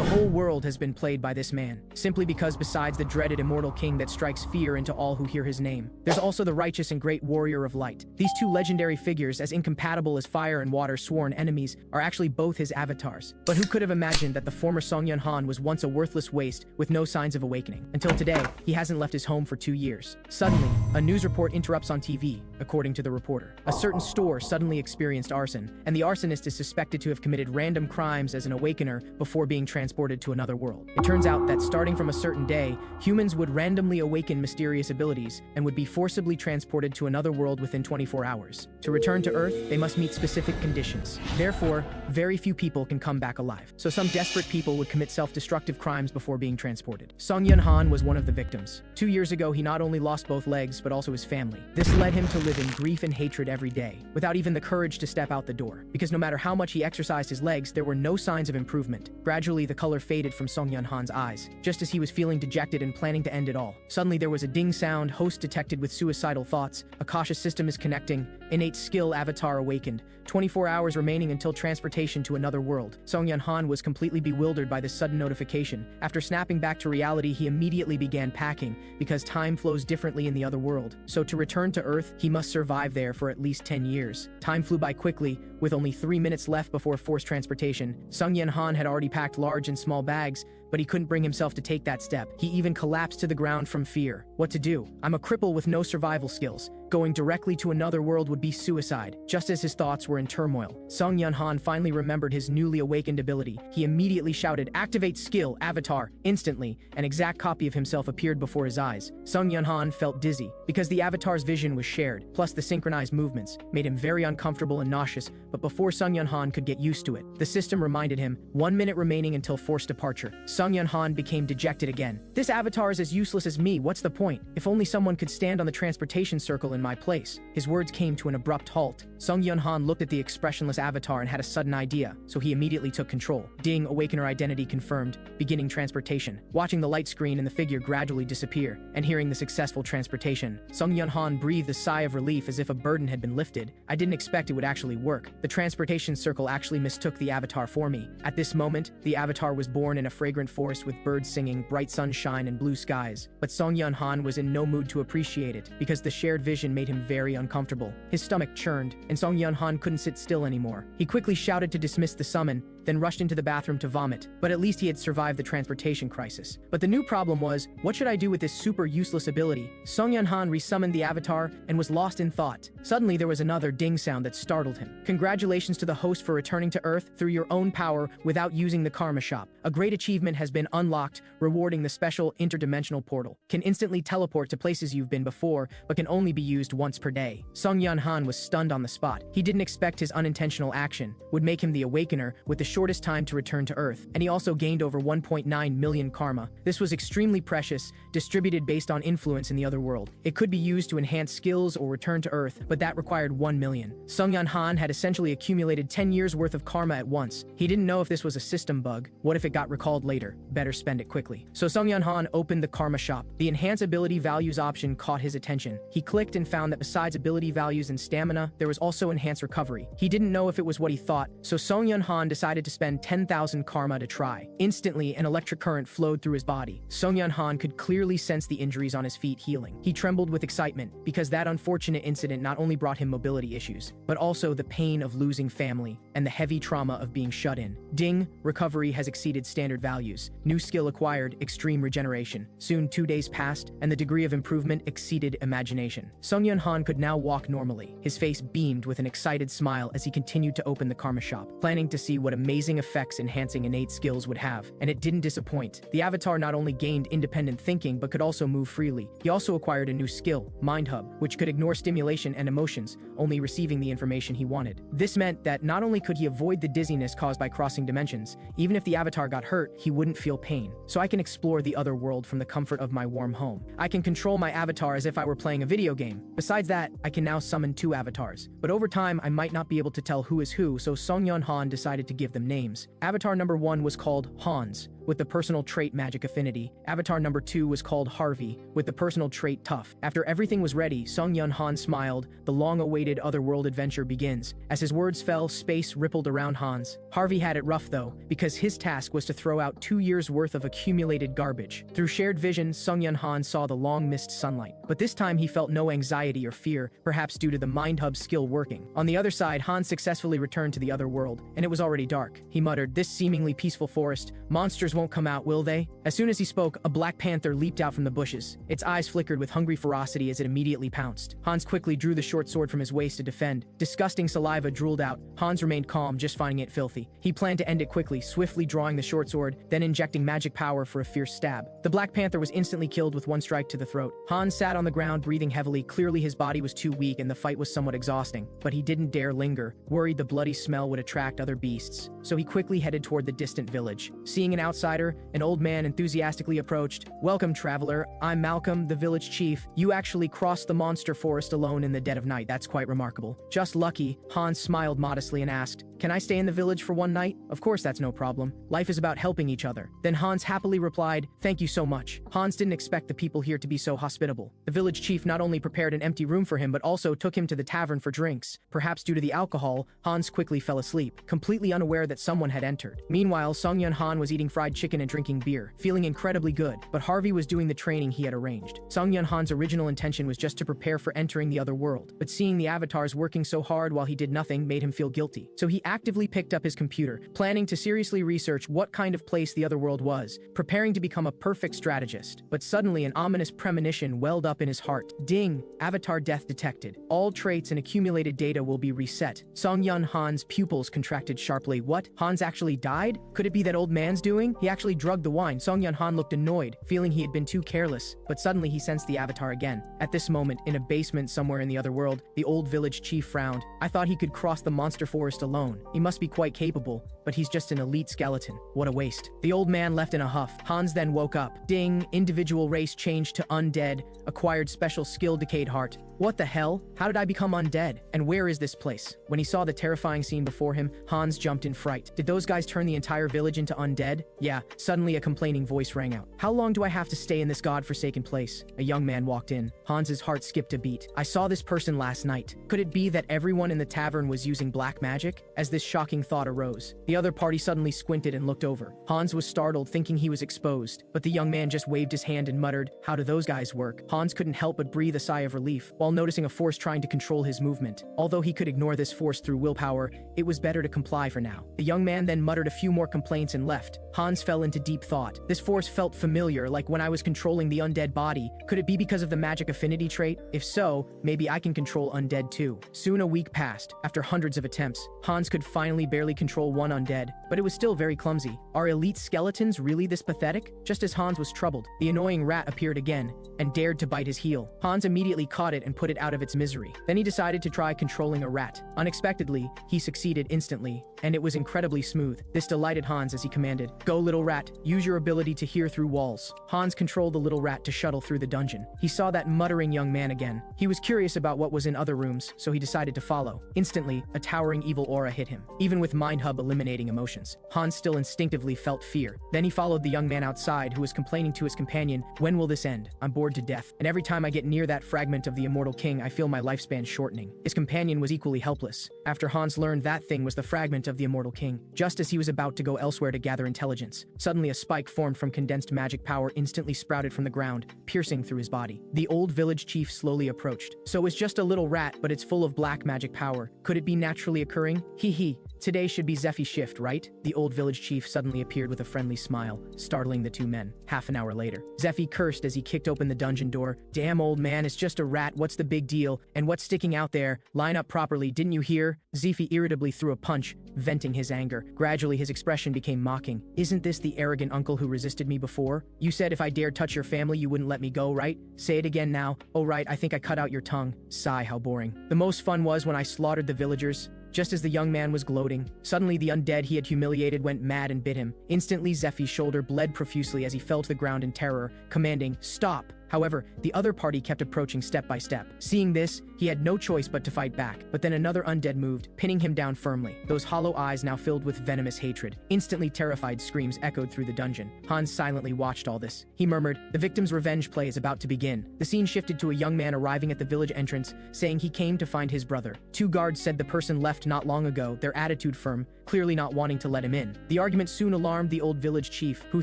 The whole world has been played by this man, simply because besides the dreaded Immortal King that strikes fear into all who hear his name, there's also the righteous and great warrior of light. These two legendary figures, as incompatible as fire and water sworn enemies, are actually both his avatars. But who could have imagined that the former Seonghyeon Han was once a worthless waste with no signs of awakening? Until today, he hasn't left his home for 2 years. Suddenly, a news report interrupts on TV, according to the reporter. A certain store suddenly experienced arson, and the arsonist is suspected to have committed random crimes as an awakener before being transported to another world. It turns out that starting from a certain day, humans would randomly awaken mysterious abilities and would be forcibly transported to another world within 24 hours. To return to Earth, they must meet specific conditions. Therefore, very few people can come back alive. So some desperate people would commit self-destructive crimes before being transported. Seonghyeon Han was one of the victims. 2 years ago, he not only lost both legs, but also his family. This led him to live in grief and hatred every day, without even the courage to step out the door. Because no matter how much he exercised his legs, there were no signs of improvement. Gradually, the color faded from Seonghyeon Han's eyes, just as he was feeling dejected and planning to end it all. Suddenly, there was a ding sound, host detected with suicidal thoughts, a cautious system is connecting, innate skill avatar awakened, 24 hours remaining until transportation to another world. Seonghyeon Han was completely bewildered by this sudden notification. After snapping back to reality, he immediately began packing, because time flows differently in the other world. So to return to Earth, he must survive there for at least 10 years. Time flew by quickly, with only 3 minutes left before forced transportation. Seonghyeon Han had already packed large and small bags, but he couldn't bring himself to take that step. He even collapsed to the ground from fear. What to do? I'm a cripple with no survival skills. Going directly to another world would be suicide. Just as his thoughts were in turmoil, Seonghyeon Han finally remembered his newly awakened ability. He immediately shouted, "Activate skill, avatar!" Instantly, an exact copy of himself appeared before his eyes. Seonghyeon Han felt dizzy, because the avatar's vision was shared, plus the synchronized movements made him very uncomfortable and nauseous, but before Seonghyeon Han could get used to it, the system reminded him, 1 minute remaining until forced departure. Seonghyeon Han became dejected again. This avatar is as useless as me, what's the point? If only someone could stand on the transportation circle in my place. His words came to an abrupt halt. Seonghyeon Han looked at the expressionless avatar and had a sudden idea, so he immediately took control. Ding, awakener identity confirmed, beginning transportation. Watching the light screen and the figure gradually disappear, and hearing the successful transportation, Seonghyeon Han breathed a sigh of relief as if a burden had been lifted. I didn't expect it would actually work. The transportation circle actually mistook the avatar for me. At this moment, the avatar was born in a fragrant forest with birds singing, bright sunshine, and blue skies. But Seonghyeon Han was in no mood to appreciate it, because the shared vision made him very uncomfortable. His stomach churned, and Seonghyeon Han couldn't sit still anymore. He quickly shouted to dismiss the summon, then rushed into the bathroom to vomit. But at least he had survived the transportation crisis. But the new problem was, what should I do with this super useless ability? Seonghyeon Han resummoned the avatar and was lost in thought. Suddenly there was another ding sound that startled him. Congratulations to the host for returning to Earth through your own power without using the karma shop. A great achievement has been unlocked, rewarding the special interdimensional portal. Can instantly teleport to places you've been before, but can only be used once per day. Seonghyeon Han was stunned on the spot. He didn't expect his unintentional action would make him the awakener with the shortest time to return to Earth, and he also gained over 1.9 million karma. This was extremely precious, distributed based on influence in the other world. It could be used to enhance skills or return to Earth, but that required 1 million. Seonghyeon Han had essentially accumulated 10 years worth of karma at once. He didn't know if this was a system bug. What if it got recalled later? Better spend it quickly. So Seonghyeon Han opened the karma shop. The enhance ability values option caught his attention. He clicked and found that besides ability values and stamina, there was also enhanced recovery. He didn't know if it was what he thought, so Seonghyeon Han decided to spend 10,000 karma to try. Instantly, an electric current flowed through his body. Seonghyeon Han could clearly sense the injuries on his feet healing. He trembled with excitement, because that unfortunate incident not only brought him mobility issues, but also the pain of losing family and the heavy trauma of being shut in. Ding, recovery has exceeded standard values. New skill acquired, extreme regeneration. Soon 2 days passed, and the degree of improvement exceeded imagination. Seonghyeon Han could now walk normally. His face beamed with an excited smile as he continued to open the karma shop, planning to see what amazing effects enhancing innate skills would have, and it didn't disappoint. The avatar not only gained independent thinking but could also move freely. He also acquired a new skill, Mind Hub, which could ignore stimulation and emotions, only receiving the information he wanted. This meant that not only could he avoid the dizziness caused by crossing dimensions, even if the avatar got hurt, he wouldn't feel pain. So I can explore the other world from the comfort of my warm home. I can control my avatar as if I were playing a video game. Besides that, I can now summon 2 avatars. But over time, I might not be able to tell who is who, so Seonghyeon Han decided to give them names. Avatar number 1 was called Hans, with the personal trait Magic Affinity. Avatar number 2 was called Harvey, with the personal trait Tough. After everything was ready, Seonghyeon Han smiled. The long-awaited otherworld adventure begins. As his words fell, space rippled around Hans. Harvey had it rough though, because his task was to throw out 2 years' worth of accumulated garbage. Through shared vision, Seonghyeon Han saw the long-missed sunlight. But this time he felt no anxiety or fear, perhaps due to the Mind Hub skill working. On the other side, Han successfully returned to the other world, and it was already dark. He muttered, "This seemingly peaceful forest, monsters won't come out, will they?" As soon as he spoke, a black panther leaped out from the bushes. Its eyes flickered with hungry ferocity as it immediately pounced. Hans quickly drew the short sword from his waist to defend. Disgusting saliva drooled out. Hans remained calm, just finding it filthy. He planned to end it quickly, swiftly drawing the short sword, then injecting magic power for a fierce stab. The black panther was instantly killed with one strike to the throat. Hans sat on the ground, breathing heavily. Clearly his body was too weak and the fight was somewhat exhausting, but he didn't dare linger, worried the bloody smell would attract other beasts. So he quickly headed toward the distant village. Seeing an outsider, an old man enthusiastically approached. "Welcome, traveler. I'm Malcolm, the village chief. You actually crossed the monster forest alone in the dead of night. That's quite remarkable." "Just lucky," Hans smiled modestly and asked, "Can I stay in the village for one night?" "Of course, that's no problem. Life is about helping each other." Then Hans happily replied, "Thank you so much." Hans didn't expect the people here to be so hospitable. The village chief not only prepared an empty room for him but also took him to the tavern for drinks. Perhaps due to the alcohol, Hans quickly fell asleep, completely unaware that someone had entered. Meanwhile, Seonghyeon Han was eating fried chicken and drinking beer, feeling incredibly good, but Harvey was doing the training he had arranged. Seonghyeon Han's original intention was just to prepare for entering the other world, but seeing the avatars working so hard while he did nothing made him feel guilty. So he actively picked up his computer, planning to seriously research what kind of place the other world was, preparing to become a perfect strategist. But suddenly an ominous premonition welled up in his heart. Ding! Avatar death detected. All traits and accumulated data will be reset. Seonghyeon Han's pupils contracted sharply. What? Hans actually died? Could it be that old man's doing? He actually drugged the wine. Seonghyeon Han looked annoyed, feeling he had been too careless, but suddenly he sensed the avatar again. At this moment, in a basement somewhere in the other world, the old village chief frowned. "I thought he could cross the monster forest alone. He must be quite capable, but he's just an elite skeleton. What a waste." The old man left in a huff. Hans then woke up. Ding! Individual race changed to undead. Acquired special skill decayed heart. What the hell? How did I become undead? And where is this place? When he saw the terrifying scene before him, Hans jumped in fright. Did those guys turn the entire village into undead? Yeah. Suddenly a complaining voice rang out. "How long do I have to stay in this godforsaken place?" A young man walked in. Hans's heart skipped a beat. "I saw this person last night. Could it be that everyone in the tavern was using black magic?" As this shocking thought arose, the other party suddenly squinted and looked over. Hans was startled, thinking he was exposed, but the young man just waved his hand and muttered, "How do those guys work?" Hans couldn't help but breathe a sigh of relief, while noticing a force trying to control his movement. Although he could ignore this force through willpower, it was better to comply for now. The young man then muttered a few more complaints and left. Hans fell into deep thought. This force felt familiar, like when I was controlling the undead body. Could it be because of the magic affinity trait? If so, maybe I can control undead too. Soon a week passed. After hundreds of attempts, Hans could finally barely control one undead, but it was still very clumsy. Are elite skeletons really this pathetic? Just as Hans was troubled, the annoying rat appeared again and dared to bite his heel. Hans immediately caught it and put it out of its misery. Then he decided to try controlling a rat. Unexpectedly, he succeeded instantly, and it was incredibly smooth. This delighted Hans as he commanded, "Go, little rat, use your ability to hear through walls." Hans controlled the little rat to shuttle through the dungeon. He saw that muttering young man again. He was curious about what was in other rooms, so he decided to follow. Instantly, a towering evil aura hit him. Even with Mind Hub eliminating emotions, Hans still instinctively felt fear. Then he followed the young man outside, who was complaining to his companion, "When will this end? I'm bored to death, and every time I get near that fragment of the Immortal King, I feel my lifespan shortening." His companion was equally helpless. After Hans learned that thing was the fragment of the Immortal King, just as he was about to go elsewhere to gather intelligence, suddenly a spike formed from condensed magic power instantly sprouted from the ground, piercing through his body. The old village chief slowly approached. "So it's just a little rat, but it's full of black magic power. Could it be naturally occurring? Hee hee. Today should be Zeffy's shift, right?" The old village chief suddenly appeared with a friendly smile, startling the two men. Half an hour later, Zeffy cursed as he kicked open the dungeon door. "Damn, old man, it's just a rat. What's the big deal? And what's sticking out there? Line up properly, didn't you hear?" Zeffy irritably threw a punch, venting his anger. Gradually, his expression became mocking. "Isn't this the arrogant uncle who resisted me before? You said if I dared touch your family, you wouldn't let me go, right? Say it again now. Oh right, I think I cut out your tongue." Sigh, how boring. "The most fun was when I slaughtered the villagers." Just as the young man was gloating, suddenly the undead he had humiliated went mad and bit him. Instantly, Zeffy's shoulder bled profusely as he fell to the ground in terror, commanding, "Stop!" However, the other party kept approaching step by step. Seeing this, he had no choice but to fight back. But then another undead moved, pinning him down firmly, those hollow eyes now filled with venomous hatred. Instantly terrified screams echoed through the dungeon. Hans silently watched all this. He murmured, "The victim's revenge play is about to begin." The scene shifted to a young man arriving at the village entrance, saying he came to find his brother. Two guards said the person left not long ago, their attitude firm, clearly not wanting to let him in. The argument soon alarmed the old village chief, who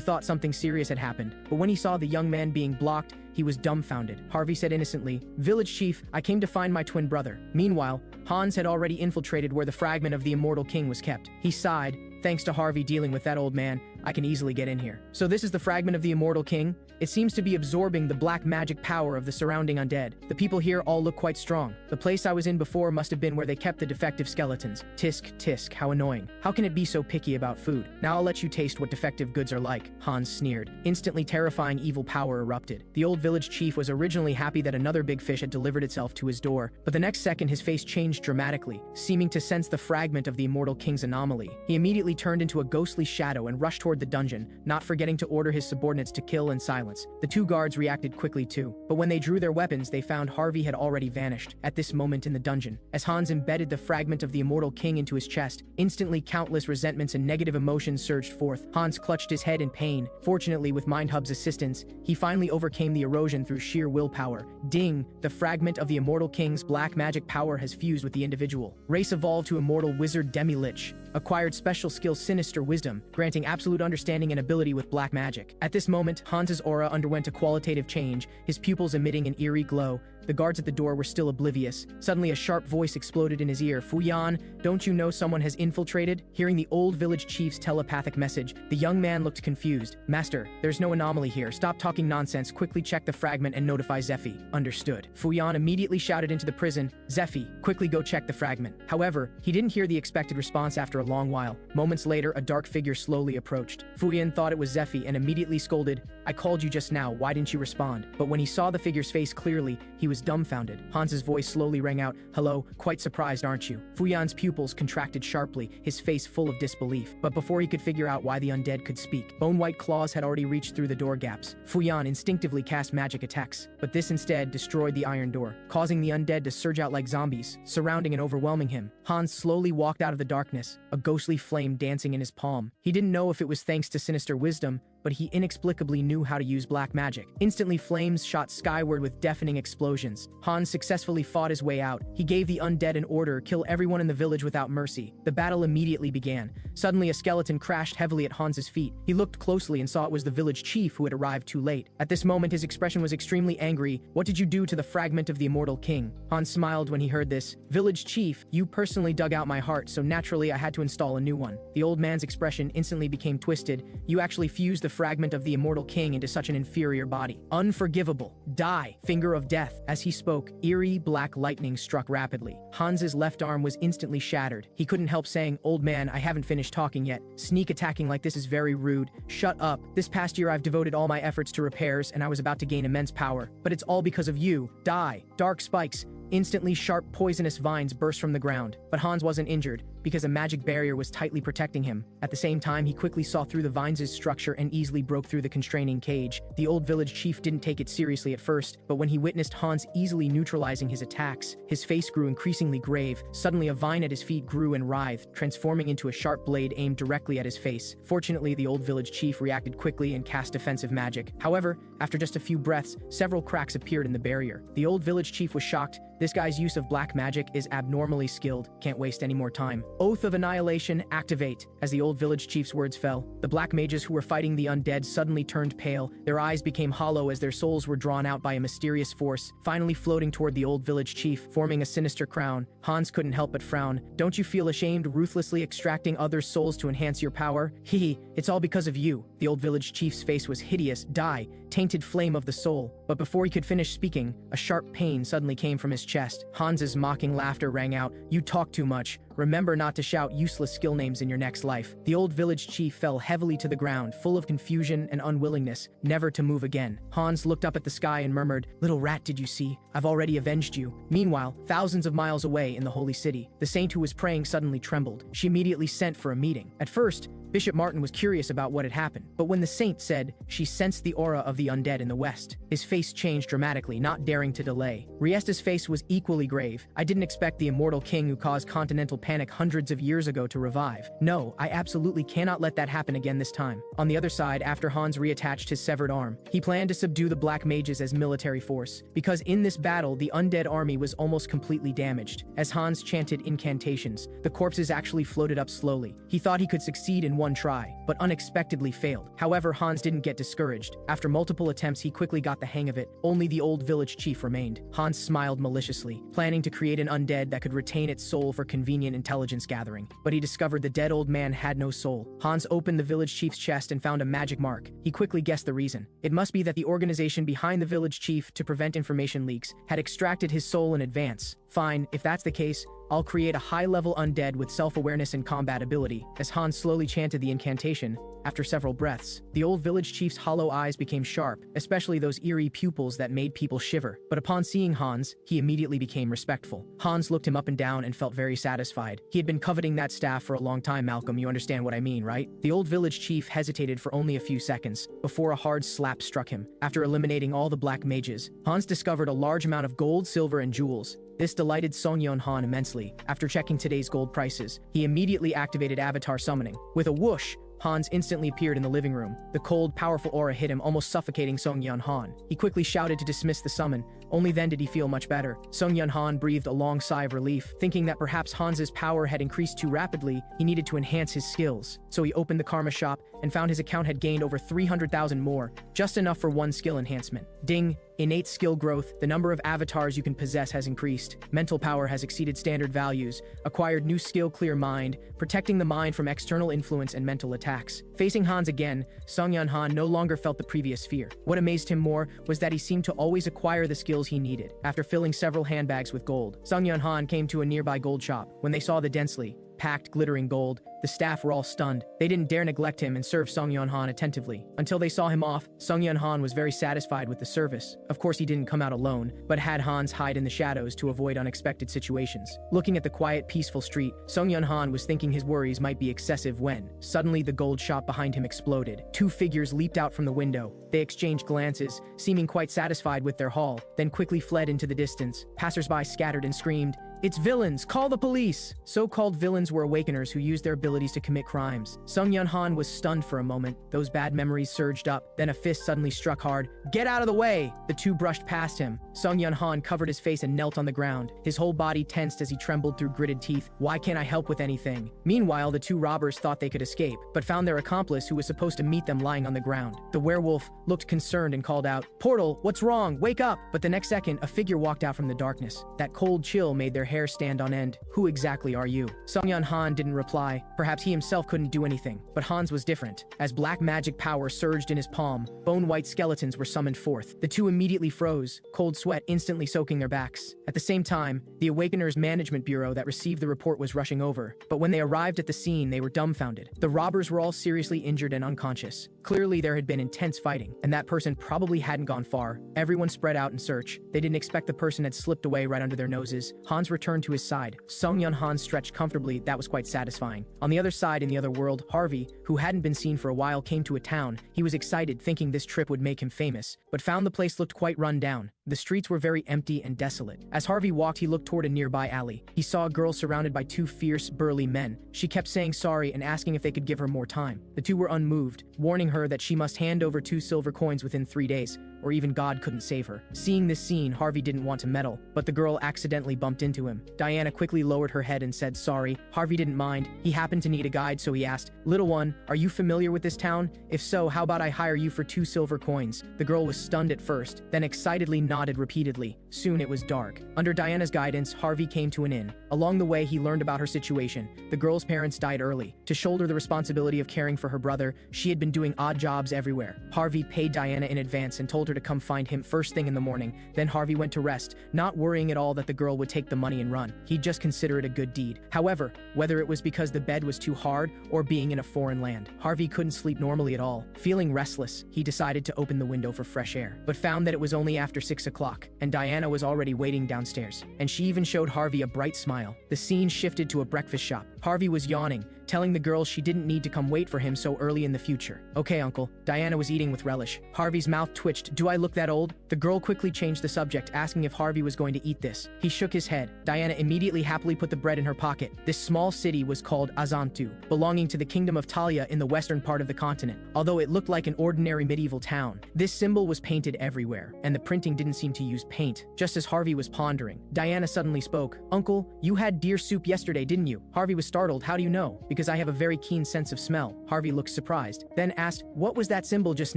thought something serious had happened. But when he saw the young man being blocked, he was dumbfounded. Harvey said innocently, "Village chief, I came to find my twin brother." Meanwhile, Hans had already infiltrated where the fragment of the Immortal King was kept. He sighed, "Thanks to Harvey dealing with that old man, I can easily get in here." So this is the fragment of the Immortal King? It seems to be absorbing the black magic power of the surrounding undead. The people here all look quite strong. The place I was in before must have been where they kept the defective skeletons. Tisk, tisk, how annoying. How can it be so picky about food? Now I'll let you taste what defective goods are like, Hans sneered. Instantly terrifying evil power erupted. The old village chief was originally happy that another big fish had delivered itself to his door, but the next second his face changed dramatically, seeming to sense the fragment of the Immortal King's anomaly. He immediately turned into a ghostly shadow and rushed toward the dungeon, not forgetting to order his subordinates to kill and silence. The two guards reacted quickly too, but when they drew their weapons, they found Harvey had already vanished. At this moment in the dungeon, as Hans embedded the fragment of the Immortal King into his chest, instantly countless resentments and negative emotions surged forth. Hans clutched his head in pain. Fortunately, with MindHub's assistance, he finally overcame the erosion through sheer willpower. Ding! The fragment of the Immortal King's black magic power has fused with the individual. Race evolved to Immortal Wizard Demi-Lich. Acquired special skill Sinister Wisdom, granting absolute understanding and ability with black magic. At this moment, Hans's aura underwent a qualitative change, his pupils emitting an eerie glow. The guards at the door were still oblivious. Suddenly a sharp voice exploded in his ear. "Fuyan, don't you know someone has infiltrated?" Hearing the old village chief's telepathic message, the young man looked confused. "Master, there's no anomaly here. Stop talking nonsense. Quickly check the fragment and notify Zephy." "Understood." Fuyan immediately shouted into the prison, "Zephy, quickly go check the fragment." However, he didn't hear the expected response after a long while. Moments later, a dark figure slowly approached. Fuyan thought it was Zephy and immediately scolded, "I called you just now, why didn't you respond?" But when he saw the figure's face clearly, he was dumbfounded. Hans's voice slowly rang out, "Hello, quite surprised, aren't you?" Fuyan's pupils contracted sharply, his face full of disbelief. But before he could figure out why the undead could speak, bone-white claws had already reached through the door gaps. Fuyan instinctively cast magic attacks, but this instead destroyed the iron door, causing the undead to surge out like zombies, surrounding and overwhelming him. Hans slowly walked out of the darkness, a ghostly flame dancing in his palm. He didn't know if it was thanks to Sinister Wisdom, but he inexplicably knew how to use black magic. Instantly, flames shot skyward with deafening explosions. Hans successfully fought his way out. He gave the undead an order, kill everyone in the village without mercy. The battle immediately began. Suddenly, a skeleton crashed heavily at Hans's feet. He looked closely and saw it was the village chief who had arrived too late. At this moment, his expression was extremely angry. "What did you do to the fragment of the Immortal King?" Hans smiled when he heard this. "Village chief, you personally dug out my heart, so naturally I had to install a new one." The old man's expression instantly became twisted. "You actually fused the fragment of the Immortal King into such an inferior body. Unforgivable. Die, finger of death." As he spoke, eerie black lightning struck rapidly. Hans's left arm was instantly shattered. He couldn't help saying, "Old man, I haven't finished talking yet. Sneak attacking like this is very rude. Shut up. This past year I've devoted all my efforts to repairs and I was about to gain immense power. But it's all because of you. Die." Dark spikes. Instantly, sharp, poisonous vines burst from the ground. But Hans wasn't injured, because a magic barrier was tightly protecting him. At the same time, he quickly saw through the vines' structure and easily broke through the constraining cage. The old village chief didn't take it seriously at first, but when he witnessed Hans easily neutralizing his attacks, his face grew increasingly grave. Suddenly, a vine at his feet grew and writhed, transforming into a sharp blade aimed directly at his face. Fortunately, the old village chief reacted quickly and cast defensive magic. However, after just a few breaths, several cracks appeared in the barrier. The old village chief was shocked. This guy's use of black magic is abnormally skilled. Can't waste any more time. Oath of Annihilation, activate. As the old village chief's words fell, the black mages who were fighting the undead suddenly turned pale. Their eyes became hollow as their souls were drawn out by a mysterious force, finally floating toward the old village chief, forming a sinister crown. Hans couldn't help but frown. "Don't you feel ashamed ruthlessly extracting others' souls to enhance your power? Hee, it's all because of you." The old village chief's face was hideous. "Die, tainted flame of the soul." But before he could finish speaking, a sharp pain suddenly came from his chest. Hans's mocking laughter rang out. "You talk too much. Remember not to shout useless skill names in your next life." The old village chief fell heavily to the ground, full of confusion and unwillingness, never to move again. Hans looked up at the sky and murmured, "Little rat, did you see? I've already avenged you." Meanwhile, thousands of miles away in the holy city, the saint who was praying suddenly trembled. She immediately sent for a meeting. At first, Bishop Martin was curious about what had happened, but when the saint said she sensed the aura of the undead in the west, his face changed dramatically, not daring to delay. Riesta's face was equally grave. I didn't expect the Immortal King who caused continental panic hundreds of years ago to revive. No, I absolutely cannot let that happen again this time. On the other side, after Hans reattached his severed arm, he planned to subdue the black mages as military force, because in this battle, the undead army was almost completely damaged. As Hans chanted incantations, the corpses actually floated up slowly. He thought he could succeed in one try, but unexpectedly failed. However, Hans didn't get discouraged. After multiple attempts, he quickly got the hang of it. Only the old village chief remained. Hans smiled maliciously, planning to create an undead that could retain its soul for convenient intelligence gathering. But he discovered the dead old man had no soul. Hans opened the village chief's chest and found a magic mark. He quickly guessed the reason. It must be that the organization behind the village chief to prevent information leaks had extracted his soul in advance. Fine, if that's the case, I'll create a high-level undead with self-awareness and combat ability. As Hans slowly chanted the incantation, after several breaths, the old village chief's hollow eyes became sharp, especially those eerie pupils that made people shiver. But upon seeing Hans, he immediately became respectful. Hans looked him up and down and felt very satisfied. He had been coveting that staff for a long time, Malcolm, you understand what I mean, right? The old village chief hesitated for only a few seconds before a hard slap struck him. After eliminating all the black mages, Hans discovered a large amount of gold, silver, and jewels. This delighted Seonghyeon Han immensely. After checking today's gold prices, he immediately activated avatar summoning. With a whoosh, Hans instantly appeared in the living room. The cold, powerful aura hit him, almost suffocating Seonghyeon Han. He quickly shouted to dismiss the summon. Only then did he feel much better. Seonghyeon Han breathed a long sigh of relief, thinking that perhaps Hans's power had increased too rapidly. He needed to enhance his skills. So he opened the karma shop and found his account had gained over 300,000 more, just enough for one skill enhancement. Ding! Innate skill growth. The number of avatars you can possess has increased. Mental power has exceeded standard values. Acquired new skill, clear mind, protecting the mind from external influence and mental attacks. Facing Hans again, Seonghyeon Han no longer felt the previous fear. What amazed him more was that he seemed to always acquire the skills he needed. After filling several handbags with gold, Seonghyeon Han came to a nearby gold shop. When they saw the densely packed, glittering gold, the staff were all stunned. They didn't dare neglect him and served Seonghyeon Han attentively. Until they saw him off, Seonghyeon Han was very satisfied with the service. Of course, he didn't come out alone, but had Hans hide in the shadows to avoid unexpected situations. Looking at the quiet, peaceful street, Seonghyeon Han was thinking his worries might be excessive when, suddenly the gold shop behind him exploded. Two figures leaped out from the window. They exchanged glances, seeming quite satisfied with their haul, then quickly fled into the distance. Passersby scattered and screamed, "It's villains! Call the police!" So-called villains were awakeners who used their abilities to commit crimes. Seonghyeon Han was stunned for a moment. Those bad memories surged up. Then a fist suddenly struck hard. "Get out of the way!" The two brushed past him. Seonghyeon Han covered his face and knelt on the ground. His whole body tensed as he trembled through gritted teeth. "Why can't I help with anything?" Meanwhile, the two robbers thought they could escape, but found their accomplice who was supposed to meet them lying on the ground. The werewolf looked concerned and called out, "Portal, what's wrong? Wake up!" But the next second, a figure walked out from the darkness. That cold chill made their hair stand on end. "Who exactly are you?" Seonghyeon Han didn't reply. Perhaps he himself couldn't do anything. But Hans was different. As black magic power surged in his palm, bone-white skeletons were summoned forth. The two immediately froze, cold sweat instantly soaking their backs. At the same time, the Awakeners Management Bureau that received the report was rushing over. But when they arrived at the scene, they were dumbfounded. The robbers were all seriously injured and unconscious. Clearly, there had been intense fighting, and that person probably hadn't gone far. Everyone spread out in search. They didn't expect the person had slipped away right under their noses. Hans returned to his side. Seonghyeon Han stretched comfortably. That was quite satisfying. On the other side, in the other world, Harvey, who hadn't been seen for a while, came to a town. He was excited, thinking this trip would make him famous, but found the place looked quite run down. The streets were very empty and desolate. As Harvey walked, he looked toward a nearby alley. He saw a girl surrounded by two fierce, burly men. She kept saying sorry and asking if they could give her more time. The two were unmoved, warning her that she must hand over 2 silver coins within 3 days, or even God couldn't save her. Seeing this scene, Harvey didn't want to meddle, but the girl accidentally bumped into him. Diana quickly lowered her head and said sorry. Harvey didn't mind. He happened to need a guide, so he asked, "Little one, are you familiar with this town? If so, how about I hire you for 2 silver coins?" The girl was stunned at first, then excitedly nodded repeatedly. Soon it was dark. Under Diana's guidance, Harvey came to an inn. Along the way, he learned about her situation. The girl's parents died early. To shoulder the responsibility of caring for her brother, she had been doing odd jobs everywhere. Harvey paid Diana in advance and told her to come find him first thing in the morning. Then Harvey went to rest, not worrying at all that the girl would take the money and run. He'd just consider it a good deed. However, whether it was because the bed was too hard or being in a foreign land, Harvey couldn't sleep normally at all. Feeling restless, he decided to open the window for fresh air, but found that it was only after 6 o'clock, and Diana was already waiting downstairs. And she even showed Harvey a bright smile. The scene shifted to a breakfast shop. Harvey was yawning, telling the girl she didn't need to come wait for him so early in the future. Okay, uncle. Diana was eating with relish. Harvey's mouth twitched. Do I look that old? The girl quickly changed the subject, asking if Harvey was going to eat this. He shook his head. Diana immediately happily put the bread in her pocket. This small city was called Azantu, belonging to the kingdom of Talia in the western part of the continent. Although it looked like an ordinary medieval town, this symbol was painted everywhere, and the printing didn't seem to use paint. Just as Harvey was pondering, Diana suddenly spoke. Uncle, you had deer soup yesterday, didn't you? Harvey was startled. How do you know? Because I have a very keen sense of smell. Harvey looked surprised, then asked, what was that symbol just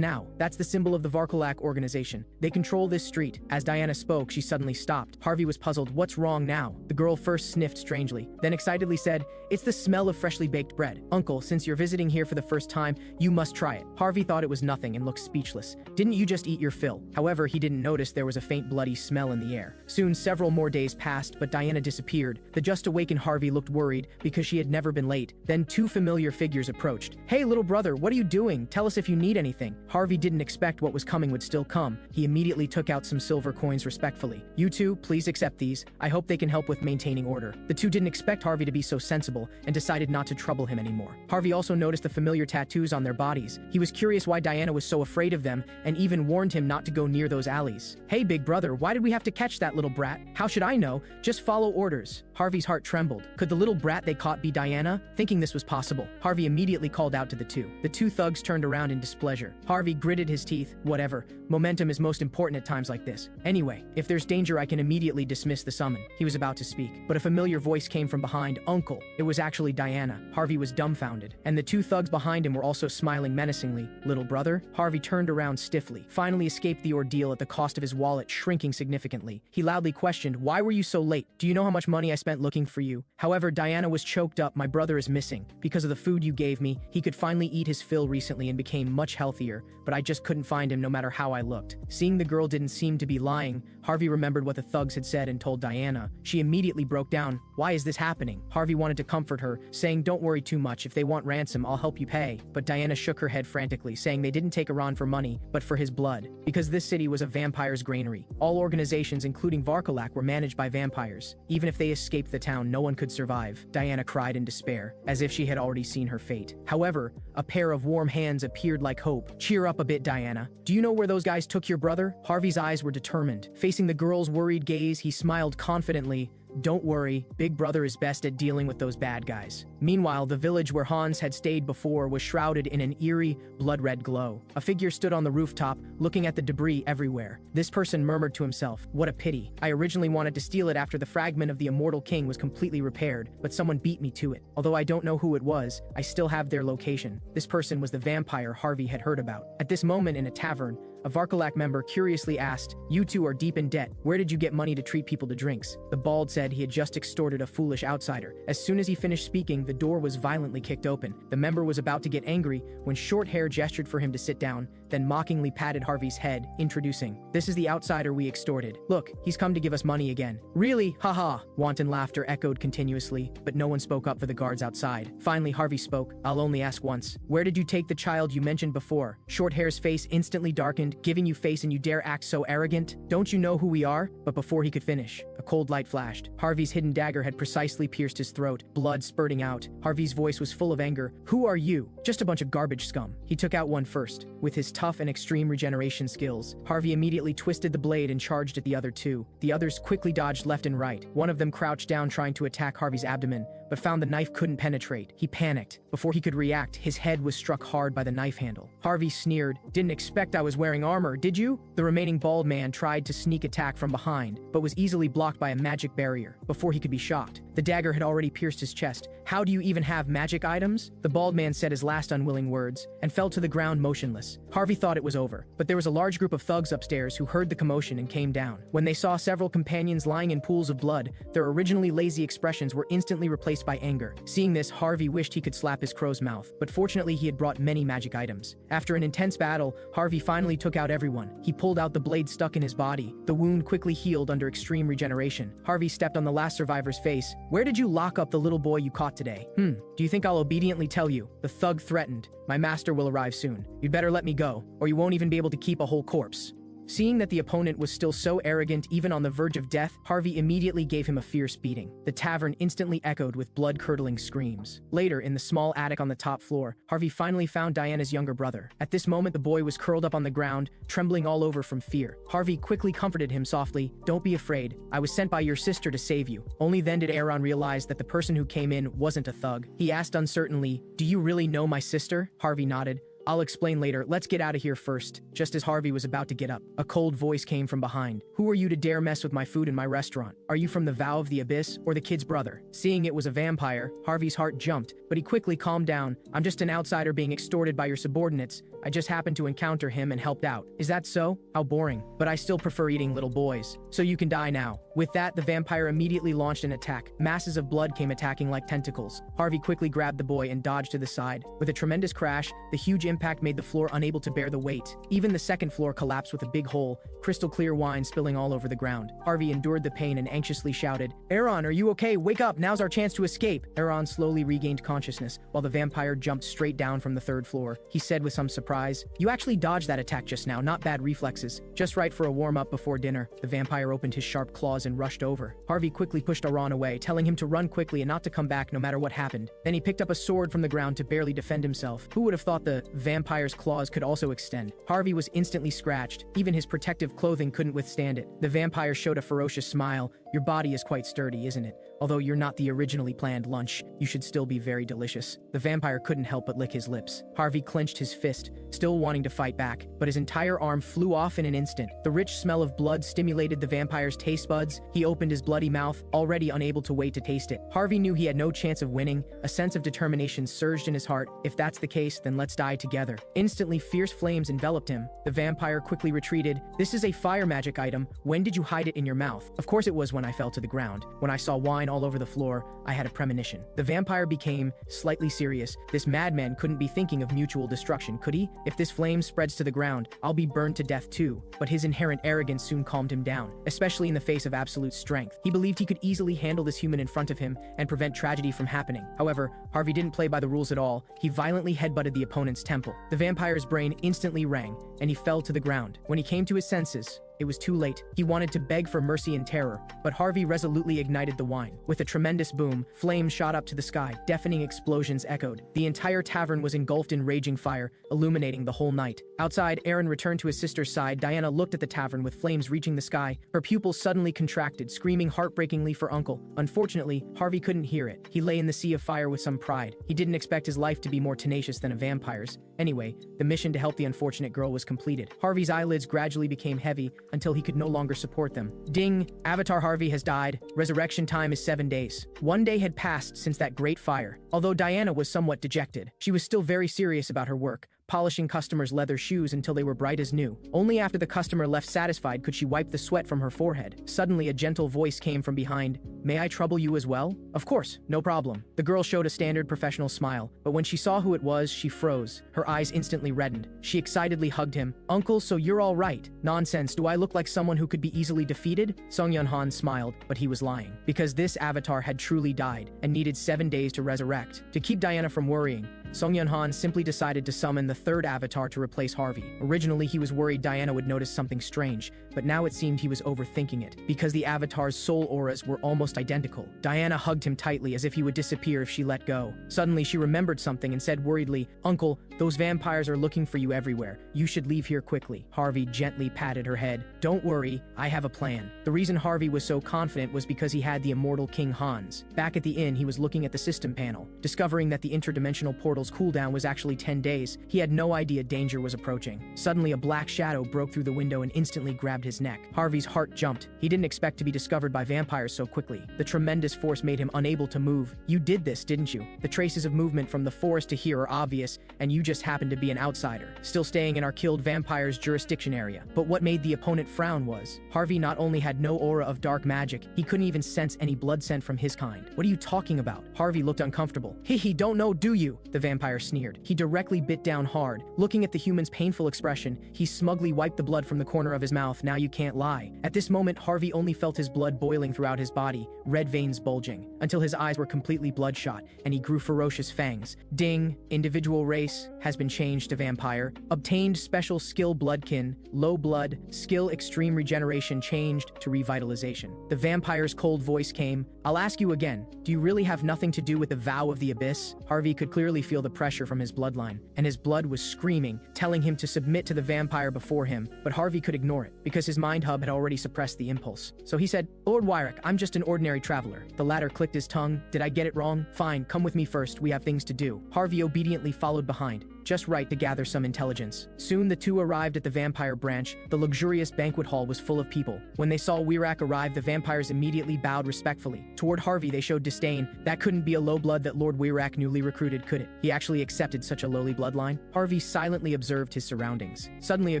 now? That's the symbol of the Varkalak organization. They control this street. As Diana spoke, she suddenly stopped. Harvey was puzzled. What's wrong now? The girl first sniffed strangely, then excitedly said, it's the smell of freshly baked bread. Uncle, since you're visiting here for the first time, you must try it. Harvey thought it was nothing and looked speechless. Didn't you just eat your fill? However, he didn't notice there was a faint bloody smell in the air. Soon, several more days passed, but Diana disappeared. The just awakened Harvey looked worried because she had never been late. Then two familiar figures approached. Hey, little brother, what are you doing? Tell us if you need anything. Harvey didn't expect what was coming would still come. He immediately took out some silver coins respectfully. You two, please accept these. I hope they can help with maintaining order. The two didn't expect Harvey to be so sensible and decided not to trouble him anymore. Harvey also noticed the familiar tattoos on their bodies. He was curious why Diana was so afraid of them and even warned him not to go near those alleys. Hey, big brother, why did we have to catch that little brat? How should I know? Just follow orders. Harvey's heart trembled. Could the little brat they caught be Diana? Thinking this was possible, Harvey immediately called out to the two. The two thugs turned around in displeasure. Harvey gritted his teeth. Whatever. Momentum is most important at times like this. Anyway, if there's danger, I can immediately dismiss the summon. He was about to speak, but a familiar voice came from behind. Uncle. It was actually Diana. Harvey was dumbfounded, and the two thugs behind him were also smiling menacingly. Little brother? Harvey turned around stiffly, finally escaped the ordeal at the cost of his wallet shrinking significantly. He loudly questioned, why were you so late? Do you know how much money I spent looking for you? However, Diana was choked up. My brother is missing. Because of the food you gave me, he could finally eat his fill recently and became much healthier, but I just couldn't find him no matter how I looked. Seeing the girl didn't seem to be lying, Harvey remembered what the thugs had said and told Diana. She immediately broke down. Why is this happening? Harvey wanted to comfort her, saying, don't worry too much. If they want ransom, I'll help you pay. But Diana shook her head frantically, saying they didn't take Iran for money, but for his blood. Because this city was a vampire's granary. All organizations, including Varkalak, were managed by vampires. Even if they escaped the town, no one could survive. Diana cried in despair, as if she had already seen her fate. However, a pair of warm hands appeared like hope. Cheer up a bit, Diana. Do you know where those guys took your brother? Harvey's eyes were determined. Facing the girl's worried gaze, he smiled confidently. Don't worry, Big Brother is best at dealing with those bad guys. Meanwhile, the village where Hans had stayed before was shrouded in an eerie, blood-red glow. A figure stood on the rooftop, looking at the debris everywhere. This person murmured to himself, what a pity. I originally wanted to steal it after the fragment of the Immortal King was completely repaired, but someone beat me to it. Although I don't know who it was, I still have their location. This person was the vampire Harvey had heard about. At this moment in a tavern, a Varkalak member curiously asked, you two are deep in debt. Where did you get money to treat people to drinks? The bald said he had just extorted a foolish outsider. As soon as he finished speaking, the door was violently kicked open. The member was about to get angry when Short Hair gestured for him to sit down, then mockingly patted Harvey's head, introducing, this is the outsider we extorted. Look, he's come to give us money again. Really? Haha. Wanton laughter echoed continuously, but no one spoke up for the guards outside. Finally, Harvey spoke. I'll only ask once. Where did you take the child you mentioned before? Short Hair's face instantly darkened, giving you face and you dare act so arrogant? Don't you know who we are? But before he could finish, a cold light flashed. Harvey's hidden dagger had precisely pierced his throat, blood spurting out. Harvey's voice was full of anger. Who are you? Just a bunch of garbage scum. He took out one first. With his tough and extreme regeneration skills, Harvey immediately twisted the blade and charged at the other two. The others quickly dodged left and right. One of them crouched down trying to attack Harvey's abdomen, but found the knife couldn't penetrate. He panicked. Before he could react, his head was struck hard by the knife handle. Harvey sneered. Didn't expect I was wearing armor, did you? The remaining bald man tried to sneak attack from behind, but was easily blocked by a magic barrier. Before he could be shocked, the dagger had already pierced his chest. How do you even have magic items? The bald man said his last unwilling words, and fell to the ground motionless. Harvey thought it was over, but there was a large group of thugs upstairs who heard the commotion and came down. When they saw several companions lying in pools of blood, their originally lazy expressions were instantly replaced by anger. Seeing this, Harvey wished he could slap his crow's mouth, but fortunately he had brought many magic items. After an intense battle, Harvey finally took out everyone. He pulled out the blade stuck in his body. The wound quickly healed under extreme regeneration. Harvey stepped on the last survivor's face. Where did you lock up the little boy you caught today? Do you think I'll obediently tell you? The thug threatened. My master will arrive soon. You'd better let me go, or you won't even be able to keep a whole corpse. Seeing that the opponent was still so arrogant, even on the verge of death, Harvey immediately gave him a fierce beating. The tavern instantly echoed with blood-curdling screams. Later, in the small attic on the top floor, Harvey finally found Diana's younger brother. At this moment, the boy was curled up on the ground, trembling all over from fear. Harvey quickly comforted him softly. "Don't be afraid. I was sent by your sister to save you." Only then did Aaron realize that the person who came in wasn't a thug. He asked uncertainly, "Do you really know my sister?" Harvey nodded. "I'll explain later. Let's get out of here first." Just as Harvey was about to get up, a cold voice came from behind. "Who are you to dare mess with my food in my restaurant? Are you from the Vow of the Abyss or the kid's brother?" Seeing it was a vampire, Harvey's heart jumped, but he quickly calmed down. "I'm just an outsider being extorted by your subordinates. I just happened to encounter him and helped out." "Is that so? How boring. But I still prefer eating little boys. So you can die now." With that, the vampire immediately launched an attack. Masses of blood came attacking like tentacles. Harvey quickly grabbed the boy and dodged to the side. With a tremendous crash, the huge impact made the floor unable to bear the weight. Even the second floor collapsed with a big hole, crystal clear wine spilling all over the ground. Harvey endured the pain and anxiously shouted, "Aaron, are you okay? Wake up, now's our chance to escape." Aaron slowly regained consciousness, while the vampire jumped straight down from the third floor. He said with some surprise, "You actually dodged that attack just now, not bad reflexes. Just right for a warm-up before dinner." The vampire opened his sharp claws and rushed over. Harvey quickly pushed Aaron away, telling him to run quickly and not to come back no matter what happened. Then he picked up a sword from the ground to barely defend himself. Who would have thought the vampire's claws could also extend? Harvey was instantly scratched. Even his protective clothing couldn't withstand it. The vampire showed a ferocious smile. "Your body is quite sturdy, isn't it? Although you're not the originally planned lunch, you should still be very delicious." The vampire couldn't help but lick his lips. Harvey clenched his fist, still wanting to fight back, but his entire arm flew off in an instant. The rich smell of blood stimulated the vampire's taste buds. He opened his bloody mouth, already unable to wait to taste it. Harvey knew he had no chance of winning. A sense of determination surged in his heart. If that's the case, then let's die together. Instantly, fierce flames enveloped him. The vampire quickly retreated. "This is a fire magic item. When did you hide it in your mouth?" "Of course it was when I fell to the ground. When I saw wine all over the floor, I had a premonition." The vampire became slightly serious. This madman couldn't be thinking of mutual destruction, could he? "If this flame spreads to the ground, I'll be burned to death too." But his inherent arrogance soon calmed him down, especially in the face of absolute strength. He believed he could easily handle this human in front of him and prevent tragedy from happening. However, Harvey didn't play by the rules at all. He violently headbutted the opponent's temple. The vampire's brain instantly rang, and he fell to the ground. When he came to his senses, it was too late. He wanted to beg for mercy in terror, but Harvey resolutely ignited the wine. With a tremendous boom, flames shot up to the sky. Deafening explosions echoed. The entire tavern was engulfed in raging fire, illuminating the whole night. Outside, Aaron returned to his sister's side. Diana looked at the tavern with flames reaching the sky. Her pupils suddenly contracted, screaming heartbreakingly for Uncle. Unfortunately, Harvey couldn't hear it. He lay in the sea of fire with some pride. He didn't expect his life to be more tenacious than a vampire's. Anyway, the mission to help the unfortunate girl was completed. Harvey's eyelids gradually became heavy until he could no longer support them. Ding! Avatar Harvey has died. Resurrection time is 7 days. 1 day had passed since that great fire. Although Diana was somewhat dejected, she was still very serious about her work, polishing customers' leather shoes until they were bright as new. Only after the customer left satisfied could she wipe the sweat from her forehead. Suddenly, a gentle voice came from behind. "May I trouble you as well?" "Of course, no problem." The girl showed a standard professional smile, but when she saw who it was, she froze. Her eyes instantly reddened. She excitedly hugged him. "Uncle, so you're all right." "Nonsense, do I look like someone who could be easily defeated?" Seonghyeon Han smiled, but he was lying, because this avatar had truly died and needed 7 days to resurrect. To keep Diana from worrying, Seonghyeon Han simply decided to summon the third avatar to replace Harvey. Originally, he was worried Diana would notice something strange, but now it seemed he was overthinking it, because the avatar's soul auras were almost identical. Diana hugged him tightly as if he would disappear if she let go. Suddenly, she remembered something and said worriedly, "Uncle, those vampires are looking for you everywhere. You should leave here quickly." Harvey gently patted her head. "Don't worry, I have a plan." The reason Harvey was so confident was because he had the Immortal King Hans. Back at the inn, he was looking at the system panel. Discovering that the interdimensional portal's cooldown was actually 10 days, he had no idea danger was approaching. Suddenly, a black shadow broke through the window and instantly grabbed his neck. Harvey's heart jumped. He didn't expect to be discovered by vampires so quickly. The tremendous force made him unable to move. "You did this, didn't you? The traces of movement from the forest to here are obvious, and you just happen to be an outsider, still staying in our killed vampire's jurisdiction area." But what made the opponent frown was, Harvey not only had no aura of dark magic, he couldn't even sense any blood scent from his kind. "What are you talking about?" Harvey looked uncomfortable. "He don't know, do you?" The vampire sneered. He directly bit down hard. Looking at the human's painful expression, he smugly wiped the blood from the corner of his mouth. Now you can't lie. At this moment, Harvey only felt his blood boiling throughout his body, red veins bulging, until his eyes were completely bloodshot, and he grew ferocious fangs. Ding. Individual race has been changed to vampire. Obtained special skill bloodkin, low blood, skill extreme regeneration changed to revitalization. The vampire's cold voice came, I'll ask you again, do you really have nothing to do with the vow of the abyss? Harvey could clearly feel the pressure from his bloodline, and his blood was screaming, telling him to submit to the vampire before him, but Harvey could ignore it, because his mind hub had already suppressed the impulse. So he said, Lord Wyrick, I'm just an ordinary traveler. The latter clicked his tongue. Did I get it wrong? Fine, come with me first, we have things to do. Harvey obediently followed behind, just right to gather some intelligence. Soon the two arrived at the vampire branch. The luxurious banquet hall was full of people. When they saw Wyrick arrive, the vampires immediately bowed respectfully. Toward Harvey, they showed disdain. That couldn't be a low blood that Lord Wyrick newly recruited, could it? He actually accepted such a lowly bloodline? Harvey silently observed his surroundings. Suddenly, a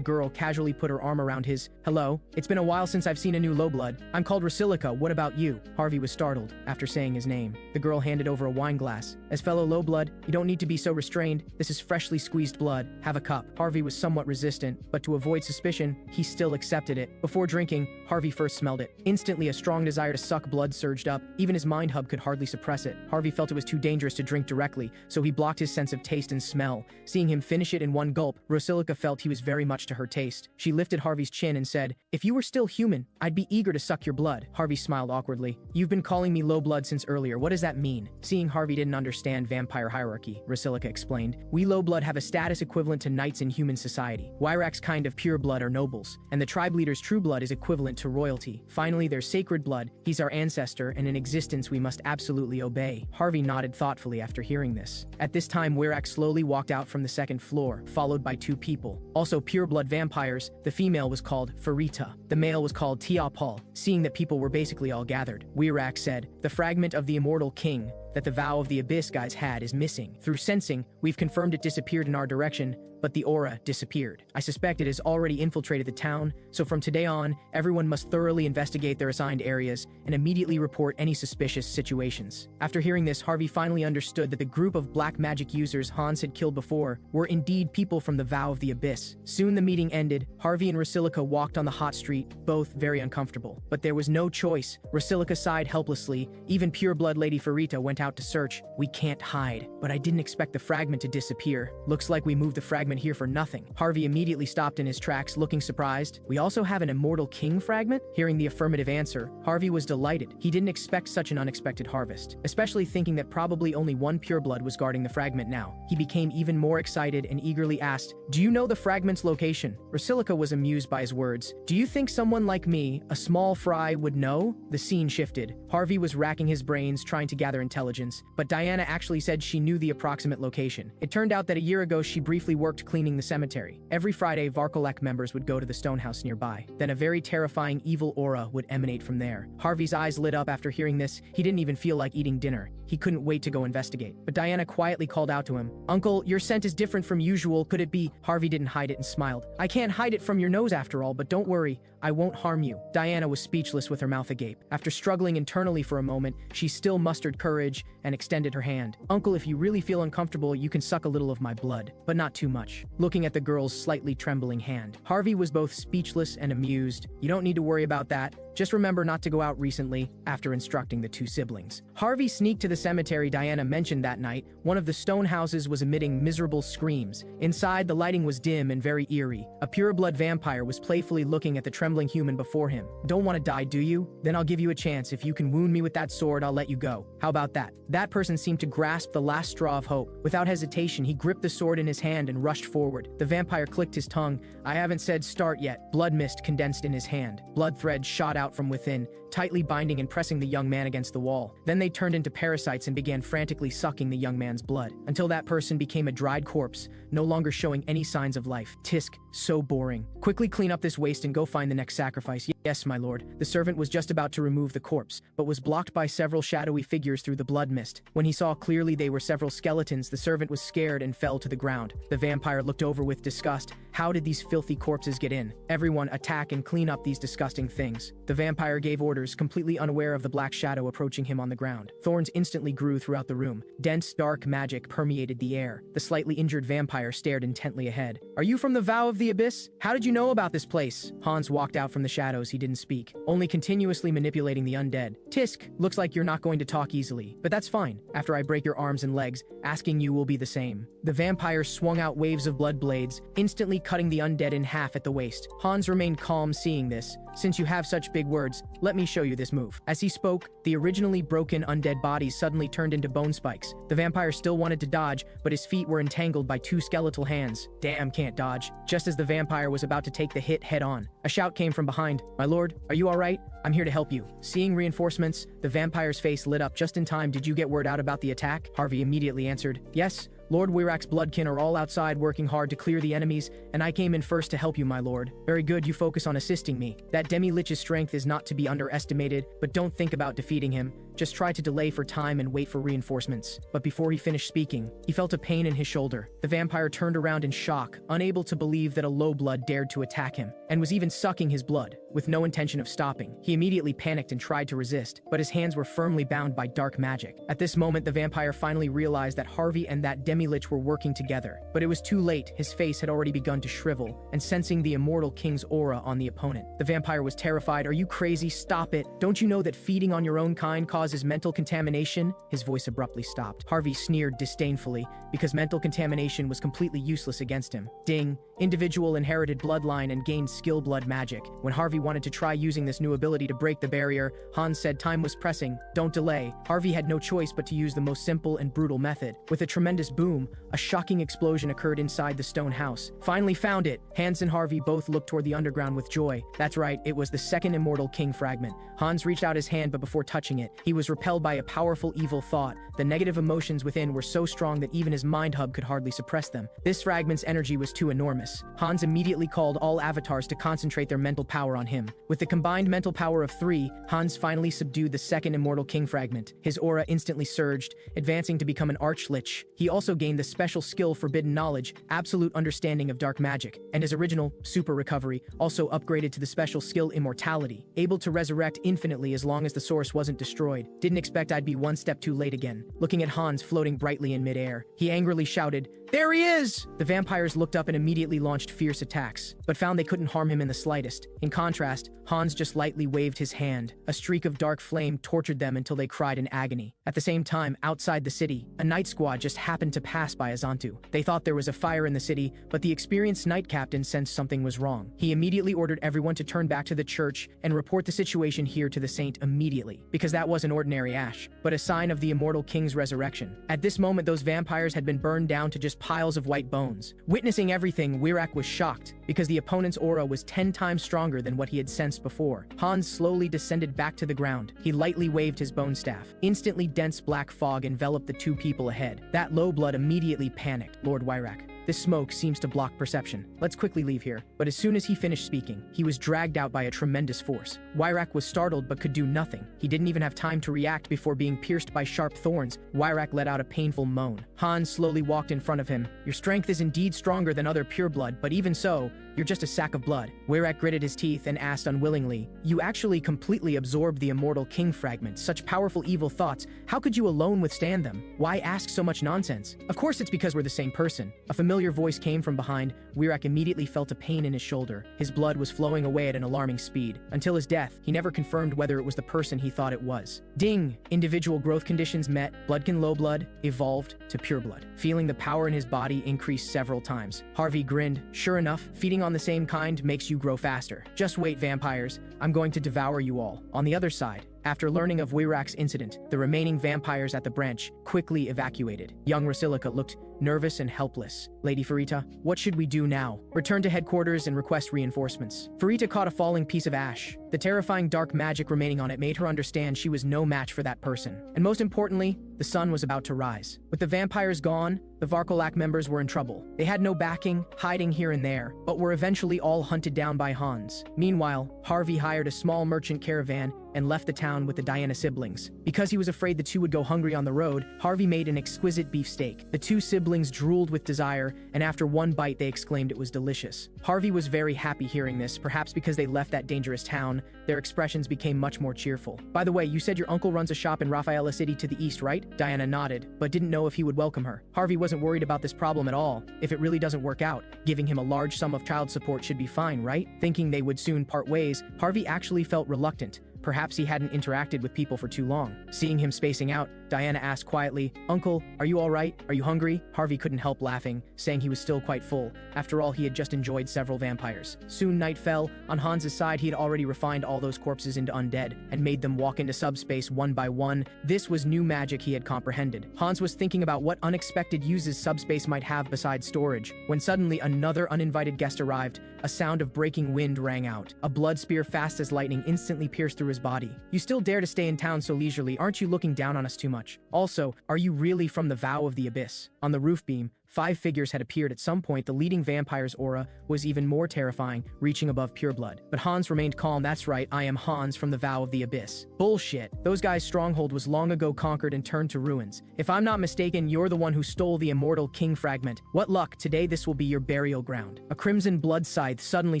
girl casually put her arm around his. Hello? It's been a while since I've seen a new low blood. I'm called Rasilica. What about you? Harvey was startled after saying his name. The girl handed over a wine glass. As fellow low blood, you don't need to be so restrained. This is freshly squeezed blood. Have a cup. Harvey was somewhat resistant, but to avoid suspicion, he still accepted it. Before drinking, Harvey first smelled it. Instantly, a strong desire to suck blood surged up. Even his mind hub could hardly suppress it. Harvey felt it was too dangerous to drink directly, so he blocked his sense of taste and smell. Seeing him finish it in one gulp, Rasilica felt he was very much to her taste. She lifted Harvey's chin and said, If you were still human, I'd be eager to suck your blood. Harvey smiled awkwardly. You've been calling me low blood since earlier. What does that mean? Seeing Harvey didn't understand vampire hierarchy, Rasilica explained. We low blood have a status equivalent to knights in human society. Wyrick's kind of pure blood are nobles, and the tribe leader's true blood is equivalent to royalty. Finally, there's sacred blood. He's our ancestor, and in existence we must absolutely obey. Harvey nodded thoughtfully after hearing this. At this time, Wyrick slowly walked out from the second floor, followed by two people. Also pure blood vampires. The female was called Farita. The male was called Tiapal. Seeing that people were basically all gathered, Wyrick said, The fragment of the Immortal King that the vow of the abyss guys had is missing. Through sensing, we've confirmed it disappeared in our direction, but the aura disappeared. I suspect it has already infiltrated the town, so from today on, everyone must thoroughly investigate their assigned areas and immediately report any suspicious situations. After hearing this, Harvey finally understood that the group of black magic users Hans had killed before were indeed people from the vow of the abyss. Soon the meeting ended. Harvey and Rasilica walked on the hot street, both very uncomfortable. But there was no choice. Rasilica sighed helplessly. Even pure blood Lady Farita went out to search. We can't hide. But I didn't expect the fragment to disappear. Looks like we moved the fragment here for nothing. Harvey immediately stopped in his tracks, looking surprised. We also have an Immortal King fragment? Hearing the affirmative answer, Harvey was delighted. He didn't expect such an unexpected harvest, especially thinking that probably only one pureblood was guarding the fragment now. He became even more excited and eagerly asked, Do you know the fragment's location? Rasilica was amused by his words. Do you think someone like me, a small fry, would know? The scene shifted. Harvey was racking his brains, trying to gather intelligence, but Diana actually said she knew the approximate location. It turned out that a year ago she briefly worked cleaning the cemetery. Every Friday, Varkolek members would go to the stone house nearby. Then a very terrifying evil aura would emanate from there. Harvey's eyes lit up after hearing this. He didn't even feel like eating dinner. He couldn't wait to go investigate. But Diana quietly called out to him, Uncle, your scent is different from usual. Could it be? Harvey didn't hide it and smiled. I can't hide it from your nose after all, but don't worry. I won't harm you. Diana was speechless with her mouth agape. After struggling internally for a moment, she still mustered courage and extended her hand. Uncle, if you really feel uncomfortable, you can suck a little of my blood, but not too much. Looking at the girl's slightly trembling hand, Harvey was both speechless and amused. You don't need to worry about that. Just remember not to go out recently, after instructing the two siblings. Harvey sneaked to the cemetery Diana mentioned that night. One of the stone houses was emitting miserable screams. Inside, the lighting was dim and very eerie. A pureblood vampire was playfully looking at the trembling human before him. Don't want to die, do you? Then I'll give you a chance. If you can wound me with that sword, I'll let you go. How about that? That person seemed to grasp the last straw of hope. Without hesitation, he gripped the sword in his hand and rushed forward. The vampire clicked his tongue. I haven't said start yet. Blood mist condensed in his hand. Blood threads shot out from within, tightly binding and pressing the young man against the wall. Then they turned into parasites and began frantically sucking the young man's blood, until that person became a dried corpse, no longer showing any signs of life. Tisk, So boring. Quickly clean up this waste and go find the next sacrifice. Yes, my lord. The servant was just about to remove the corpse, but was blocked by several shadowy figures through the blood mist. When he saw clearly they were several skeletons, the servant was scared and fell to the ground. The vampire looked over with disgust. How did these filthy corpses get in? Everyone attack and clean up these disgusting things. The vampire gave orders, completely unaware of the black shadow approaching him on the ground. Thorns instantly grew throughout the room. Dense, dark magic permeated the air. The slightly injured vampire stared intently ahead. Are you from the Vow of the Abyss? How did you know about this place? Hans walked out from the shadows. He didn't speak, only continuously manipulating the undead. Tisk, looks like you're not going to talk easily, but that's fine. After I break your arms and legs, asking you will be the same. The vampire swung out waves of blood blades, instantly cutting the undead in half at the waist. Hans remained calm seeing this. Since you have such big words, let me show you this move. As he spoke, the originally broken undead bodies suddenly turned into bone spikes. The vampire still wanted to dodge, but his feet were entangled by two skeletal hands. Damn, can't dodge. Just as the vampire was about to take the hit head on, a shout came from behind. My lord, are you alright? I'm here to help you. Seeing reinforcements, the vampire's face lit up just in time. Did you get word out about the attack? Harvey immediately answered, yes. Lord Wirak's bloodkin are all outside working hard to clear the enemies, and I came in first to help you, my lord. Very good, you focus on assisting me. That demi-lich's strength is not to be underestimated, but don't think about defeating him. Just try to delay for time and wait for reinforcements. But before he finished speaking, he felt a pain in his shoulder. The vampire turned around in shock, unable to believe that a low blood dared to attack him, and was even sucking his blood, with no intention of stopping. He immediately panicked and tried to resist, but his hands were firmly bound by dark magic. At this moment, the vampire finally realized that Harvey and that demi-lich were working together. But it was too late. His face had already begun to shrivel, and sensing the Immortal King's aura on the opponent, the vampire was terrified. Are you crazy? Stop it. Don't you know that feeding on your own kind causes mental contamination? His voice abruptly stopped. Harvey sneered disdainfully, because mental contamination was completely useless against him. Ding. Individual inherited bloodline and gained skill blood magic. When Harvey wanted to try using this new ability to break the barrier, Hans said time was pressing. Don't delay. Harvey had no choice but to use the most simple and brutal method. With a tremendous boom, a shocking explosion occurred inside the stone house. Finally found it. Hans and Harvey both looked toward the underground with joy. That's right, it was the second Immortal King fragment. Hans reached out his hand, but before touching it, he was repelled by a powerful evil thought. The negative emotions within were so strong that even his mind hub could hardly suppress them. This fragment's energy was too enormous. Hans immediately called all avatars to concentrate their mental power on him. With the combined mental power of 3, Hans finally subdued the second Immortal King fragment. His aura instantly surged, advancing to become an archlich. He also gained the special skill Forbidden Knowledge, absolute understanding of dark magic, and his original, Super Recovery, also upgraded to the special skill Immortality, able to resurrect infinitely as long as the source wasn't destroyed. Didn't expect I'd be one step too late again. Looking at Hans floating brightly in midair, he angrily shouted, "There he is!" The vampires looked up and immediately launched fierce attacks, but found they couldn't harm him in the slightest. In contrast, Hans just lightly waved his hand. A streak of dark flame tortured them until they cried in agony. At the same time, outside the city, a night squad just happened to pass by Azantu. They thought there was a fire in the city, but the experienced night captain sensed something was wrong. He immediately ordered everyone to turn back to the church and report the situation here to the saint immediately, because that wasn't ordinary ash, but a sign of the Immortal King's resurrection. At this moment, those vampires had been burned down to just piles of white bones. Witnessing everything, Wirak was shocked, because the opponent's aura was 10 times stronger than what he had sensed before. Hans slowly descended back to the ground. He lightly waved his bone staff. Instantly, dense black fog enveloped the two people ahead. That low blood immediately panicked. Lord Wirak, this smoke seems to block perception. Let's quickly leave here. But as soon as he finished speaking, he was dragged out by a tremendous force. Wirak was startled but could do nothing. He didn't even have time to react before being pierced by sharp thorns. Wirak let out a painful moan. Hans slowly walked in front of him. Your strength is indeed stronger than other pureblood, but even so, you're just a sack of blood. Wirak gritted his teeth and asked unwillingly, you actually completely absorbed the Immortal King fragment. Such powerful evil thoughts. How could you alone withstand them? Why ask so much nonsense? Of course it's because we're the same person. A familiar voice came from behind. Wirak immediately felt a pain in his shoulder. His blood was flowing away at an alarming speed. Until his death, he never confirmed whether it was the person he thought it was. Ding! Individual growth conditions met. Bloodkin low blood evolved to pure blood. Feeling the power in his body increased several times. Harvey grinned. Sure enough, feeding on the same kind makes you grow faster. Just wait, vampires. I'm going to devour you all. On the other side, after learning of Wirak's incident, the remaining vampires at the branch quickly evacuated. Young Rasilika looked nervous and helpless. Lady Farita, what should we do now? Return to headquarters and request reinforcements. Farita caught a falling piece of ash. The terrifying dark magic remaining on it made her understand she was no match for that person. And most importantly, the The sun was about to rise. With the vampires gone, the Varkolak members were in trouble. They had no backing, hiding here and there, but were eventually all hunted down by Hans. Meanwhile, Harvey hired a small merchant caravan and left the town with the Diana siblings. Because he was afraid the two would go hungry on the road, Harvey made an exquisite beefsteak. The two siblings drooled with desire, and after one bite they exclaimed it was delicious. Harvey was very happy hearing this, perhaps because they left that dangerous town. Their expressions became much more cheerful. By the way, you said your uncle runs a shop in Rafaela City to the east, right? Diana nodded, but didn't know if he would welcome her. Harvey wasn't worried about this problem at all. If it really doesn't work out, giving him a large sum of child support should be fine, right? Thinking they would soon part ways, Harvey actually felt reluctant. Perhaps he hadn't interacted with people for too long. Seeing him spacing out, Diana asked quietly, "Uncle, are you all right? Are you hungry?" Harvey couldn't help laughing, saying he was still quite full. After all, he had just enjoyed several vampires. Soon night fell. On Hans's side, he had already refined all those corpses into undead and made them walk into subspace one by one. This was new magic he had comprehended. Hans was thinking about what unexpected uses subspace might have besides storage, when suddenly another uninvited guest arrived. A sound of breaking wind rang out. A blood spear fast as lightning instantly pierced through his body. "You still dare to stay in town so leisurely, aren't you looking down on us too much? Also, are you really from the Vow of the Abyss?" On the roof beam, 5 figures had appeared. At some point, the leading vampire's aura was even more terrifying, reaching above pureblood. But Hans remained calm. "That's right, I am Hans from the Vow of the Abyss." "Bullshit. Those guys' stronghold was long ago conquered and turned to ruins. If I'm not mistaken, you're the one who stole the Immortal King fragment. What luck, today this will be your burial ground." A crimson blood scythe suddenly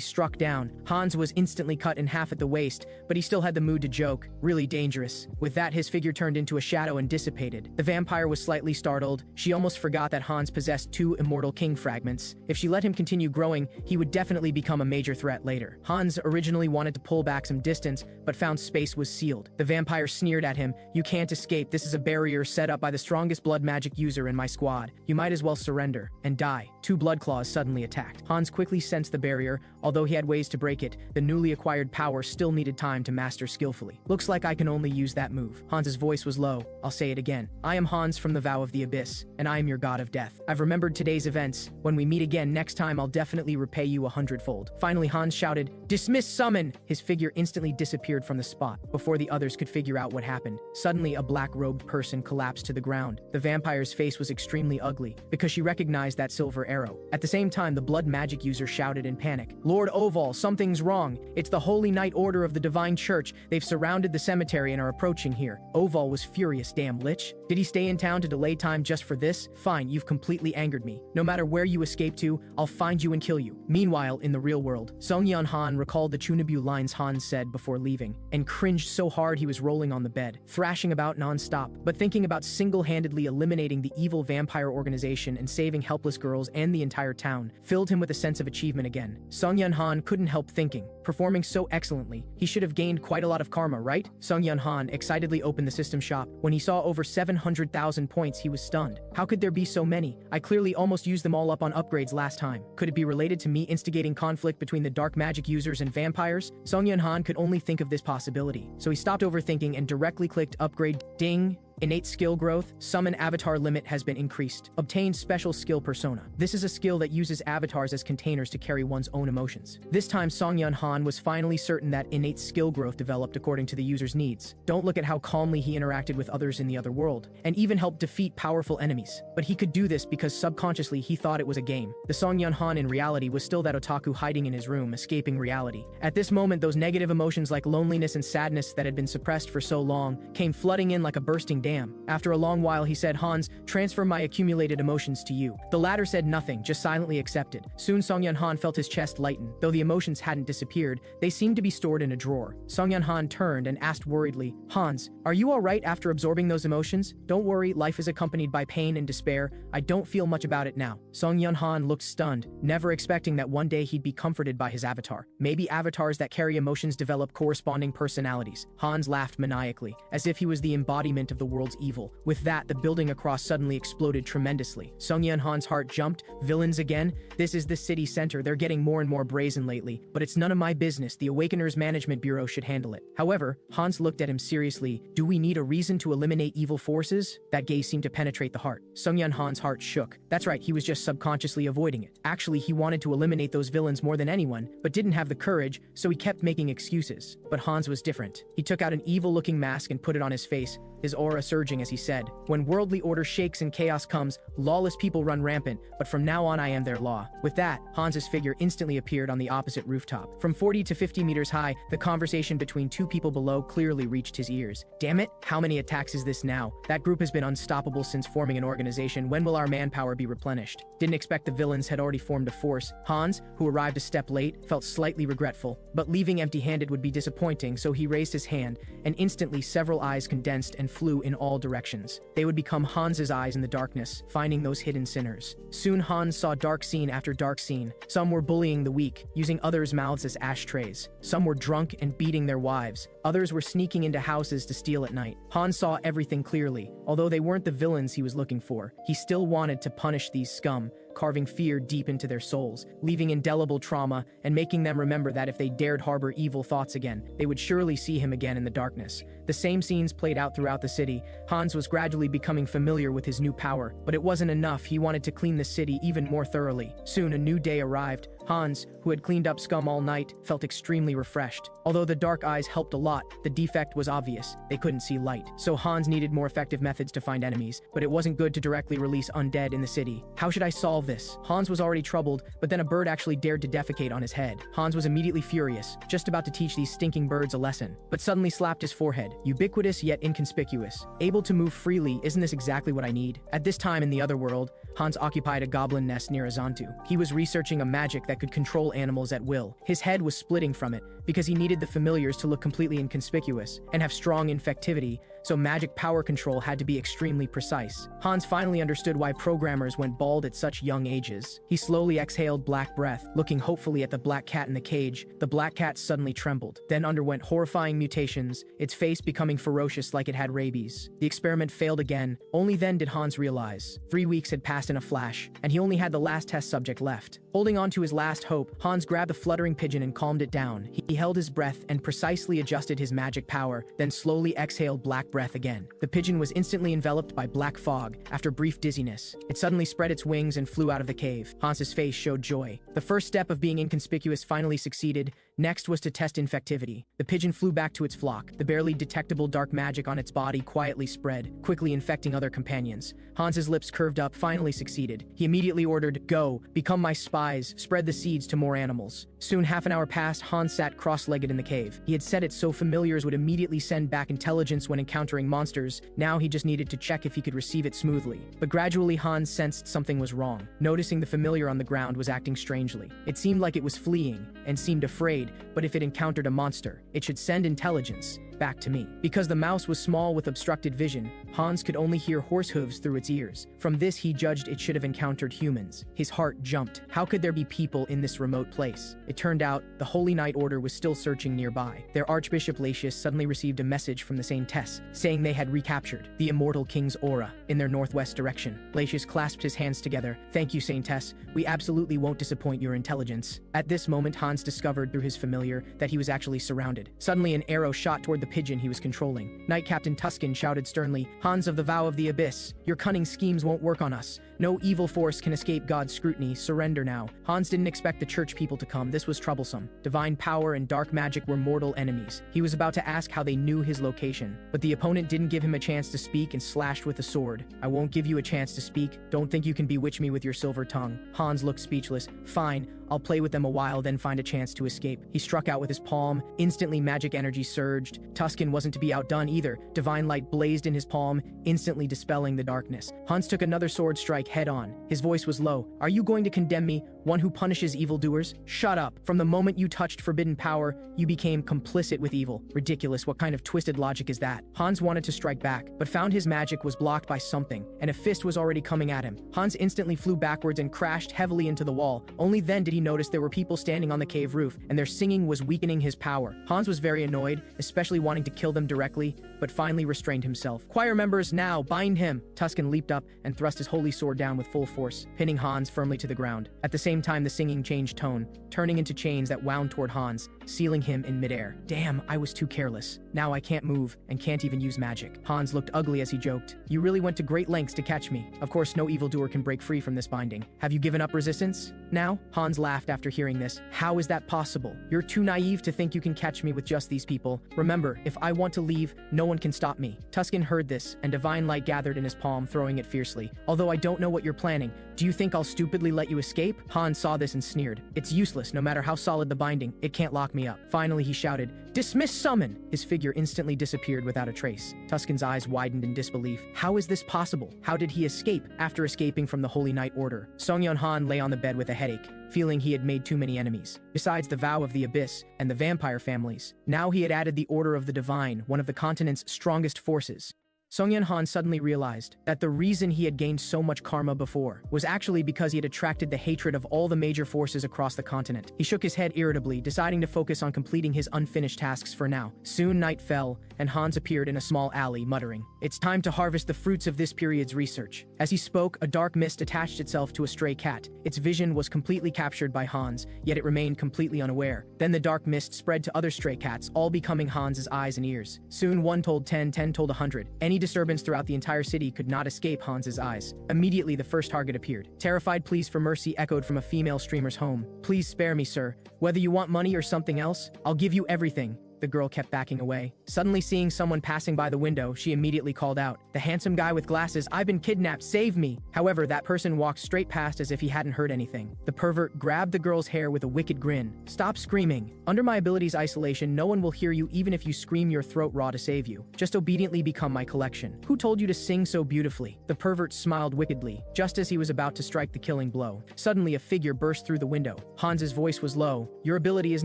struck down. Hans was instantly cut in half at the waist, but he still had the mood to joke. Really dangerous. With that, his figure turned into a shadow and dissipated. The vampire was slightly startled. She almost forgot that Hans possessed 2 Immortal King fragments. If she let him continue growing, he would definitely become a major threat later. Hans originally wanted to pull back some distance, but found space was sealed. The vampire sneered at him. "You can't escape. This is a barrier set up by the strongest blood magic user in my squad. You might as well surrender and die." 2 blood claws suddenly attacked. Hans quickly sensed the barrier. Although he had ways to break it, the newly acquired power still needed time to master skillfully. "Looks like I can only use that move." Hans's voice was low. "I'll say it again. I am Hans from the Vow of the Abyss, and I am your god of death. I've remembered today's events. When we meet again next time, I'll definitely repay you 100-fold. Finally, Hans shouted, "Dismiss summon!" His figure instantly disappeared from the spot. Before the others could figure out what happened, suddenly a black-robed person collapsed to the ground. The vampire's face was extremely ugly, because she recognized that silver arrow. At the same time, the blood magic user shouted in panic, "Lord Oval, something's wrong. It's the Holy Knight Order of the Divine Church. They've surrounded the cemetery and are approaching here." Oval was furious. "Damn lich. Did he stay in town to delay time just for this? Fine, you've completely angered me. No matter where you escape to, I'll find you and kill you." Meanwhile, in the real world, Seonghyeon Han recalled the Chunabu lines Hans said before leaving, and cringed so hard he was rolling on the bed, thrashing about non-stop. But thinking about single-handedly eliminating the evil vampire organization and saving helpless girls and the entire town filled him with a sense of achievement again. Seonghyeon Han couldn't help thinking, performing so excellently, he should have gained quite a lot of karma, right? Seonghyeon Han excitedly opened the system shop. When he saw over 700,000 points, he was stunned. How could there be so many? I clearly almost used them all up on upgrades last time. Could it be related to me instigating conflict between the dark magic users and vampires? Seonghyeon Han could only think of this possibility, so he stopped overthinking and directly clicked upgrade. Ding! Innate skill growth. Summon avatar limit has been increased. Obtain special skill persona. This is a skill that uses avatars as containers to carry one's own emotions. This time, Seonghyeon Han was finally certain that innate skill growth developed according to the user's needs. Don't look at how calmly he interacted with others in the other world, and even helped defeat powerful enemies. But he could do this because subconsciously he thought it was a game. The Seonghyeon Han in reality was still that otaku hiding in his room, escaping reality. At this moment, those negative emotions like loneliness and sadness that had been suppressed for so long came flooding in like a bursting dam. After a long while, he said, "Hans, transfer my accumulated emotions to you." The latter said nothing, just silently accepted. Soon Seonghyeon Han felt his chest lighten. Though the emotions hadn't disappeared, they seemed to be stored in a drawer. Seonghyeon Han turned and asked worriedly, "Hans, are you alright after absorbing those emotions?" "Don't worry, life is accompanied by pain and despair. I don't feel much about it now." Seonghyeon Han looked stunned, never expecting that one day he'd be comforted by his avatar. Maybe avatars that carry emotions develop corresponding personalities. Hans laughed maniacally, as if he was the embodiment of the world's evil. With that, the building across suddenly exploded tremendously. Seonghyeon Han's heart jumped. Villains again? This is the city center. They're getting more and more brazen lately, but it's none of my business. The Awakeners Management Bureau should handle it. However, Hans looked at him seriously. "Do we need a reason to eliminate evil forces?" That gaze seemed to penetrate the heart. Seonghyeon Han's heart shook. That's right, he was just subconsciously avoiding it. Actually, he wanted to eliminate those villains more than anyone, but didn't have the courage, so he kept making excuses. But Hans was different. He took out an evil-looking mask and put it on his face. his aura surging as he said, "When worldly order shakes and chaos comes, lawless people run rampant, but from now on I am their law." With that, Hans's figure instantly appeared on the opposite rooftop. From 40 to 50 meters high, the conversation between two people below clearly reached his ears. "Damn it, how many attacks is this now? That group has been unstoppable since forming an organization. When will our manpower be replenished?" Didn't expect the villains had already formed a force. Hans, who arrived a step late, felt slightly regretful, but leaving empty-handed would be disappointing, so he raised his hand, and instantly several eyes condensed and flew in all directions. They would become Hans's eyes in the darkness, finding those hidden sinners. Soon Hans saw dark scene after dark scene. Some were bullying the weak, using others' mouths as ashtrays. Some were drunk and beating their wives. Others were sneaking into houses to steal at night. Hans saw everything clearly. Although they weren't the villains he was looking for, he still wanted to punish these scum, carving fear deep into their souls, leaving indelible trauma, and making them remember that if they dared harbor evil thoughts again, they would surely see him again in the darkness. The same scenes played out throughout the city. Hans was gradually becoming familiar with his new power, but it wasn't enough. He wanted to clean the city even more thoroughly. Soon a new day arrived. Hans, who had cleaned up scum all night, felt extremely refreshed. Although the dark eyes helped a lot, the defect was obvious. They couldn't see light. So Hans needed more effective methods to find enemies, but it wasn't good to directly release undead in the city. How should I solve this? Hans was already troubled, but then a bird actually dared to defecate on his head. Hans was immediately furious, just about to teach these stinking birds a lesson, but suddenly slapped his forehead. Ubiquitous yet inconspicuous. Able to move freely, isn't this exactly what I need? At this time in the other world, Hans occupied a goblin nest near Azantu. He was researching a magic that could control animals at will. His head was splitting from it, because he needed the familiars to look completely inconspicuous and have strong infectivity, so magic power control had to be extremely precise. Hans finally understood why programmers went bald at such young ages. He slowly exhaled black breath, looking hopefully at the black cat in the cage. The black cat suddenly trembled, then underwent horrifying mutations, its face becoming ferocious like it had rabies. The experiment failed again. Only then did Hans realize. 3 weeks had passed in a flash, and he only had the last test subject left. Holding on to his last hope, Hans grabbed the fluttering pigeon and calmed it down. He held his breath and precisely adjusted his magic power, then slowly exhaled black breath again. The pigeon was instantly enveloped by black fog. After brief dizziness, it suddenly spread its wings and flew out of the cave. Hans's face showed joy. The first step of being inconspicuous finally succeeded. Next was to test infectivity. The pigeon flew back to its flock. The barely detectable dark magic on its body quietly spread, quickly infecting other companions. Hans's lips curved up, finally succeeded. He immediately ordered, "Go, become my spies, spread the seeds to more animals." Soon half an hour passed. Hans sat cross-legged in the cave. He had said it so familiars would immediately send back intelligence when encountering monsters. Now he just needed to check if he could receive it smoothly. But gradually Hans sensed something was wrong. Noticing the familiar on the ground was acting strangely. It seemed like it was fleeing and seemed afraid, but if it encountered a monster, it should send intelligence back to me. Because the mouse was small with obstructed vision, Hans could only hear horse hooves through its ears. From this he judged it should have encountered humans. His heart jumped. How could there be people in this remote place? It turned out the Holy Knight Order was still searching nearby. Their Archbishop Lacius suddenly received a message from the same Tess, saying they had recaptured the Immortal King's aura in their northwest direction. Lacius clasped his hands together. "Thank you, Saint Tess. We absolutely won't disappoint your intelligence." At this moment, Hans discovered through his familiar that he was actually surrounded. Suddenly an arrow shot toward the pigeon he was controlling. Knight Captain Tuscan shouted sternly, "Hans of the Vow of the Abyss, your cunning schemes won't work on us. No evil force can escape God's scrutiny. Surrender now." Hans didn't expect the church people to come. This was troublesome. Divine power and dark magic were mortal enemies. He was about to ask how they knew his location, but the opponent didn't give him a chance to speak and slashed with the sword. "I won't give you a chance to speak. Don't think you can bewitch me with your silver tongue." Hans looked speechless. "Fine, I'll play with them a while, then find a chance to escape." He struck out with his palm. Instantly magic energy surged. Tuscan wasn't to be outdone either. Divine light blazed in his palm, instantly dispelling the darkness. Hans took another sword strike head on. His voice was low. "Are you going to condemn me, one who punishes evildoers? Shut up. From the moment you touched forbidden power, you became complicit with evil." Ridiculous. What kind of twisted logic is that? Hans wanted to strike back, but found his magic was blocked by something, and a fist was already coming at him. Hans instantly flew backwards and crashed heavily into the wall. Only then did he notice there were people standing on the cave roof, and their singing was weakening his power. Hans was very annoyed, especially wanting to kill them directly, but finally restrained himself. "Choir members, now, bind him!" Tuscan leaped up and thrust his holy sword down with full force, pinning Hans firmly to the ground. At the same time, the singing changed tone, turning into chains that wound toward Hans. sealing him in midair. Damn, I was too careless. Now I can't move and can't even use magic. Hans looked ugly as he joked. You really went to great lengths to catch me. Of course, no evildoer can break free from this binding. Have you given up resistance? Now? Hans laughed after hearing this. How is that possible? You're too naive to think you can catch me with just these people. Remember, if I want to leave, no one can stop me. Tuscan heard this, and divine light gathered in his palm, throwing it fiercely. Although I don't know what you're planning, do you think I'll stupidly let you escape? Hans saw this and sneered. It's useless, no matter how solid the binding, it can't lock me up. Finally, he shouted, Dismiss summon! His figure instantly disappeared without a trace. Tuscan's eyes widened in disbelief. How is this possible? How did he escape after escaping from the Holy Knight Order? Seonghyeon Han lay on the bed with a headache, feeling he had made too many enemies. Besides the Vow of the Abyss and the vampire families, now he had added the Order of the Divine, one of the continent's strongest forces. Seonghyeon Han suddenly realized that the reason he had gained so much karma before was actually because he had attracted the hatred of all the major forces across the continent. He shook his head irritably, deciding to focus on completing his unfinished tasks for now. Soon night fell, and Hans appeared in a small alley, muttering, It's time to harvest the fruits of this period's research. As he spoke, a dark mist attached itself to a stray cat. Its vision was completely captured by Hans, yet it remained completely unaware. Then the dark mist spread to other stray cats, all becoming Hans's eyes and ears. Soon 1 told 10, 10 told 100. Any disturbance throughout the entire city could not escape Hans's eyes. Immediately, the first target appeared. Terrified pleas for mercy echoed from a female streamer's home. Please spare me, sir. Whether you want money or something else, I'll give you everything. The girl kept backing away. Suddenly seeing someone passing by the window, she immediately called out, The handsome guy with glasses, I've been kidnapped, save me! However, that person walked straight past as if he hadn't heard anything. The pervert grabbed the girl's hair with a wicked grin. Stop screaming. Under my ability's isolation, no one will hear you even if you scream your throat raw to save you. Just obediently become my collection. Who told you to sing so beautifully? The pervert smiled wickedly, just as he was about to strike the killing blow. Suddenly a figure burst through the window. Hans's voice was low. Your ability is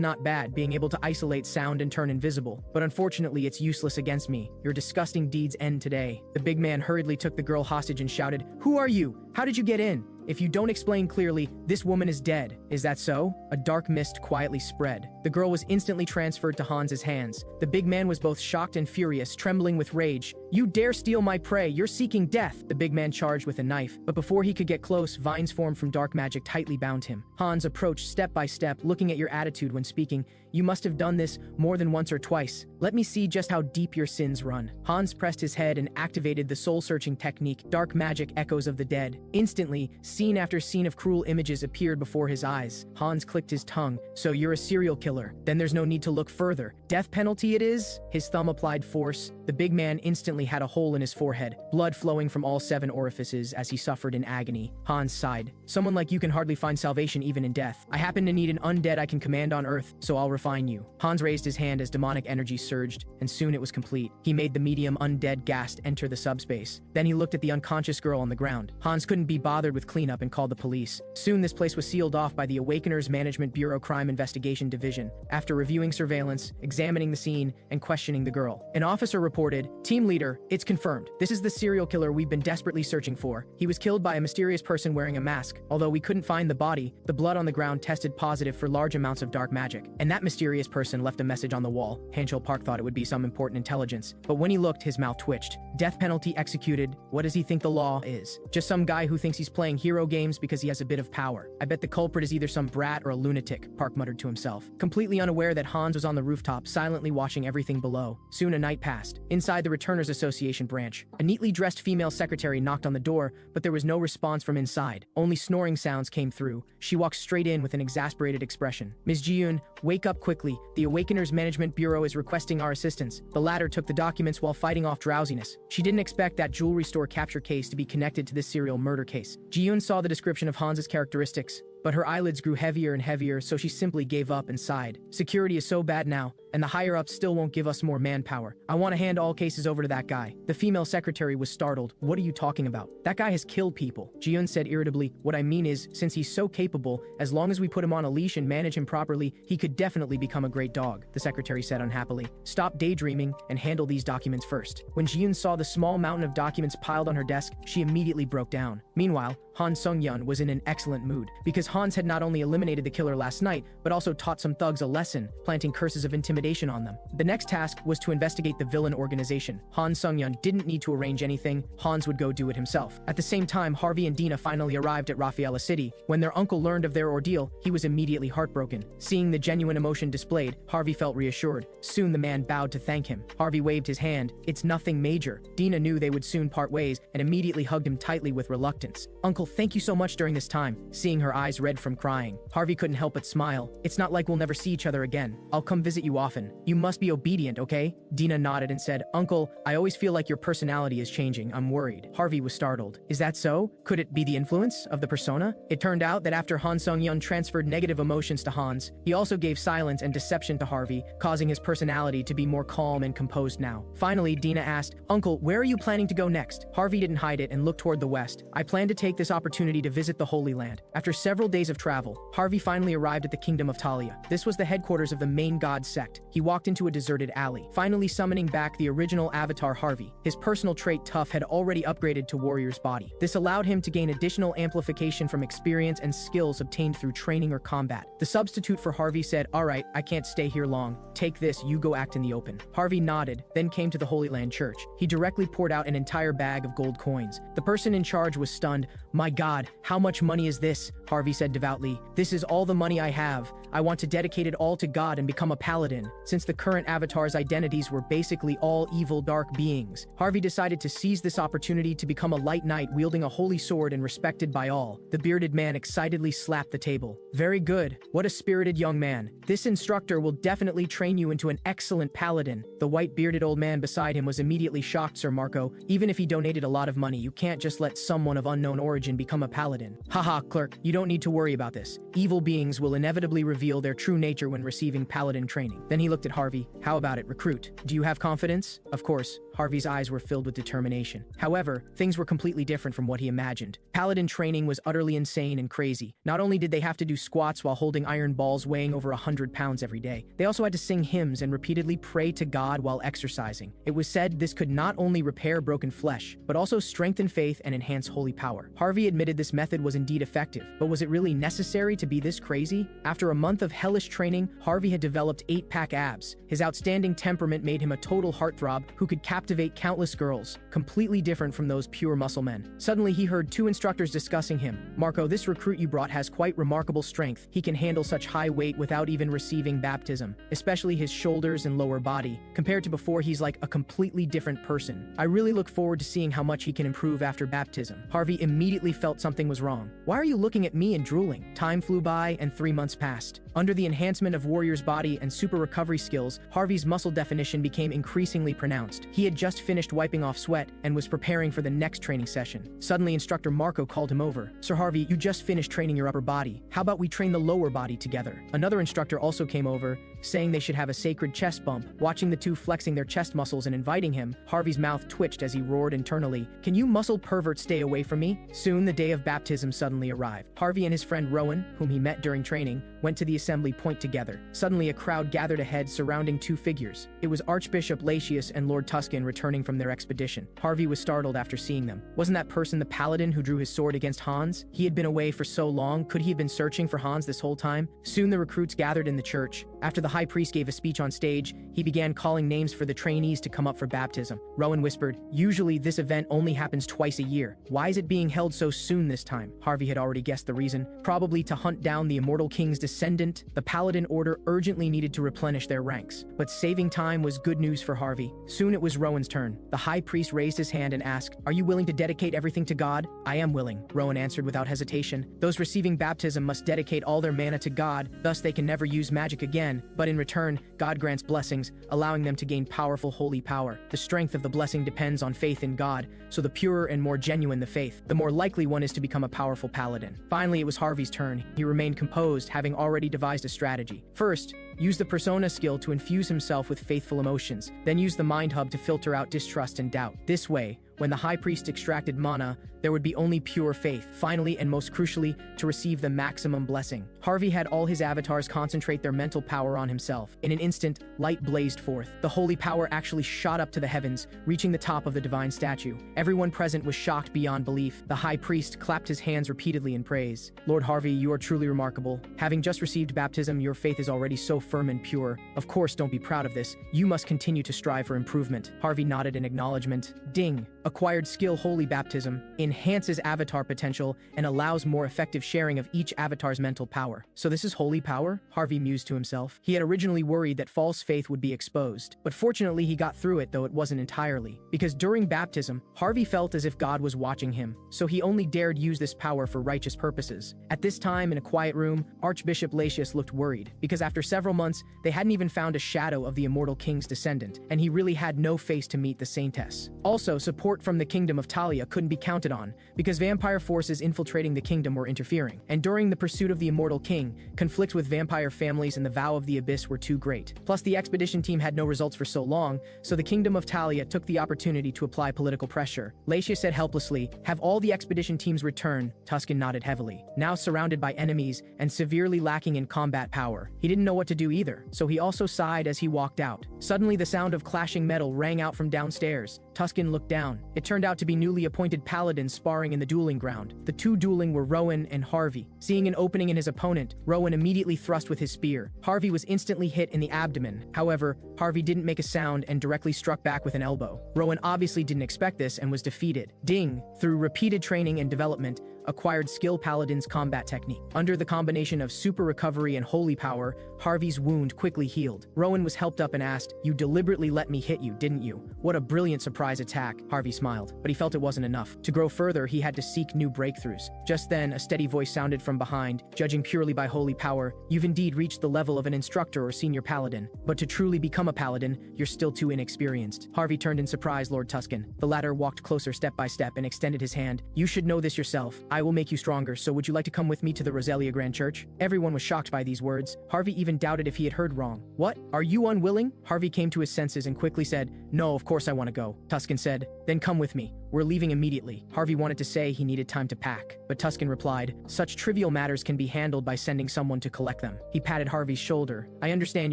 not bad, being able to isolate sound and turn invisible, but unfortunately it's useless against me. Your disgusting deeds end today. The big man hurriedly took the girl hostage and shouted, Who are you? How did you get in? If you don't explain clearly, this woman is dead. Is that so? A dark mist quietly spread. The girl was instantly transferred to Hans's hands. The big man was both shocked and furious, trembling with rage. You dare steal my prey! You're seeking death! The big man charged with a knife, but before he could get close, vines formed from dark magic tightly bound him. Hans approached step by step, looking at your attitude when speaking. You must have done this more than once or twice. Let me see just how deep your sins run. Hans pressed his head and activated the soul-searching technique, dark magic echoes of the dead. Instantly, scene after scene of cruel images appeared before his eyes. Hans clicked his tongue. So you're a serial killer. Then there's no need to look further. Death penalty it is? His thumb applied force. The big man instantly had a hole in his forehead, blood flowing from all 7 orifices as he suffered in agony. Hans sighed. Someone like you can hardly find salvation even in death. I happen to need an undead I can command on Earth, so I'll refine you. Hans raised his hand as demonic energy surged, and soon it was complete. He made the medium undead ghast enter the subspace. Then he looked at the unconscious girl on the ground. Hans couldn't be bothered with cleanup and called the police. Soon this place was sealed off by the Awakeners Management Bureau Crime Investigation Division, after reviewing surveillance, examining the scene, and questioning the girl. An officer reported, Team leader, it's confirmed. This is the serial killer we've been desperately searching for. He was killed by a mysterious person wearing a mask. Although we couldn't find the body, the blood on the ground tested positive for large amounts of dark magic. And that mysterious person left a message on the wall. Hanchel Park thought it would be some important intelligence, but when he looked, his mouth twitched. Death penalty executed. What does he think the law is? Just some guy who thinks he's playing hero games because he has a bit of power. I bet the culprit is either some brat or a lunatic, Park muttered to himself, completely unaware that Hans was on the rooftop, silently watching everything below. Soon a night passed. Inside the Returners Association branch, a neatly dressed female secretary knocked on the door, but there was no response from inside. Only snoring sounds came through. She walked straight in with an exasperated expression. Ms. Ji-yoon, wake up quickly. The Awakeners Management Bureau is requesting our assistance. The latter took the documents while fighting off drowsiness. She didn't expect that jewelry store capture case to be connected to this serial murder case. Ji-yoon saw the description of Hans's characteristics, but her eyelids grew heavier and heavier, so she simply gave up and sighed. Security is so bad now, and the higher-ups still won't give us more manpower. I want to hand all cases over to that guy. The female secretary was startled. What are you talking about? That guy has killed people. Ji-yoon said irritably, what I mean is, since he's so capable, as long as we put him on a leash and manage him properly, he could definitely become a great dog, the secretary said unhappily. Stop daydreaming and handle these documents first. When Ji-yoon saw the small mountain of documents piled on her desk, she immediately broke down. Meanwhile, Han Seonghyeon was in an excellent mood, because Hans had not only eliminated the killer last night, but also taught some thugs a lesson, planting curses of intimidation on them. The next task was to investigate the villain organization. Han Seonghyeon didn't need to arrange anything, Hans would go do it himself. At the same time, Harvey and Dina finally arrived at Raffaella City. When their uncle learned of their ordeal, he was immediately heartbroken. Seeing the genuine emotion displayed, Harvey felt reassured. Soon the man bowed to thank him. Harvey waved his hand. It's nothing major. Dina knew they would soon part ways and immediately hugged him tightly with reluctance. Uncle, thank you so much during this time. Seeing her eyes red from crying, Harvey couldn't help but smile. It's not like we'll never see each other again. I'll come visit you often. You must be obedient, okay? Dina nodded and said, Uncle, I always feel like your personality is changing. I'm worried. Harvey was startled. Is that so? Could it be the influence of the persona? It turned out that after Han Seonghyeon transferred negative emotions to Hans, he also gave silence and deception to Harvey, causing his personality to be more calm and composed now. Finally, Dina asked, Uncle, where are you planning to go next? Harvey didn't hide it and looked toward the west. I plan to take this opportunity to visit the Holy Land. After several days of travel, Harvey finally arrived at the kingdom of Talia. This was the headquarters of the main god sect. He walked into a deserted alley, finally summoning back the original avatar Harvey. His personal trait Tough had already upgraded to warrior's body. This allowed him to gain additional amplification from experience and skills obtained through training or combat. The substitute for Harvey said, Alright, I can't stay here long. Take this, you go act in the open. Harvey nodded, then came to the Holy Land Church. He directly poured out an entire bag of gold coins. The person in charge was stunned. My God, how much money is this? Harvey said devoutly. This is all the money I have. I want to dedicate it all to God and become a paladin. Since the current avatar's identities were basically all evil dark beings, Harvey decided to seize this opportunity to become a light knight wielding a holy sword and respected by all. The bearded man excitedly slapped the table. Very good. What a spirited young man. This instructor will definitely train you into an excellent paladin. The white bearded old man beside him was immediately shocked. Sir Marco, even if he donated a lot of money, you can't just let someone of unknown origin become a paladin. Haha, clerk, you don't need to worry about this. Evil beings will inevitably reveal their true nature when receiving paladin training. Then he looked at Harvey. How about it, recruit? Do you have confidence? Of course. Harvey's eyes were filled with determination. However, things were completely different from what he imagined. Paladin training was utterly insane and crazy. Not only did they have to do squats while holding iron balls weighing over 100 pounds every day, they also had to sing hymns and repeatedly pray to God while exercising. It was said this could not only repair broken flesh, but also strengthen faith and enhance holy power. Harvey admitted this method was indeed effective, but was it really necessary to be this crazy? After a month of hellish training, Harvey had developed 8-pack abs. His outstanding temperament made him a total heartthrob who could captivate countless girls, completely different from those pure muscle men. Suddenly, he heard two instructors discussing him. Marco, this recruit you brought has quite remarkable strength. He can handle such high weight without even receiving baptism, especially his shoulders and lower body. Compared to before, he's like a completely different person. I really look forward to seeing how much he can improve after baptism. Harvey immediately felt something was wrong. Why are you looking at me and drooling? Time flew by and 3 months passed. Under the enhancement of Warrior's body and super recovery skills, Harvey's muscle definition became increasingly pronounced. He had just finished wiping off sweat and was preparing for the next training session. Suddenly, instructor Marco called him over. Sir Harvey, you just finished training your upper body. How about we train the lower body together? Another instructor also came over, saying they should have a sacred chest bump. Watching the two flexing their chest muscles and inviting him, Harvey's mouth twitched as he roared internally, Can you muscle pervert stay away from me? Soon, the day of baptism suddenly arrived. Harvey and his friend Rowan, whom he met during training, went to the assembly point together. Suddenly, a crowd gathered ahead surrounding two figures. It was Archbishop Latius and Lord Tuscan returning from their expedition. Harvey was startled after seeing them. Wasn't that person the paladin who drew his sword against Hans? He had been away for so long. Could he have been searching for Hans this whole time? Soon the recruits gathered in the church. After the high priest gave a speech on stage, he began calling names for the trainees to come up for baptism. Rowan whispered, Usually this event only happens twice a year. Why is it being held so soon this time? Harvey had already guessed the reason. Probably to hunt down the Immortal King's descendant. The Paladin Order urgently needed to replenish their ranks. But saving time was good news for Harvey. Soon it was Rowan's turn. The high priest raised his hand and asked, Are you willing to dedicate everything to God? I am willing, Rowan answered without hesitation. Those receiving baptism must dedicate all their mana to God, thus they can never use magic again. But in return, God grants blessings, allowing them to gain powerful holy power. The strength of the blessing depends on faith in God, so the purer and more genuine the faith, the more likely one is to become a powerful paladin. Finally, it was Harvey's turn. He remained composed, having already devised a strategy. First, use the persona skill to infuse himself with faithful emotions, then use the mind hub to filter out distrust and doubt. This way, when the high priest extracted mana, there would be only pure faith. Finally, and most crucially, to receive the maximum blessing. Harvey had all his avatars concentrate their mental power on himself. In an instant, light blazed forth. The holy power actually shot up to the heavens, reaching the top of the divine statue. Everyone present was shocked beyond belief. The high priest clapped his hands repeatedly in praise. Lord Harvey, you are truly remarkable. Having just received baptism, your faith is already so firm and pure. Of course, don't be proud of this. You must continue to strive for improvement. Harvey nodded in acknowledgement. Ding. Acquired skill Holy Baptism enhances avatar potential and allows more effective sharing of each avatar's mental power. So this is holy power? Harvey mused to himself. He had originally worried that false faith would be exposed, but fortunately he got through it, though it wasn't entirely. Because during baptism, Harvey felt as if God was watching him, so he only dared use this power for righteous purposes. At this time, in a quiet room, Archbishop Lacius looked worried, because after several months, they hadn't even found a shadow of the Immortal King's descendant, and he really had no face to meet the saintess. Also, support from the Kingdom of Talia couldn't be counted on, because vampire forces infiltrating the kingdom were interfering. And during the pursuit of the Immortal King, conflicts with vampire families and the Vow of the Abyss were too great. Plus, the expedition team had no results for so long, so the Kingdom of Talia took the opportunity to apply political pressure. Lacius said helplessly, "Have all the expedition teams return." Tuscan nodded heavily. Now surrounded by enemies and severely lacking in combat power, he didn't know what to do either, so he also sighed as he walked out. Suddenly, the sound of clashing metal rang out from downstairs. Tuscan looked down. It turned out to be newly appointed paladins sparring in the dueling ground. The two dueling were Rowan and Harvey. Seeing an opening in his opponent, Rowan immediately thrust with his spear. Harvey was instantly hit in the abdomen. However, Harvey didn't make a sound and directly struck back with an elbow. Rowan obviously didn't expect this and was defeated. Ding! Through repeated training and development, acquired skill Paladin's combat technique. Under the combination of super recovery and holy power, Harvey's wound quickly healed. Rowan was helped up and asked, "You deliberately let me hit you, didn't you?" "What a brilliant surprise attack," Harvey smiled, but he felt it wasn't enough. To grow further, he had to seek new breakthroughs. Just then, a steady voice sounded from behind, "Judging purely by holy power, you've indeed reached the level of an instructor or senior paladin. But to truly become a paladin, you're still too inexperienced." Harvey turned in surprise Lord Tuscan. The latter walked closer step by step and extended his hand. "You should know this yourself. I will make you stronger, so would you like to come with me to the Roselia Grand Church?" Everyone was shocked by these words. Harvey even doubted if he had heard wrong. "What? Are you unwilling?" Harvey came to his senses and quickly said, "No, of course I want to go." Tuscan said, "Then come with me. We're leaving immediately." Harvey wanted to say he needed time to pack, but Tuscan replied, "Such trivial matters can be handled by sending someone to collect them." He patted Harvey's shoulder. "I understand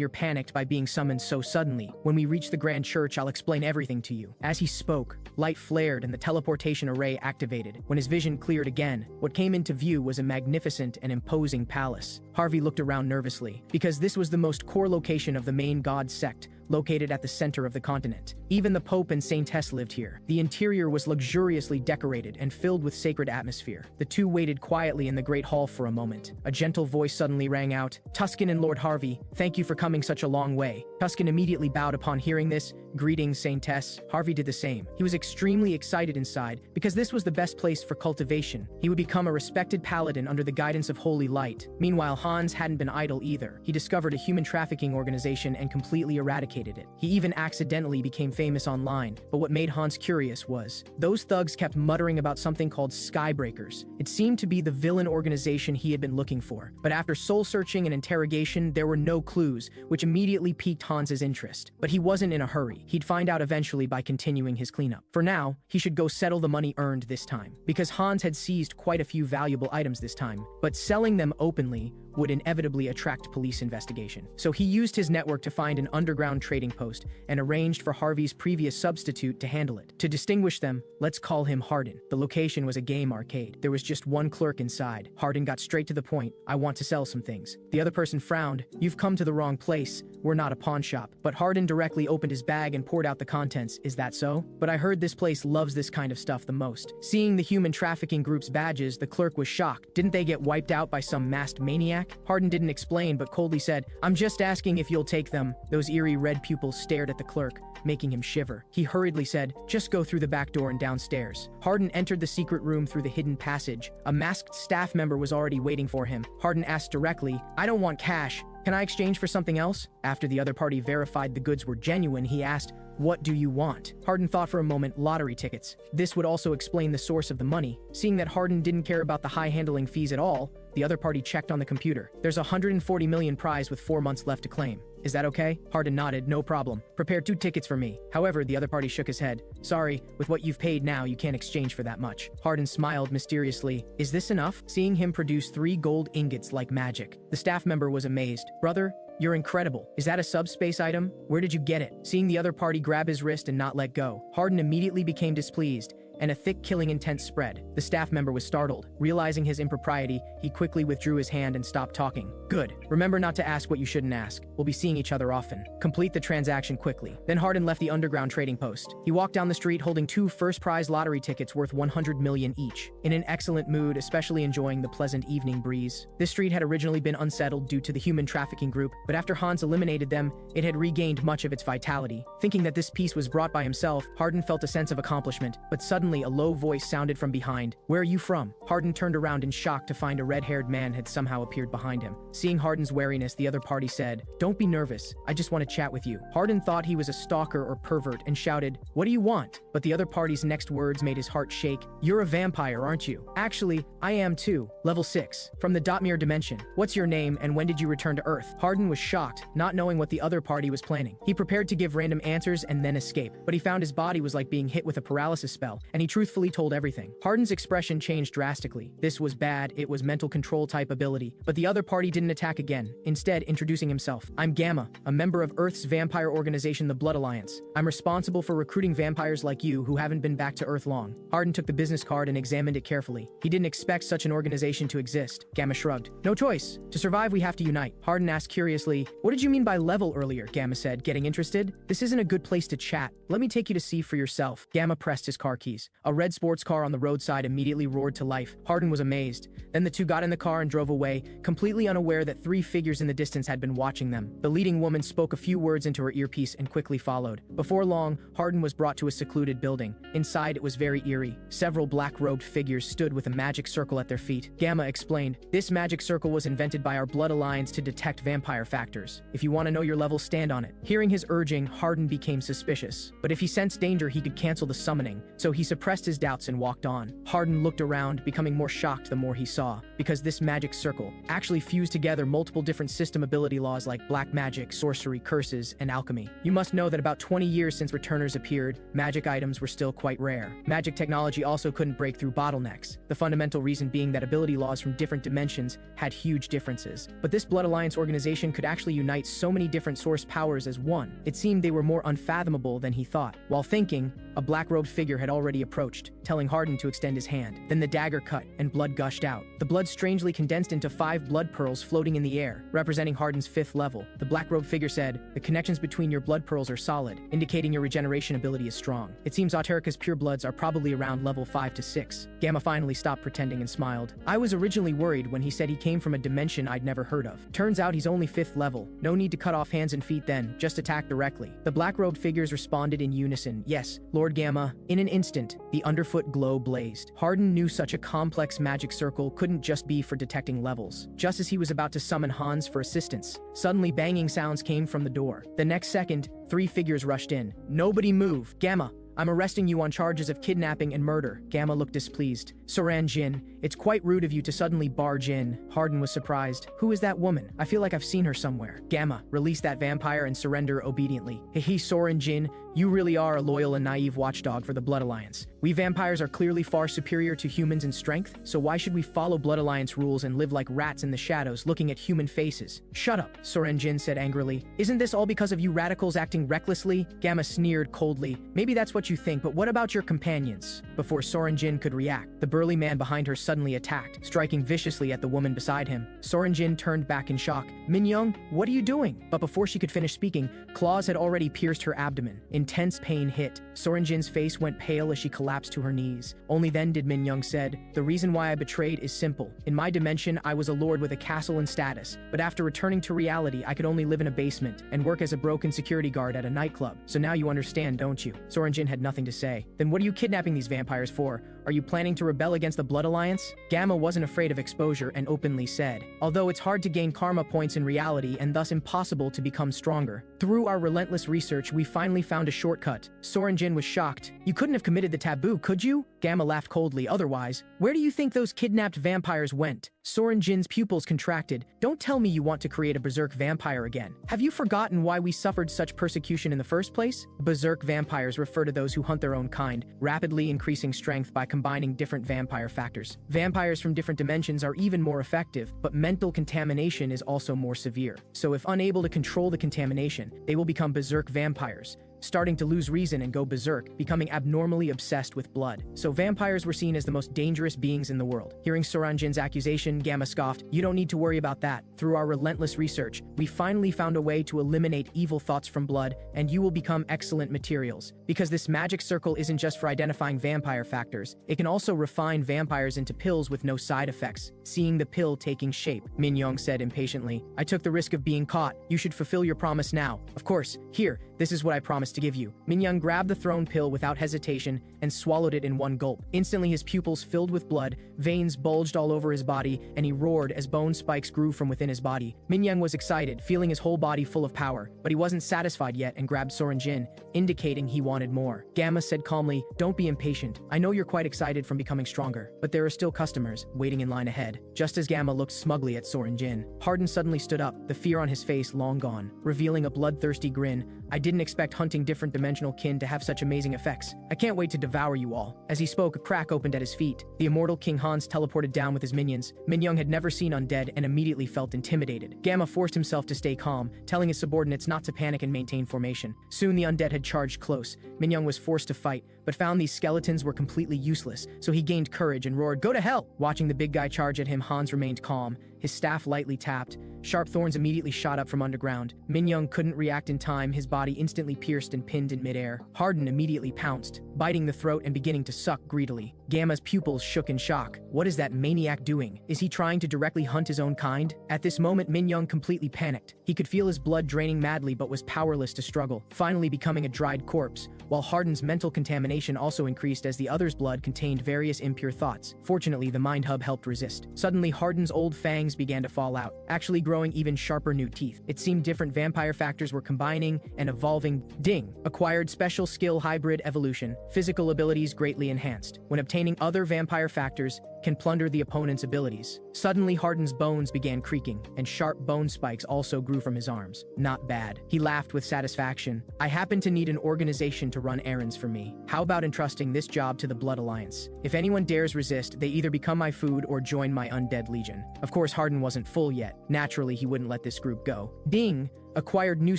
you're panicked by being summoned so suddenly. When we reach the Grand Church, I'll explain everything to you." As he spoke, light flared and the teleportation array activated. When his vision cleared again, what came into view was a magnificent and imposing palace. Harvey looked around nervously, because this was the most core location of the main god sect, located at the center of the continent. Even the Pope and Saintess lived here. The interior was luxuriously decorated and filled with sacred atmosphere. The two waited quietly in the great hall for a moment. A gentle voice suddenly rang out, "Tuscan and Lord Harvey, thank you for coming such a long way." Tuscan immediately bowed upon hearing this. "Greetings, Saintess." Harvey did the same. He was extremely excited inside, because this was the best place for cultivation. He would become a respected paladin under the guidance of holy light. Meanwhile, Hans hadn't been idle either. He discovered a human trafficking organization and completely eradicated it. He even accidentally became famous online, but what made Hans curious was, those thugs kept muttering about something called Skybreakers. It seemed to be the villain organization he had been looking for, but after soul-searching and interrogation, there were no clues, which immediately piqued Hans's interest. But he wasn't in a hurry. He'd find out eventually by continuing his cleanup. For now, he should go settle the money earned this time, because Hans had seized quite a few valuable items this time, but selling them openly would inevitably attract police investigation. So he used his network to find an underground trading post and arranged for Harvey's previous substitute to handle it. To distinguish them, let's call him Hardin. The location was a game arcade. There was just one clerk inside. Hardin got straight to the point. "I want to sell some things." The other person frowned. "You've come to the wrong place. We're not a pawn shop." But Hardin directly opened his bag and poured out the contents. "Is that so? But I heard this place loves this kind of stuff the most." Seeing the human trafficking group's badges, the clerk was shocked. Didn't they get wiped out by some masked maniac? Hardin didn't explain, but coldly said, "I'm just asking if you'll take them." Those eerie red pupils stared at the clerk, making him shiver. He hurriedly said, "Just go through the back door and downstairs." Hardin entered the secret room through the hidden passage. A masked staff member was already waiting for him. Hardin asked directly, "I don't want cash. Can I exchange for something else?" After the other party verified the goods were genuine, he asked, "What do you want?" Hardin thought for a moment. Lottery tickets. This would also explain the source of the money. Seeing that Hardin didn't care about the high handling fees at all, The other party checked on the computer. There's 140 million prize with 4 months left to claim. Is that okay? Hardin nodded, no problem. Prepare 2 tickets for me. However, the other party shook his head. Sorry, with what you've paid now, you can't exchange for that much. Hardin smiled mysteriously. Is this enough? Seeing him produce 3 gold ingots like magic, the staff member was amazed. Brother, you're incredible. Is that a subspace item? Where did you get it? Seeing the other party grab his wrist and not let go, Hardin immediately became displeased, and a thick killing intent spread. The staff member was startled. Realizing his impropriety, he quickly withdrew his hand and stopped talking. Good. Remember not to ask what you shouldn't ask. We'll be seeing each other often. Complete the transaction quickly. Then Hardin left the underground trading post. He walked down the street holding 2 first prize lottery tickets worth 100 million each. In an excellent mood, especially enjoying the pleasant evening breeze. This street had originally been unsettled due to the human trafficking group, but after Hans eliminated them, it had regained much of its vitality. Thinking that this peace was brought by himself, Hardin felt a sense of accomplishment, but suddenly a low voice sounded from behind. Where are you from? Hardin turned around in shock to find a red-haired man had somehow appeared behind him. Seeing Hardin's wariness, the other party said, Don't be nervous, I just want to chat with you. Hardin thought he was a stalker or pervert and shouted, What do you want? But the other party's next words made his heart shake. You're a vampire, aren't you? Actually, I am too. Level 6. From the Dotmere dimension. What's your name and when did you return to Earth? Hardin was shocked, not knowing what the other party was planning. He prepared to give random answers and then escape, but he found his body was like being hit with a paralysis spell, and he truthfully told everything. Hardin's expression changed drastically. This was bad, it was mental control type ability. But the other party didn't attack again, instead introducing himself. I'm Gamma, a member of Earth's vampire organization, the Blood Alliance. I'm responsible for recruiting vampires like you who haven't been back to Earth long. Hardin took the business card and examined it carefully. He didn't expect such an organization to exist. Gamma shrugged. No choice. To survive, we have to unite. Hardin asked curiously, What did you mean by level earlier? Gamma said, getting interested. This isn't a good place to chat. Let me take you to see for yourself. Gamma pressed his car keys. A red sports car on the roadside immediately roared to life. Hardin was amazed. Then the two got in the car and drove away, completely unaware that 3 figures in the distance had been watching them. The leading woman spoke a few words into her earpiece and quickly followed. Before long, Hardin was brought to a secluded building. Inside, it was very eerie. Several black-robed figures stood with a magic circle at their feet. Gamma explained, This magic circle was invented by our Blood Alliance to detect vampire factors. If you want to know your level, stand on it. Hearing his urging, Hardin became suspicious. But if he sensed danger, he could cancel the summoning, so he suppressed his doubts and walked on. Hardin looked around, becoming more shocked the more he saw, because this magic circle actually fused together multiple different system ability laws like black magic, sorcery, curses, and alchemy. You must know that about 20 years since returners appeared, magic items were still quite rare. Magic technology also couldn't break through bottlenecks, the fundamental reason being that ability laws from different dimensions had huge differences. But this Blood Alliance organization could actually unite so many different source powers as one. It seemed they were more unfathomable than he thought. While thinking, a black-robed figure had already approached, telling Hardin to extend his hand. Then the dagger cut, and blood gushed out. The blood strangely condensed into 5 blood pearls floating in the air, representing Hardin's 5th level. The black-robed figure said, The connections between your blood pearls are solid, indicating your regeneration ability is strong. It seems Auterica's purebloods are probably around level 5 to 6. Gamma finally stopped pretending and smiled. I was originally worried when he said he came from a dimension I'd never heard of. Turns out he's only 5th level. No need to cut off hands and feet then, just attack directly. The black-robed figures responded in unison. Yes, Lord Gamma. In an instant, the underfoot glow blazed. Hardin knew such a complex magic circle couldn't just be for detecting levels. Just as he was about to summon Hans for assistance, suddenly banging sounds came from the door. The next second, 3 figures rushed in. Nobody move. Gamma, I'm arresting you on charges of kidnapping and murder. Gamma looked displeased. Soran Jin, it's quite rude of you to suddenly barge in. Hardin was surprised. Who is that woman? I feel like I've seen her somewhere. Gamma, release that vampire and surrender obediently. Hehe, Soran Jin, you really are a loyal and naive watchdog for the Blood Alliance. We vampires are clearly far superior to humans in strength, so why should we follow Blood Alliance rules and live like rats in the shadows looking at human faces? Shut up, Soran Jin said angrily. Isn't this all because of you radicals acting recklessly? Gamma sneered coldly. Maybe that's what you think, but what about your companions? Before Soran Jin could react, the burly man behind her suddenly attacked, striking viciously at the woman beside him. Soran Jin turned back in shock. Min Young, what are you doing? But before she could finish speaking, claws had already pierced her abdomen. Intense pain hit. Soran Jin's face went pale as she collapsed to her knees. Only then did Min Young said, The reason why I betrayed is simple. In my dimension, I was a lord with a castle and status, but after returning to reality, I could only live in a basement and work as a broken security guard at a nightclub. So now you understand, don't you? Soran Jin had nothing to say. Then what are you kidnapping these vampires for? Are you planning to rebel against the Blood Alliance? Gamma wasn't afraid of exposure and openly said, although it's hard to gain karma points in reality and thus impossible to become stronger. Through our relentless research, we finally found a shortcut. Soran Jin was shocked. You couldn't have committed the taboo, could you? Gamma laughed coldly. Otherwise, where do you think those kidnapped vampires went? Soren Jin's pupils contracted. Don't tell me you want to create a berserk vampire again. Have you forgotten why we suffered such persecution in the first place? Berserk vampires refer to those who hunt their own kind, rapidly increasing strength by combining different vampire factors. Vampires from different dimensions are even more effective, but mental contamination is also more severe. So if unable to control the contamination, they will become berserk vampires, starting to lose reason and go berserk, becoming abnormally obsessed with blood. So vampires were seen as the most dangerous beings in the world. Hearing Soren Jin's accusation, Gamma scoffed. You don't need to worry about that. Through our relentless research, we finally found a way to eliminate evil thoughts from blood, and you will become excellent materials. Because this magic circle isn't just for identifying vampire factors, it can also refine vampires into pills with no side effects. Seeing the pill taking shape, Minyoung said impatiently. I took the risk of being caught. You should fulfill your promise now. Of course. Here, this is what I promised to give you. Minyoung grabbed the thrown pill without hesitation and swallowed it in one gulp. Instantly his pupils filled with blood, veins bulged all over his body, and he roared as bone spikes grew from within his body. Minyoung was excited, feeling his whole body full of power, but he wasn't satisfied yet and grabbed Soren Jin, indicating he wanted more. Gamma said calmly, don't be impatient. I know you're quite excited from becoming stronger, but there are still customers waiting in line ahead. Just as Gamma looked smugly at Soren Jin, Hardin suddenly stood up, the fear on his face long gone, revealing a bloodthirsty grin. I didn't expect hunting different dimensional kin to have such amazing effects. I can't wait to devour you all. As he spoke, a crack opened at his feet. The Immortal King Hans teleported down with his minions. Minyoung had never seen undead and immediately felt intimidated. Gamma forced himself to stay calm, telling his subordinates not to panic and maintain formation. Soon the undead had charged close. Minyoung was forced to fight, but found these skeletons were completely useless, so he gained courage and roared, "Go to hell!" Watching the big guy charge at him, Hans remained calm. His staff lightly tapped. Sharp thorns immediately shot up from underground. Minyoung couldn't react in time, his body instantly pierced and pinned in midair. Hardin immediately pounced, biting the throat and beginning to suck greedily. Gamma's pupils shook in shock. What is that maniac doing? Is he trying to directly hunt his own kind? At this moment, Minyoung completely panicked. He could feel his blood draining madly but was powerless to struggle, finally becoming a dried corpse, while Hardin's mental contamination also increased as the other's blood contained various impure thoughts. Fortunately, the mind hub helped resist. Suddenly, Hardin's old fangs began to fall out, actually growing even sharper new teeth. It seemed different vampire factors were combining and evolving. Ding! Acquired special skill hybrid evolution. Physical abilities greatly enhanced. When obtaining other vampire factors, can plunder the opponent's abilities. Suddenly, Hardin's bones began creaking, and sharp bone spikes also grew from his arms. Not bad. He laughed with satisfaction. I happen to need an organization to run errands for me. How about entrusting this job to the Blood Alliance? If anyone dares resist, they either become my food or join my undead legion. Of course, Hardin wasn't full yet. Naturally, he wouldn't let this group go. Ding! Acquired new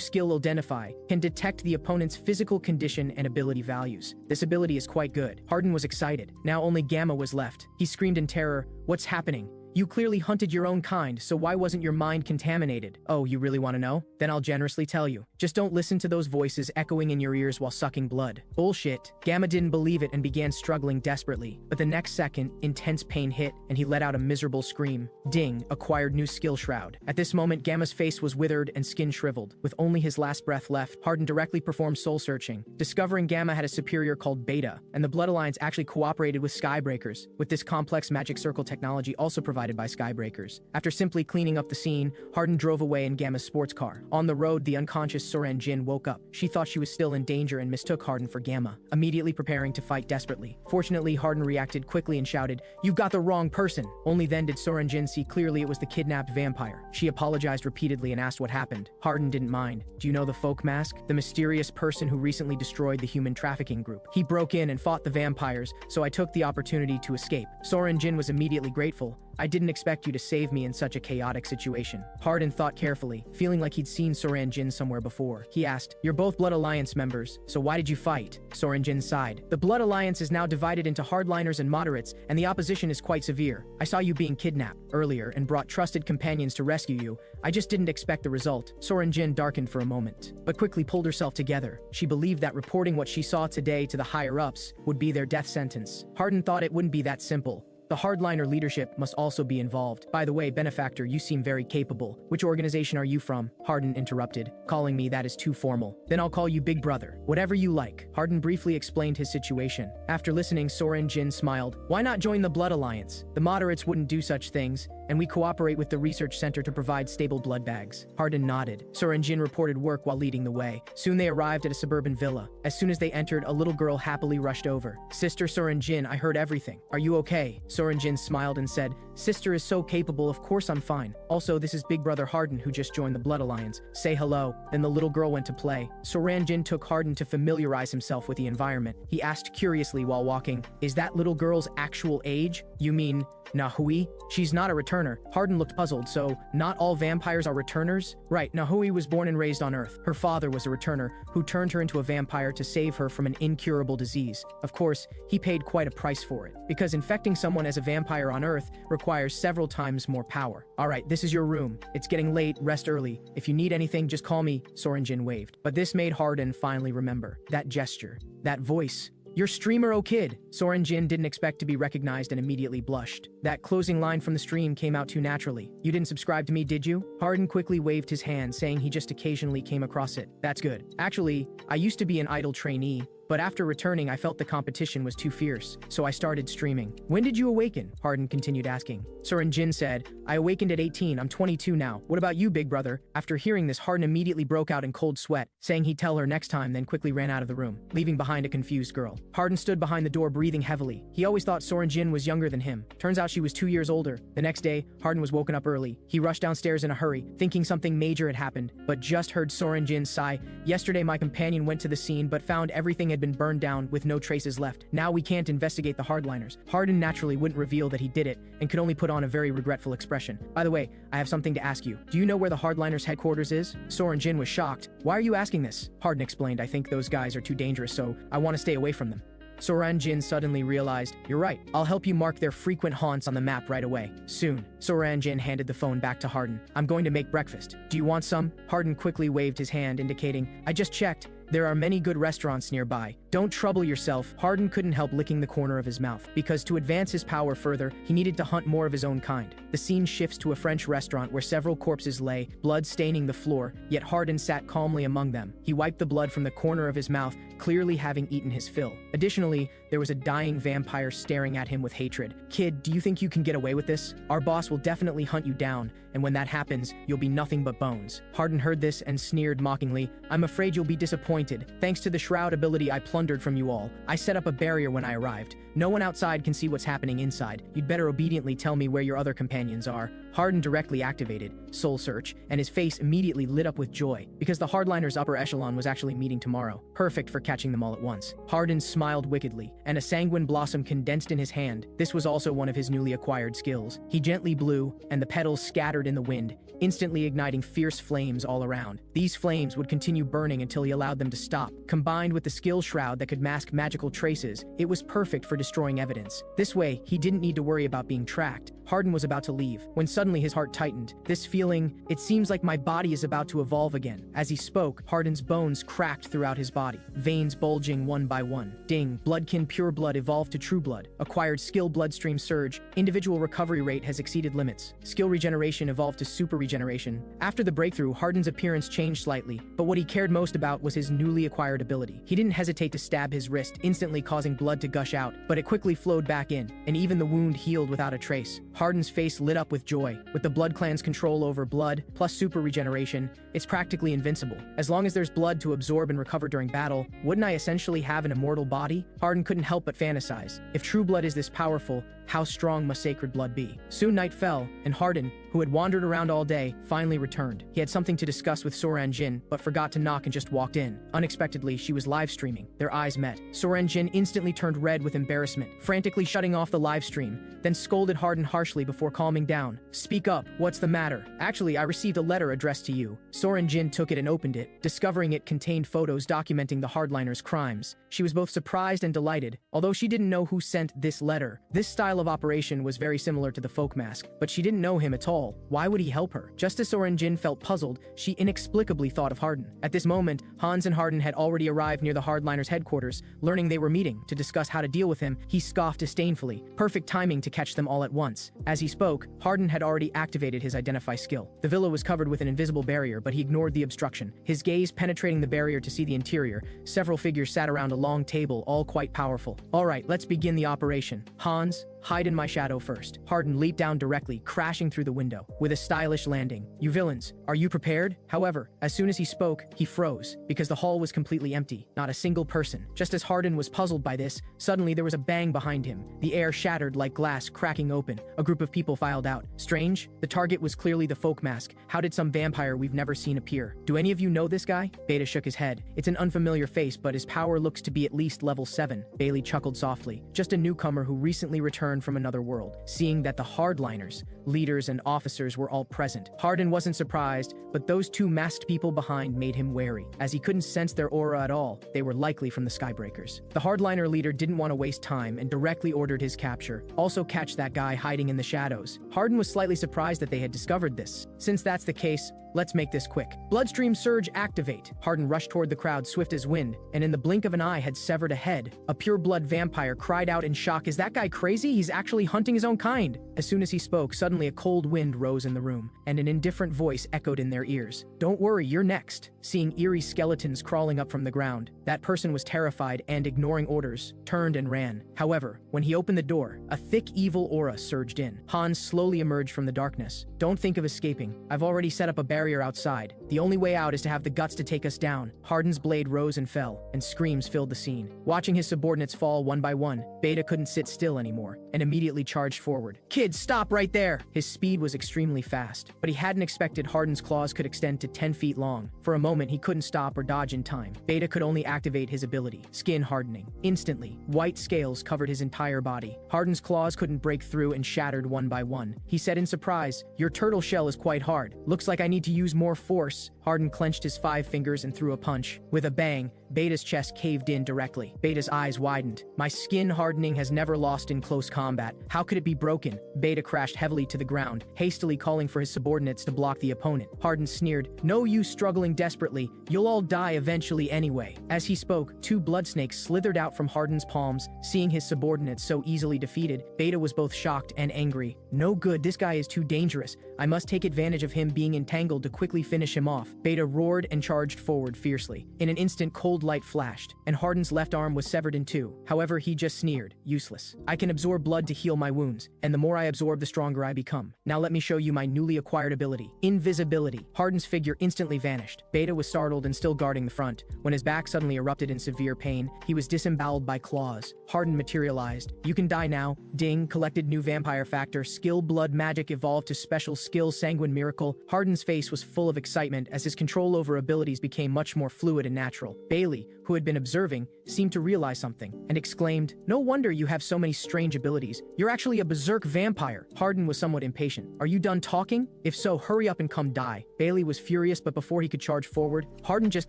skill Identify can detect the opponent's physical condition and ability values. This ability is quite good. Hardin was excited. Now only Gamma was left. He screamed in terror, "What's happening? You clearly hunted your own kind, so why wasn't your mind contaminated?" Oh, you really want to know? Then I'll generously tell you. Just don't listen to those voices echoing in your ears while sucking blood. Bullshit. Gamma didn't believe it and began struggling desperately. But the next second, intense pain hit, and he let out a miserable scream. Ding! Acquired new skill Shroud. At this moment, Gamma's face was withered and skin shriveled. With only his last breath left, Hardin directly performed soul searching, discovering Gamma had a superior called Beta, and the Blood Alliance actually cooperated with Skybreakers, with this complex magic circle technology also provided by Skybreakers. After simply cleaning up the scene, Hardin drove away in Gamma's sports car. On the road, the unconscious Soren Jin woke up. She thought she was still in danger and mistook Hardin for Gamma, immediately preparing to fight desperately. Fortunately, Hardin reacted quickly and shouted, "You've got the wrong person!" Only then did Soren Jin see clearly it was the kidnapped vampire. She apologized repeatedly and asked what happened. Hardin didn't mind. Do you know the Folk Mask? The mysterious person who recently destroyed the human trafficking group. He broke in and fought the vampires, so I took the opportunity to escape. Soren Jin was immediately grateful. I didn't expect you to save me in such a chaotic situation. Hardin thought carefully, feeling like he'd seen Soren Jin somewhere before. He asked, "You're both Blood Alliance members, so why did you fight?" Soren Jin sighed. "The Blood Alliance is now divided into hardliners and moderates, and the opposition is quite severe. I saw you being kidnapped earlier and brought trusted companions to rescue you. I just didn't expect the result." Soren Jin darkened for a moment, but quickly pulled herself together. She believed that reporting what she saw today to the higher-ups would be their death sentence. Hardin thought it wouldn't be that simple. The hardliner leadership must also be involved. By the way, Benefactor, you seem very capable. Which organization are you from? Hardin interrupted. Calling me that is too formal. Then I'll call you Big Brother. Whatever you like. Hardin briefly explained his situation. After listening, Soren Jin smiled. Why not join the Blood Alliance? The moderates wouldn't do such things. and we cooperate with the research center to provide stable blood bags. Hardin nodded. Seonghyeon reported work while leading the way. Soon they arrived at a suburban villa. As soon as they entered, a little girl happily rushed over. Sister Seonghyeon, I heard everything. Are you okay? Seonghyeon smiled and said, Sister is so capable, of course I'm fine. Also, this is big brother Hardin who just joined the Blood Alliance. Say hello. Then the little girl went to play. Seonghyeon took Hardin to familiarize himself with the environment. He asked curiously while walking, is that little girl's actual age? You mean Nahui? She's not a returner. Hardin looked puzzled. So, not all vampires are returners? Right, Nahui was born and raised on Earth. Her father was a returner who turned her into a vampire to save her from an incurable disease. Of course, he paid quite a price for it, because infecting someone as a vampire on Earth requires several times more power. Alright, this is your room. It's getting late, rest early. If you need anything, just call me. Seonghyeon waved. But this made Hardin finally remember. That gesture. That voice. You're streamer, oh kid. Seonghyeon didn't expect to be recognized and immediately blushed. That closing line from the stream came out too naturally. You didn't subscribe to me, did you? Hardin quickly waved his hand, saying he just occasionally came across it. That's good. Actually, I used to be an idol trainee, but after returning, I felt the competition was too fierce, so I started streaming. When did you awaken? Hardin continued asking. Seonghyeon said, I awakened at 18, I'm 22 now. What about you, big brother? After hearing this, Hardin immediately broke out in cold sweat, saying he'd tell her next time, then quickly ran out of the room, leaving behind a confused girl. Hardin stood behind the door breathing heavily. He always thought Seonghyeon was younger than him. Turns out she was 2 years older. The next day, Hardin was woken up early. He rushed downstairs in a hurry, thinking something major had happened, but just heard Seonghyeon sigh, yesterday my companion went to the scene but found everything had been burned down with no traces left. Now we can't investigate the hardliners. Hardin naturally wouldn't reveal that he did it and could only put on a very regretful expression. By the way, I have something to ask you. Do you know where the hardliners' headquarters is? Seonghyeon was shocked. Why are you asking this? Hardin explained, I think those guys are too dangerous, so I want to stay away from them. Seonghyeon suddenly realized, you're right, I'll help you mark their frequent haunts on the map right away. Soon. Seonghyeon handed the phone back to Hardin. I'm going to make breakfast. Do you want some? Hardin quickly waved his hand, indicating, I just checked. There are many good restaurants nearby. Don't trouble yourself. Hardin couldn't help licking the corner of his mouth, because to advance his power further, he needed to hunt more of his own kind. The scene shifts to a French restaurant where several corpses lay, blood staining the floor, yet Hardin sat calmly among them. He wiped the blood from the corner of his mouth, clearly having eaten his fill. Additionally, there was a dying vampire staring at him with hatred. Kid, do you think you can get away with this? Our boss will definitely hunt you down, and when that happens, you'll be nothing but bones. Hardin heard this and sneered mockingly, I'm afraid you'll be disappointed. Thanks to the shroud ability I plundered from you all, I set up a barrier when I arrived. No one outside can see what's happening inside. You'd better obediently tell me where your other companions are. Hardin directly activated Soul Search, and his face immediately lit up with joy, because the hardliners' upper echelon was actually meeting tomorrow. Perfect for catching them all at once. Hardin smiled wickedly, and a sanguine blossom condensed in his hand. This was also one of his newly acquired skills. He gently blew, and the petals scattered in the wind, instantly igniting fierce flames all around. These flames would continue burning until he allowed them to stop. Combined with the skill shroud that could mask magical traces, it was perfect for destroying evidence. This way, he didn't need to worry about being tracked. Hardin was about to leave, when suddenly his heart tightened. This feeling, it seems like my body is about to evolve again. As he spoke, Hardin's bones cracked throughout his body, veins bulging one by one. Ding, Bloodkin Pure Blood evolved to True Blood. Acquired skill Bloodstream Surge. Individual recovery rate has exceeded limits. Skill Regeneration evolved to Super Regeneration. After the breakthrough, Hardin's appearance changed slightly, but what he cared most about was his newly acquired ability. He didn't hesitate to stab his wrist, instantly causing blood to gush out, but it quickly flowed back in, and even the wound healed without a trace. Hardin's face lit up with joy. With the Blood Clan's control over blood, plus super regeneration, it's practically invincible. As long as there's blood to absorb and recover during battle, wouldn't I essentially have an immortal body? Hardin couldn't help but fantasize. If true blood is this powerful, how strong must sacred blood be? Soon night fell, and Hardin, who had wandered around all day, finally returned. He had something to discuss with Seonghyeon, but forgot to knock and just walked in. Unexpectedly, she was live streaming. Their eyes met. Seonghyeon instantly turned red with embarrassment, frantically shutting off the live stream, then scolded Hardin harshly before calming down. Speak up, what's the matter? Actually, I received a letter addressed to you. Seonghyeon took it and opened it, discovering it contained photos documenting the hardliners' crimes. She was both surprised and delighted, although she didn't know who sent this letter. This style of operation was very similar to the folk mask, but she didn't know him at all. Why would he help her? Just as Seonghyeon felt puzzled, she inexplicably thought of Hardin. At this moment, Hans and Hardin had already arrived near the hardliners' headquarters. Learning they were meeting to discuss how to deal with him, he scoffed disdainfully. Perfect timing to catch them all at once. As he spoke, Hardin had already activated his identify skill. The villa was covered with an invisible barrier, but he ignored the obstruction. His gaze penetrating the barrier to see the interior, several figures sat around a long table, all quite powerful. Alright, let's begin the operation. Hans, hide in my shadow first. Harden leaped down directly, crashing through the window. With a stylish landing. You villains, are you prepared? However, as soon as he spoke, he froze, because the hall was completely empty. Not a single person. Just as Harden was puzzled by this, suddenly there was a bang behind him. The air shattered like glass cracking open. A group of people filed out. Strange? The target was clearly the folk mask. How did some vampire we've never seen appear? Do any of you know this guy? Beta shook his head. It's an unfamiliar face, but his power looks to be at least level 7. Bailey chuckled softly. Just a newcomer who recently returned from another world. Seeing that the hardliners, leaders and officers were all present, Harden wasn't surprised, but those two masked people behind made him wary. As he couldn't sense their aura at all, they were likely from the Skybreakers. The hardliner leader didn't want to waste time and directly ordered his capture. Also catch that guy hiding in the shadows. Harden was slightly surprised that they had discovered this. Since that's the case, let's make this quick. Bloodstream surge activate. Harden rushed toward the crowd swift as wind, and in the blink of an eye had severed a head. A pure blood vampire cried out in shock. Is that guy crazy? He's actually hunting his own kind. As soon as he spoke, suddenly a cold wind rose in the room, and an indifferent voice echoed in their ears. Don't worry, you're next. Seeing eerie skeletons crawling up from the ground, that person was terrified and, ignoring orders, turned and ran. However, when he opened the door, a thick evil aura surged in. Hans slowly emerged from the darkness. Don't think of escaping. I've already set up a barrier outside. The only way out is to have the guts to take us down. Harden's blade rose and fell, and screams filled the scene. Watching his subordinates fall one by one, Beta couldn't sit still anymore, and immediately charged forward. Kids, stop right there! His speed was extremely fast, but he hadn't expected Harden's claws could extend to 10 feet long. For a moment, he couldn't stop or dodge in time. Beta could only activate his ability, skin hardening. Instantly, white scales covered his entire body. Harden's claws couldn't break through and shattered one by one. He said in surprise, "Your turtle shell is quite hard. Looks like I need to use more force." Harden clenched his 5 fingers and threw a punch. With a bang, Beta's chest caved in directly. Beta's eyes widened. My skin hardening has never lost in close combat. How could it be broken? Beta crashed heavily to the ground, hastily calling for his subordinates to block the opponent. Harden sneered, "No use struggling desperately. You'll all die eventually anyway." As he spoke, 2 blood snakes slithered out from Harden's palms. Seeing his subordinates so easily defeated, Beta was both shocked and angry. No good, this guy is too dangerous. I must take advantage of him being entangled to quickly finish him off. Beta roared and charged forward fiercely. In an instant, cold light flashed, and Harden's left arm was severed in 2. However, he just sneered, "Useless. I can absorb blood to heal my wounds, and the more I absorb, the stronger I become. Now let me show you my newly acquired ability, invisibility." Harden's figure instantly vanished. Beta was startled and still guarding the front. When his back suddenly erupted in severe pain, he was disemboweled by claws. Harden materialized. "You can die now." Ding, collected new vampire factor, skill blood magic evolved to special skill sanguine miracle. Harden's face was full of excitement as his control over abilities became much more fluid and natural. Bailey, who had been observing, seemed to realize something, and exclaimed, "No wonder you have so many strange abilities. You're actually a berserk vampire." Harden was somewhat impatient. "Are you done talking? If so, hurry up and come die." Bailey was furious, but before he could charge forward, Harden just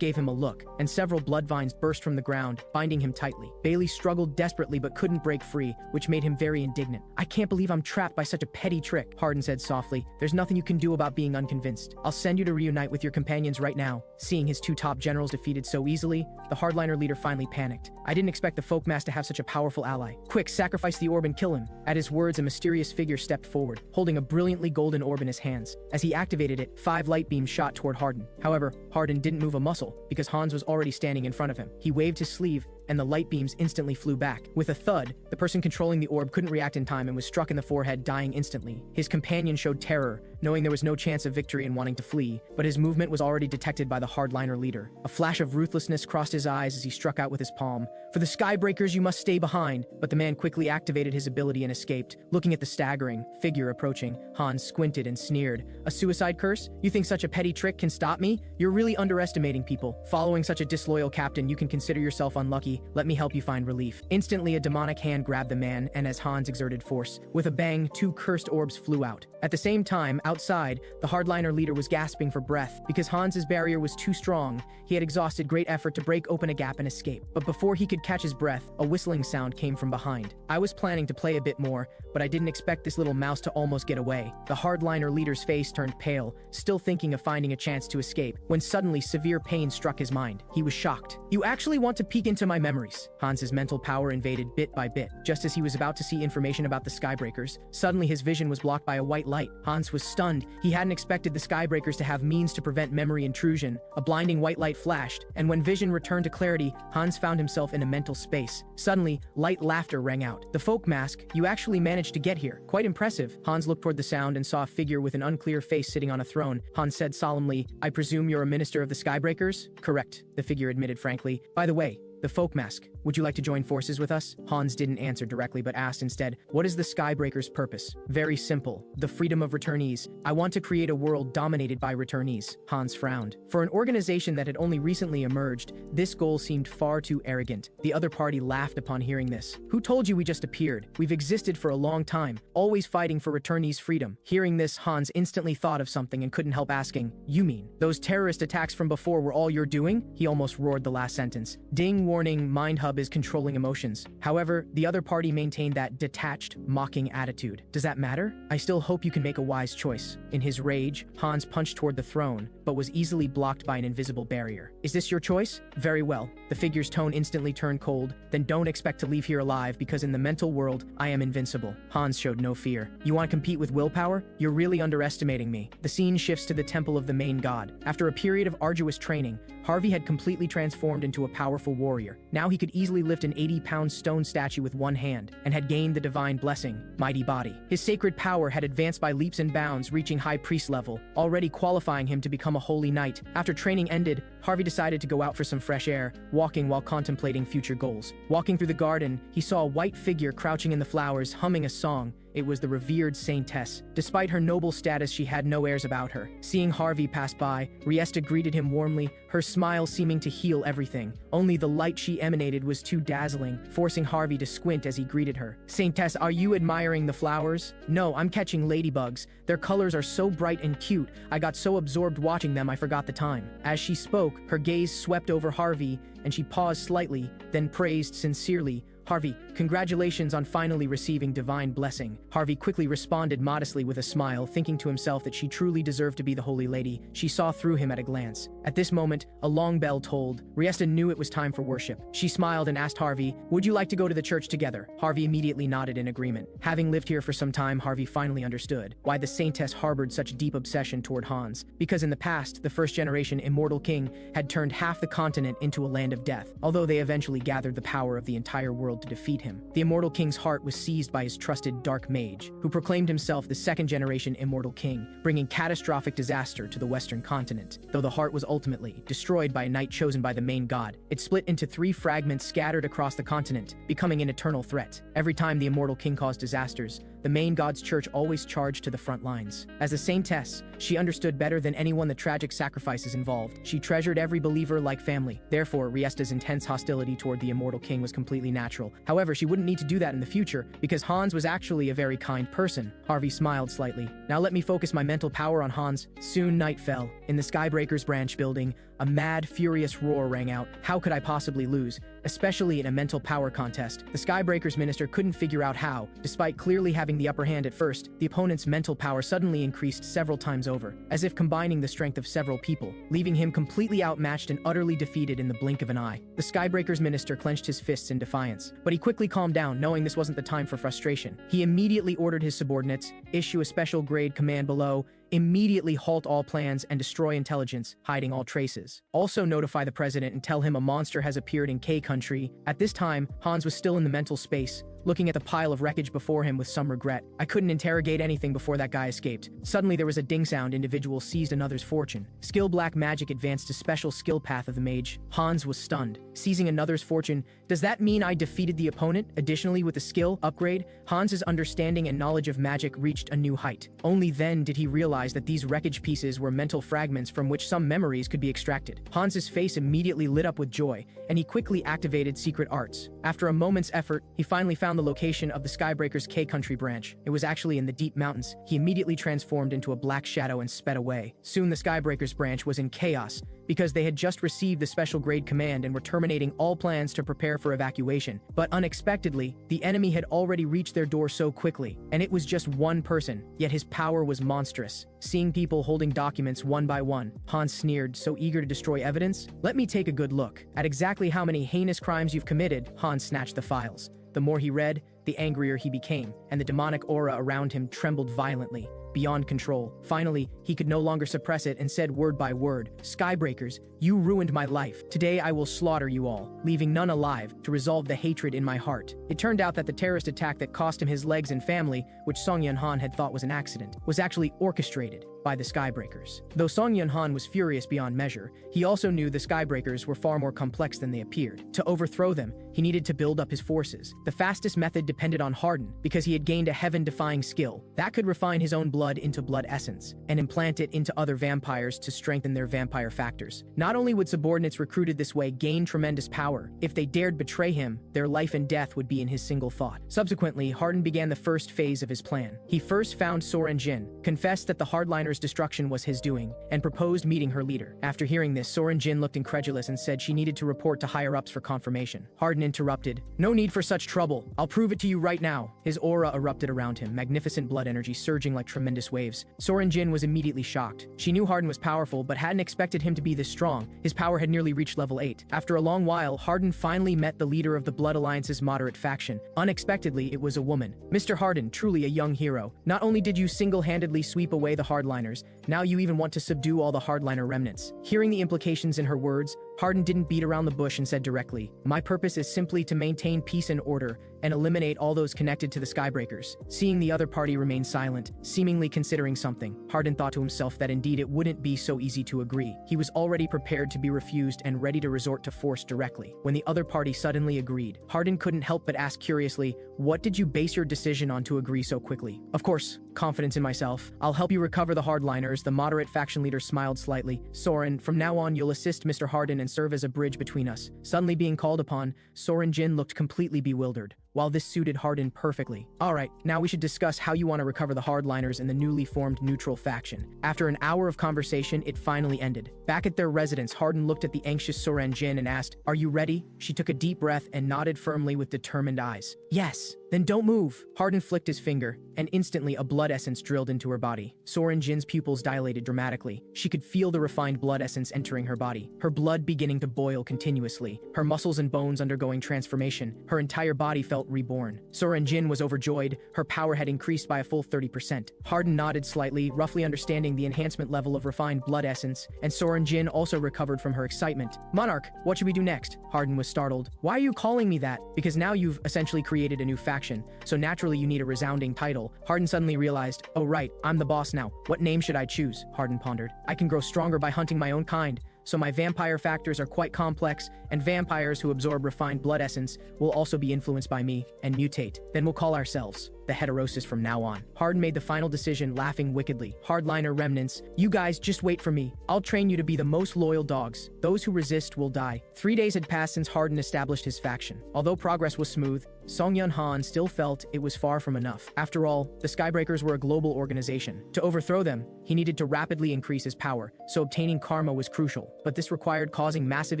gave him a look, and several blood vines burst from the ground, binding him tightly. Bailey struggled desperately but couldn't break free, which made him very indignant. "I can't believe I'm trapped by such a petty trick," Harden said softly. "There's nothing you can do about being unconvinced. I'll send you to reunite with your companions right now." Seeing his 2 top generals defeated so easily, the hardliner leader finally panicked. "I didn't expect the folkmaster to have such a powerful ally. Quick, sacrifice the orb and kill him." At his words, a mysterious figure stepped forward, holding a brilliantly golden orb in his hands. As he activated it, 5 light beams shot toward Harden. However, Harden didn't move a muscle, because Hans was already standing in front of him. He waved his sleeve, and the light beams instantly flew back. With a thud, the person controlling the orb couldn't react in time and was struck in the forehead, dying instantly. His companion showed terror, knowing there was no chance of victory and wanting to flee, but his movement was already detected by the hardliner leader. A flash of ruthlessness crossed his eyes as he struck out with his palm. "For the Skybreakers, you must stay behind." But the man quickly activated his ability and escaped. Looking at the staggering figure approaching, Hans squinted and sneered. "A suicide curse? You think such a petty trick can stop me? You're really underestimating people. Following such a disloyal captain, you can consider yourself unlucky. Let me help you find relief." Instantly, a demonic hand grabbed the man, and as Hans exerted force, with a bang, 2 cursed orbs flew out. At the same time, outside, the hardliner leader was gasping for breath. Because Hans's barrier was too strong, he had exhausted great effort to break open a gap and escape. But before he could catch his breath, a whistling sound came from behind. "I was planning to play a bit more, but I didn't expect this little mouse to almost get away." The hardliner leader's face turned pale, still thinking of finding a chance to escape, when suddenly severe pain struck his mind. He was shocked. "You actually want to peek into my memories. Hans's mental power invaded bit by bit. Just as he was about to see information about the Skybreakers, suddenly his vision was blocked by a white light. Hans was stunned. He hadn't expected the Skybreakers to have means to prevent memory intrusion. A blinding white light flashed, and when vision returned to clarity, Hans found himself in a mental space. Suddenly, light laughter rang out. "The folk mask, you actually managed to get here. Quite impressive." Hans looked toward the sound and saw a figure with an unclear face sitting on a throne. Hans said solemnly, "I presume you're a minister of the Skybreakers?" "Correct," the figure admitted frankly. "By the way, the folk mask, would you like to join forces with us?" Hans didn't answer directly but asked instead, "What is the Skybreakers' purpose?" "Very simple. The freedom of returnees. I want to create a world dominated by returnees." Hans frowned. For an organization that had only recently emerged, this goal seemed far too arrogant. The other party laughed upon hearing this. "Who told you we just appeared? We've existed for a long time, always fighting for returnees' freedom." Hearing this, Hans instantly thought of something and couldn't help asking, "You mean those terrorist attacks from before were all you're doing?" He almost roared the last sentence. Ding warning, Mind Hub is controlling emotions. However, the other party maintained that detached, mocking attitude. "Does that matter? I still hope you can make a wise choice." In his rage, Hans punched toward the throne, but was easily blocked by an invisible barrier. "Is this your choice? Very well." The figure's tone instantly turned cold. "Then don't expect to leave here alive, because in the mental world, I am invincible." Hans showed no fear. "You want to compete with willpower? You're really underestimating me." The scene shifts to the temple of the main god. After a period of arduous training, Harvey had completely transformed into a powerful warrior. Now he could easily lift an 80-pound stone statue with one hand, and had gained the divine blessing, Mighty Body. His sacred power had advanced by leaps and bounds, reaching high priest level, already qualifying him to become a holy knight. After training ended, Harvey decided to go out for some fresh air, walking while contemplating future goals. Walking through the garden, he saw a white figure crouching in the flowers, humming a song. It was the revered Saintess. Despite her noble status, she had no airs about her. Seeing Harvey pass by, Riesta greeted him warmly, her smile seeming to heal everything. Only the light she emanated was too dazzling, forcing Harvey to squint as he greeted her. "Saintess, are you admiring the flowers?" "No, I'm catching ladybugs. Their colors are so bright and cute. I got so absorbed watching them I forgot the time." As she spoke, her gaze swept over Harvey, and she paused slightly, then praised sincerely, "Harvey, congratulations on finally receiving divine blessing." Harvey quickly responded modestly with a smile, thinking to himself that she truly deserved to be the Holy Lady. She saw through him at a glance. At this moment, a long bell tolled. Riesta knew it was time for worship. She smiled and asked Harvey, "Would you like to go to the church together?" Harvey immediately nodded in agreement. Having lived here for some time, Harvey finally understood why the Saintess harbored such deep obsession toward Hans. Because in the past, the first-generation Immortal King had turned half the continent into a land of death, although they eventually gathered the power of the entire world to defeat him. The Immortal King's heart was seized by his trusted Dark Mage, who proclaimed himself the second-generation Immortal King, bringing catastrophic disaster to the Western continent. Though the heart was ultimately destroyed by a knight chosen by the main god, it split into 3 fragments scattered across the continent, becoming an eternal threat. Every time the Immortal King caused disasters, the main god's church always charged to the front lines. As a saintess, she understood better than anyone the tragic sacrifices involved. She treasured every believer like family. Therefore, Riesta's intense hostility toward the Immortal King was completely natural. However, she wouldn't need to do that in the future, because Hans was actually a very kind person. Harvey smiled slightly. "Now let me focus my mental power on Hans." Soon night fell. In the Skybreakers branch building, a mad, furious roar rang out. How could I possibly lose? Especially in a mental power contest. The Skybreakers minister couldn't figure out how. Despite clearly having the upper hand at first, the opponent's mental power suddenly increased several times over, as if combining the strength of several people, leaving him completely outmatched and utterly defeated in the blink of an eye. The Skybreakers minister clenched his fists in defiance, but he quickly calmed down, knowing this wasn't the time for frustration. He immediately ordered his subordinates, issue a special grade command below, immediately halt all plans and destroy intelligence, hiding all traces. Also notify the president and tell him a monster has appeared in K country. At this time, Hans was still in the mental space, looking at the pile of wreckage before him with some regret. "I couldn't interrogate anything before that guy escaped." Suddenly there was a ding sound. Individual seized another's fortune. Skill black magic advanced to special skill path of the mage. Hans was stunned. Seizing another's fortune, does that mean I defeated the opponent? Additionally, with the skill upgrade, Hans's understanding and knowledge of magic reached a new height. Only then did he realize that these wreckage pieces were mental fragments from which some memories could be extracted. Hans's face immediately lit up with joy, and he quickly activated secret arts. After a moment's effort, he finally found the location of the Skybreakers K country branch. It was actually in the deep mountains. He immediately transformed into a black shadow and sped away. Soon the Skybreakers branch was in chaos, because they had just received the special grade command and were terminating all plans to prepare for evacuation. But unexpectedly, the enemy had already reached their door so quickly, and it was just one person, yet his power was monstrous. Seeing people holding documents one by one, Han sneered, so eager to destroy evidence. "Let me take a good look at exactly how many heinous crimes you've committed." Han snatched the files. The more he read, the angrier he became, and the demonic aura around him trembled violently, beyond control. Finally, he could no longer suppress it and said word by word, "Skybreakers, you ruined my life. Today I will slaughter you all, leaving none alive, to resolve the hatred in my heart." It turned out that the terrorist attack that cost him his legs and family, which Seonghyeon Han had thought was an accident, was actually orchestrated by the Skybreakers. Though Seonghyeon Han was furious beyond measure, he also knew the Skybreakers were far more complex than they appeared. To overthrow them, he needed to build up his forces. The fastest method depended on Harden, because he had gained a heaven-defying skill that could refine his own blood into blood essence and implant it into other vampires to strengthen their vampire factors. Not only would subordinates recruited this way gain tremendous power, if they dared betray him, their life and death would be in his single thought. Subsequently, Harden began the first phase of his plan. He first found Seonghyeon, confessed that the hardliners' destruction was his doing, and proposed meeting her leader. After hearing this, Seonghyeon looked incredulous and said she needed to report to higher-ups for confirmation. Harden interrupted. "No need for such trouble. I'll prove it to you right now." His aura erupted around him, magnificent blood energy surging like tremendous waves. Seonghyeon was immediately shocked. She knew Harden was powerful, but hadn't expected him to be this strong. His power had nearly reached level 8. After a long while, Harden finally met the leader of the Blood Alliance's moderate faction. Unexpectedly, it was a woman. "Mr. Harden, truly a young hero. Not only did you single-handedly sweep away the hardliners, now you even want to subdue all the hardliner remnants." Hearing the implications in her words, Harden didn't beat around the bush and said directly, "My purpose is simply to maintain peace and order and eliminate all those connected to the Skybreakers." Seeing the other party remain silent, seemingly considering something, Harden thought to himself that indeed it wouldn't be so easy to agree. He was already prepared to be refused and ready to resort to force directly. When the other party suddenly agreed, Harden couldn't help but ask curiously, "What did you base your decision on to agree so quickly?" "Of course, confidence in myself. I'll help you recover the hardliners." The moderate faction leader smiled slightly. "Soren, from now on you'll assist Mr. Harden and serve as a bridge between us." Suddenly being called upon, Seonghyeon looked completely bewildered. While this suited Harden perfectly. "Alright, now we should discuss how you want to recover the hardliners and the newly formed neutral faction." After an hour of conversation, it finally ended. Back at their residence, Harden looked at the anxious Seonghyeon and asked, "Are you ready?" She took a deep breath and nodded firmly with determined eyes. "Yes." "Then don't move." Harden flicked his finger, and instantly a blood essence drilled into her body. Seonghyeon's pupils dilated dramatically. She could feel the refined blood essence entering her body, her blood beginning to boil continuously, her muscles and bones undergoing transformation. Her entire body felt reborn. Seonghyeon was overjoyed. Her power had increased by a full 30%. Harden nodded slightly, roughly understanding the enhancement level of refined blood essence, and Seonghyeon also recovered from her excitement. "Monarch, what should we do next?" Harden was startled. "Why are you calling me that?" "Because now you've essentially created a new faction, so naturally you need a resounding title." Harden suddenly realized, "Oh right, I'm the boss now. What name should I choose?" Harden pondered. "I can grow stronger by hunting my own kind, so my vampire factors are quite complex, and vampires who absorb refined blood essence will also be influenced by me and mutate. Then we'll call ourselves the Heterosis from now on." Harden made the final decision, laughing wickedly. "Hardliner remnants, you guys just wait for me. I'll train you to be the most loyal dogs. Those who resist will die." 3 days had passed since Harden established his faction. Although progress was smooth, Seonghyeon Han still felt it was far from enough. After all, the Skybreakers were a global organization. To overthrow them, he needed to rapidly increase his power, so obtaining karma was crucial. But this required causing massive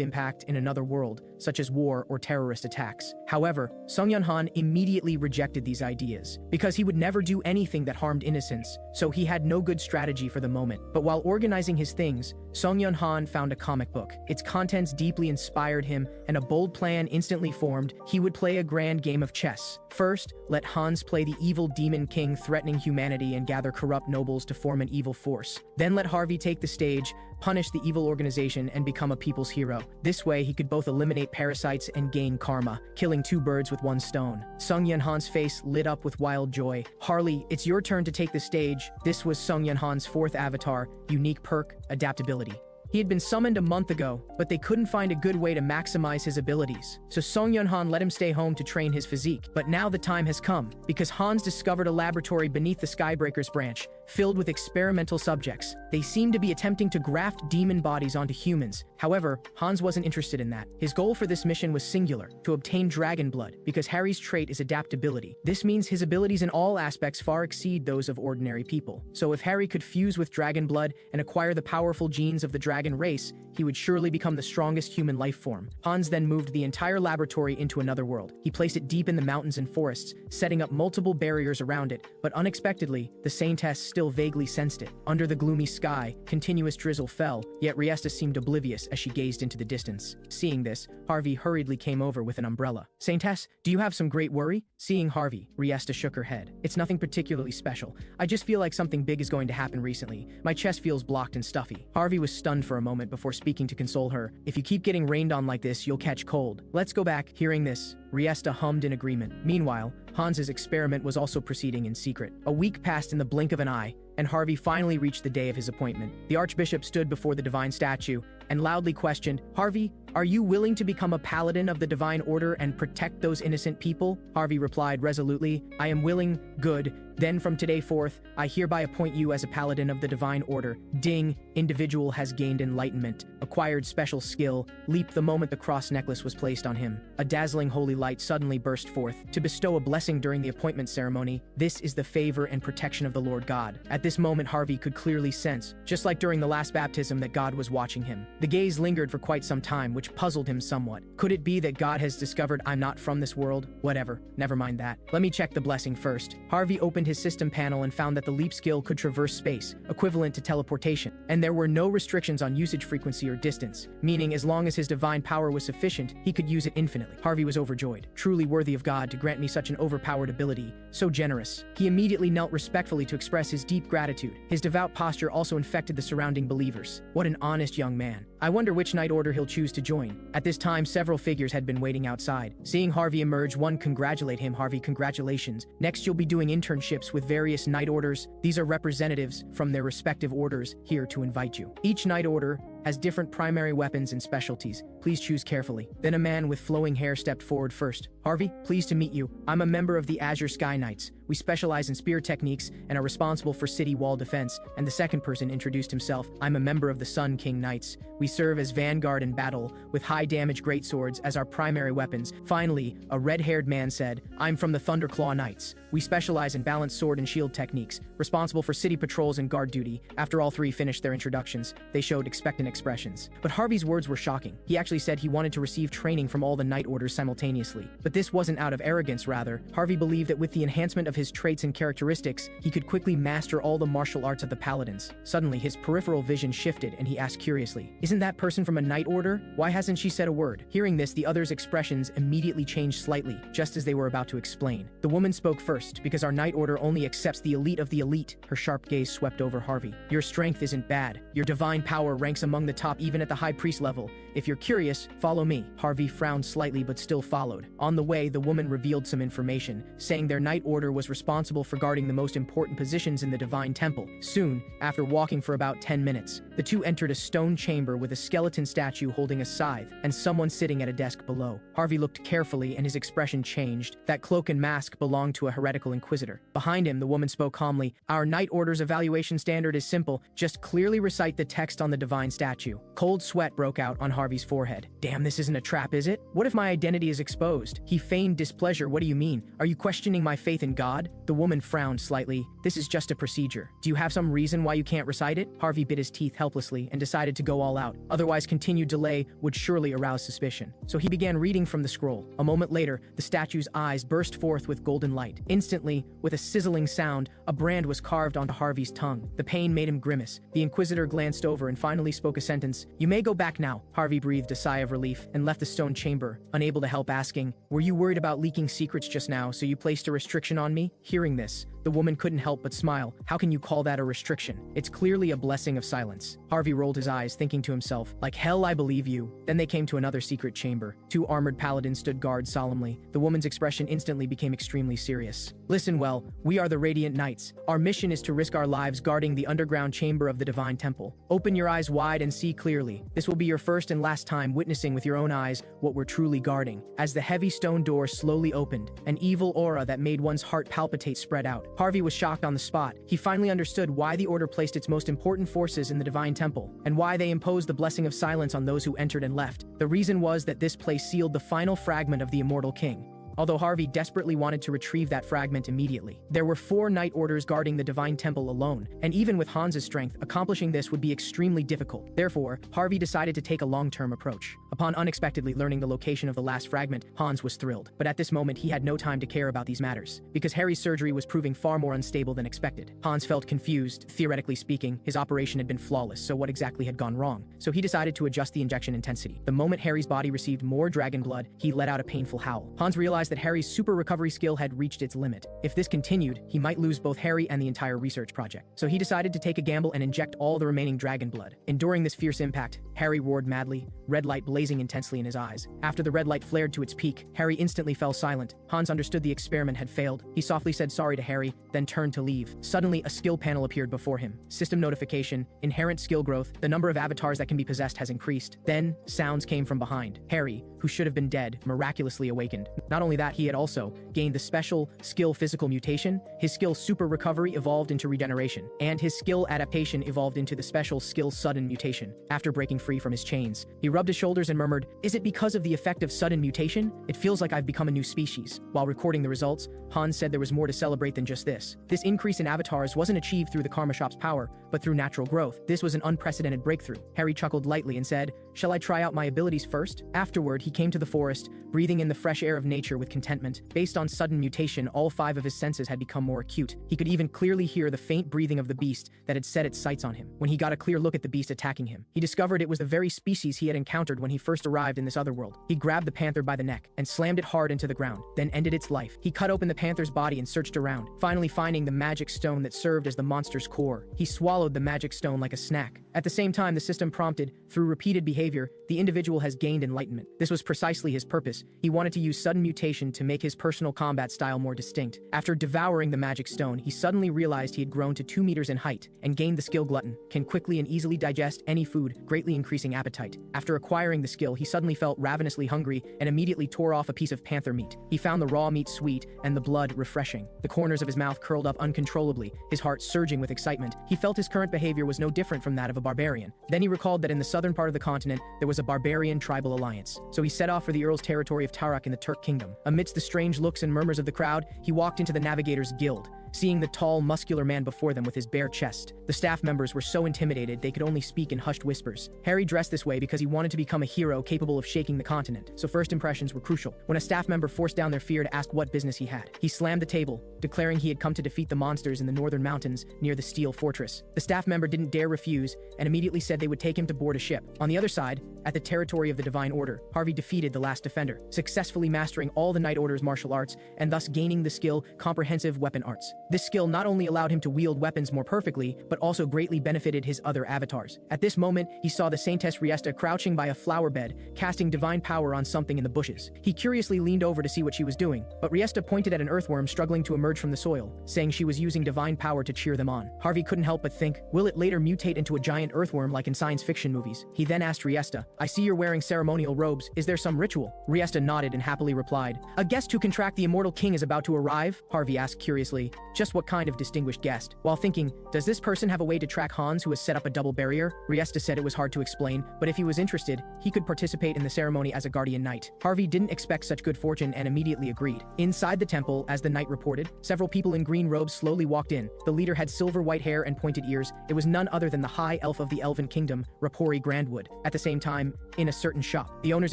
impact in another world, such as war or terrorist attacks. However, Seonghyeon Han immediately rejected these ideas, because he would never do anything that harmed innocents, so he had no good strategy for the moment. But while organizing his things, Seonghyeon Han found a comic book. Its contents deeply inspired him, and a bold plan instantly formed. He would play a grand game of chess. First, let Hans play the evil demon king threatening humanity and gather corrupt nobles to form an evil force. Then let Harvey take the stage, punish the evil organization, and become a people's hero. This way, he could both eliminate parasites and gain karma, killing 2 birds with 1 stone. Seonghyeon Han's face lit up with wild joy. "Harley, it's your turn to take the stage." This was Seonghyeon Han's 4th avatar, unique perk, adaptability. He had been summoned a month ago, but they couldn't find a good way to maximize his abilities. So Seonghyeon Han let him stay home to train his physique. But now the time has come, because Hans discovered a laboratory beneath the Skybreakers branch, filled with experimental subjects. They seemed to be attempting to graft demon bodies onto humans. However, Hans wasn't interested in that. His goal for this mission was singular, to obtain dragon blood, because Harry's trait is adaptability. This means his abilities in all aspects far exceed those of ordinary people. So if Harry could fuse with dragon blood and acquire the powerful genes of the dragon dragon race, he would surely become the strongest human life form. Hans then moved the entire laboratory into another world. He placed it deep in the mountains and forests, setting up multiple barriers around it, but unexpectedly, the Saintess still vaguely sensed it. Under the gloomy sky, continuous drizzle fell, yet Riesta seemed oblivious as she gazed into the distance. Seeing this, Harvey hurriedly came over with an umbrella. Saintess, do you have some great worry? Seeing Harvey, Riesta shook her head. It's nothing particularly special. I just feel like something big is going to happen recently. My chest feels blocked and stuffy. Harvey was stunned for a moment before speaking to console her. If you keep getting rained on like this, you'll catch cold. Let's go back. Hearing this, Riesta hummed in agreement. Meanwhile, Hans's experiment was also proceeding in secret. A week passed in the blink of an eye, and Harvey finally reached the day of his appointment. The Archbishop stood before the divine statue and loudly questioned, "Harvey, are you willing to become a paladin of the divine order and protect those innocent people?" Harvey replied resolutely, "I am willing. Good. Then from today forth, I hereby appoint you as a paladin of the divine order." Ding. Individual has gained enlightenment, acquired special skill, leap the moment the cross necklace was placed on him. A dazzling holy light suddenly burst forth to bestow a blessing during the appointment ceremony. This is the favor and protection of the Lord God. At this moment, Harvey could clearly sense, just like during the last baptism, that God was watching him. The gaze lingered for quite some time, which puzzled him somewhat. Could it be that God has discovered I'm not from this world? Whatever, never mind that. Let me check the blessing first. Harvey opened his system panel and found that the leap skill could traverse space, equivalent to teleportation, and there were no restrictions on usage frequency or distance, meaning as long as his divine power was sufficient, he could use it infinitely. Harvey was overjoyed. Truly worthy of God to grant me such an overpowered ability, so generous. He immediately knelt respectfully to express his deep gratitude. His devout posture also infected the surrounding believers. What an honest young man. I wonder which Knight Order he'll choose to join. At this time, several figures had been waiting outside. Seeing Harvey emerge, one congratulated him. "Harvey, congratulations. Next, you'll be doing internships with various Knight Orders. These are representatives from their respective orders here to invite you. Each Knight Order has different primary weapons and specialties. Please choose carefully." Then a man with flowing hair stepped forward first. "Harvey, pleased to meet you. I'm a member of the Azure Sky Knights. We specialize in spear techniques and are responsible for city wall defense." And the second person introduced himself. "I'm a member of the Sun King Knights. We serve as vanguard in battle with high damage greatswords as our primary weapons." Finally, a red-haired man said, "I'm from the Thunderclaw Knights. We specialize in balanced sword and shield techniques, responsible for city patrols and guard duty." After all three finished their introductions, they showed expectant expressions. But Harvey's words were shocking. He actually said he wanted to receive training from all the Knight Orders simultaneously. But this wasn't out of arrogance, rather. Harvey believed that with the enhancement of his traits and characteristics, he could quickly master all the martial arts of the Paladins. Suddenly, his peripheral vision shifted and he asked curiously, "Isn't that person from a Knight Order? Why hasn't she said a word?" Hearing this, the others' expressions immediately changed slightly, just as they were about to explain. The woman spoke first, "Because our Knight Order only accepts the elite of the elite." Her sharp gaze swept over Harvey. "Your strength isn't bad. Your divine power ranks among the top even at the high priest level. If you're curious, follow me." Harvey frowned slightly but still followed. On the way, the woman revealed some information, saying their Knight Order was responsible for guarding the most important positions in the Divine Temple. Soon, after walking for about 10 minutes, the two entered a stone chamber with a skeleton statue holding a scythe and someone sitting at a desk below. Harvey looked carefully and his expression changed. That cloak and mask belonged to a heretical inquisitor. Behind him, the woman spoke calmly, "Our Knight Order's evaluation standard is simple. Just clearly recite the text on the divine statue." Cold sweat broke out on Harvey's forehead. "Damn, this isn't a trap, is it? What if my identity is exposed?" He feigned displeasure. "What do you mean? Are you questioning my faith in God?" The woman frowned slightly. "This is just a procedure. Do you have some reason why you can't recite it?" Harvey bit his teeth helplessly and decided to go all out. Otherwise, continued delay would surely arouse suspicion. So he began reading from the scroll. A moment later, the statue's eyes burst forth with golden light. Instantly, with a sizzling sound, a brand was carved onto Harvey's tongue. The pain made him grimace. The Inquisitor glanced over and finally spoke a sentence. "You may go back now." Harvey breathed a sigh of relief and left the stone chamber, unable to help asking, "Were you worried about leaking secrets just now, so you placed a restriction on me?" Hearing this, the woman couldn't help but smile. "How can you call that a restriction? It's clearly a blessing of silence." Harvey rolled his eyes, thinking to himself, "Like hell I believe you." Then they came to another secret chamber. Two armored paladins stood guard solemnly. The woman's expression instantly became extremely serious. "Listen well, we are the Radiant Knights. Our mission is to risk our lives guarding the underground chamber of the Divine Temple. Open your eyes wide and see clearly. This will be your first and last time witnessing with your own eyes what we're truly guarding." As the heavy stone door slowly opened, an evil aura that made one's heart palpitate spread out. Harvey was shocked on the spot. He finally understood why the Order placed its most important forces in the Divine Temple, and why they imposed the blessing of silence on those who entered and left. The reason was that this place sealed the final fragment of the Immortal King. although Harvey desperately wanted to retrieve that fragment immediately. There were 4 Night Orders guarding the Divine Temple alone, and even with Hans's strength, accomplishing this would be extremely difficult. Therefore, Harvey decided to take a long-term approach. Upon unexpectedly learning the location of the last fragment, Hans was thrilled. But at this moment, he had no time to care about these matters, because Harry's surgery was proving far more unstable than expected. Hans felt confused. Theoretically speaking, his operation had been flawless, so what exactly had gone wrong? So he decided to adjust the injection intensity. The moment Harry's body received more dragon blood, he let out a painful howl. Hans realized that Harry's super recovery skill had reached its limit. If this continued, he might lose both Harry and the entire research project. So he decided to take a gamble and inject all the remaining dragon blood. Enduring this fierce impact, Harry roared madly, red light blazing intensely in his eyes. After the red light flared to its peak, Harry instantly fell silent. Hans understood the experiment had failed. He softly said sorry to Harry, then turned to leave. Suddenly, a skill panel appeared before him. System notification, inherent skill growth, the number of avatars that can be possessed has increased. Then, sounds came from behind. Harry, who should have been dead, miraculously awakened. Not only that, he had also gained the special skill physical mutation. His skill super recovery evolved into regeneration, and his skill adaptation evolved into the special skill sudden mutation. After breaking free from his chains, he rubbed his shoulders and murmured, "Is it because of the effect of sudden mutation? It feels like I've become a new species." While recording the results, Hans said there was more to celebrate than just this. This increase in avatars wasn't achieved through the Karma Shop's power, but through natural growth. This was an unprecedented breakthrough. Harry chuckled lightly and said, "Shall I try out my abilities first?" Afterward, he came to the forest, breathing in the fresh air of nature with contentment. Based on sudden mutation, all 5 of his senses had become more acute. He could even clearly hear the faint breathing of the beast that had set its sights on him. When he got a clear look at the beast attacking him, he discovered it was the very species he had encountered when he first arrived in this other world. He grabbed the panther by the neck and slammed it hard into the ground, then ended its life. He cut open the panther's body and searched around, finally finding the magic stone that served as the monster's core. He swallowed the magic stone like a snack. At the same time, the system prompted, through repeated behavior, the individual has gained enlightenment. This was precisely his purpose. He wanted to use sudden mutation to make his personal combat style more distinct. After devouring the magic stone, he suddenly realized he had grown to 2 meters in height and gained the skill glutton, can quickly and easily digest any food, greatly increasing appetite. After acquiring the skill, he suddenly felt ravenously hungry and immediately tore off a piece of panther meat. He found the raw meat sweet and the blood refreshing. The corners of his mouth curled up uncontrollably, his heart surging with excitement. He felt his current behavior was no different from that of a barbarian. Then he recalled that in the southern part of the continent, there was a barbarian tribal alliance. So he set off for the Earl's territory of Tarak in the Turk Kingdom. Amidst the strange looks and murmurs of the crowd, he walked into the Navigator's Guild, seeing the tall, muscular man before them with his bare chest. The staff members were so intimidated they could only speak in hushed whispers. Harry dressed this way because he wanted to become a hero capable of shaking the continent, so first impressions were crucial. When a staff member forced down their fear to ask what business he had, he slammed the table, declaring he had come to defeat the monsters in the northern mountains near the Steel Fortress. The staff member didn't dare refuse and immediately said they would take him to board a ship. On the other side, at the territory of the Divine Order, Harvey defeated the last defender, successfully mastering all the Night Order's martial arts and thus gaining the skill Comprehensive Weapon Arts. This skill not only allowed him to wield weapons more perfectly, but also greatly benefited his other avatars. At this moment, he saw the Saintess Riesta crouching by a flower bed, casting divine power on something in the bushes. He curiously leaned over to see what she was doing, but Riesta pointed at an earthworm struggling to emerge from the soil, saying she was using divine power to cheer them on. Harvey couldn't help but think, will it later mutate into a giant earthworm like in science fiction movies? He then asked Riesta, "I see you're wearing ceremonial robes. Is there some ritual?" Riesta nodded and happily replied, "A guest who can track the Immortal King is about to arrive?" Harvey asked curiously, "Just what kind of distinguished guest?" While thinking, does this person have a way to track Hans who has set up a double barrier? Riesta said it was hard to explain, but if he was interested, he could participate in the ceremony as a guardian knight. Harvey didn't expect such good fortune and immediately agreed. Inside the temple, as the knight reported, several people in green robes slowly walked in. The leader had silver white hair and pointed ears. It was none other than the High Elf of the Elven Kingdom, Rapori Grandwood. At the same time, in a certain shop, the owner's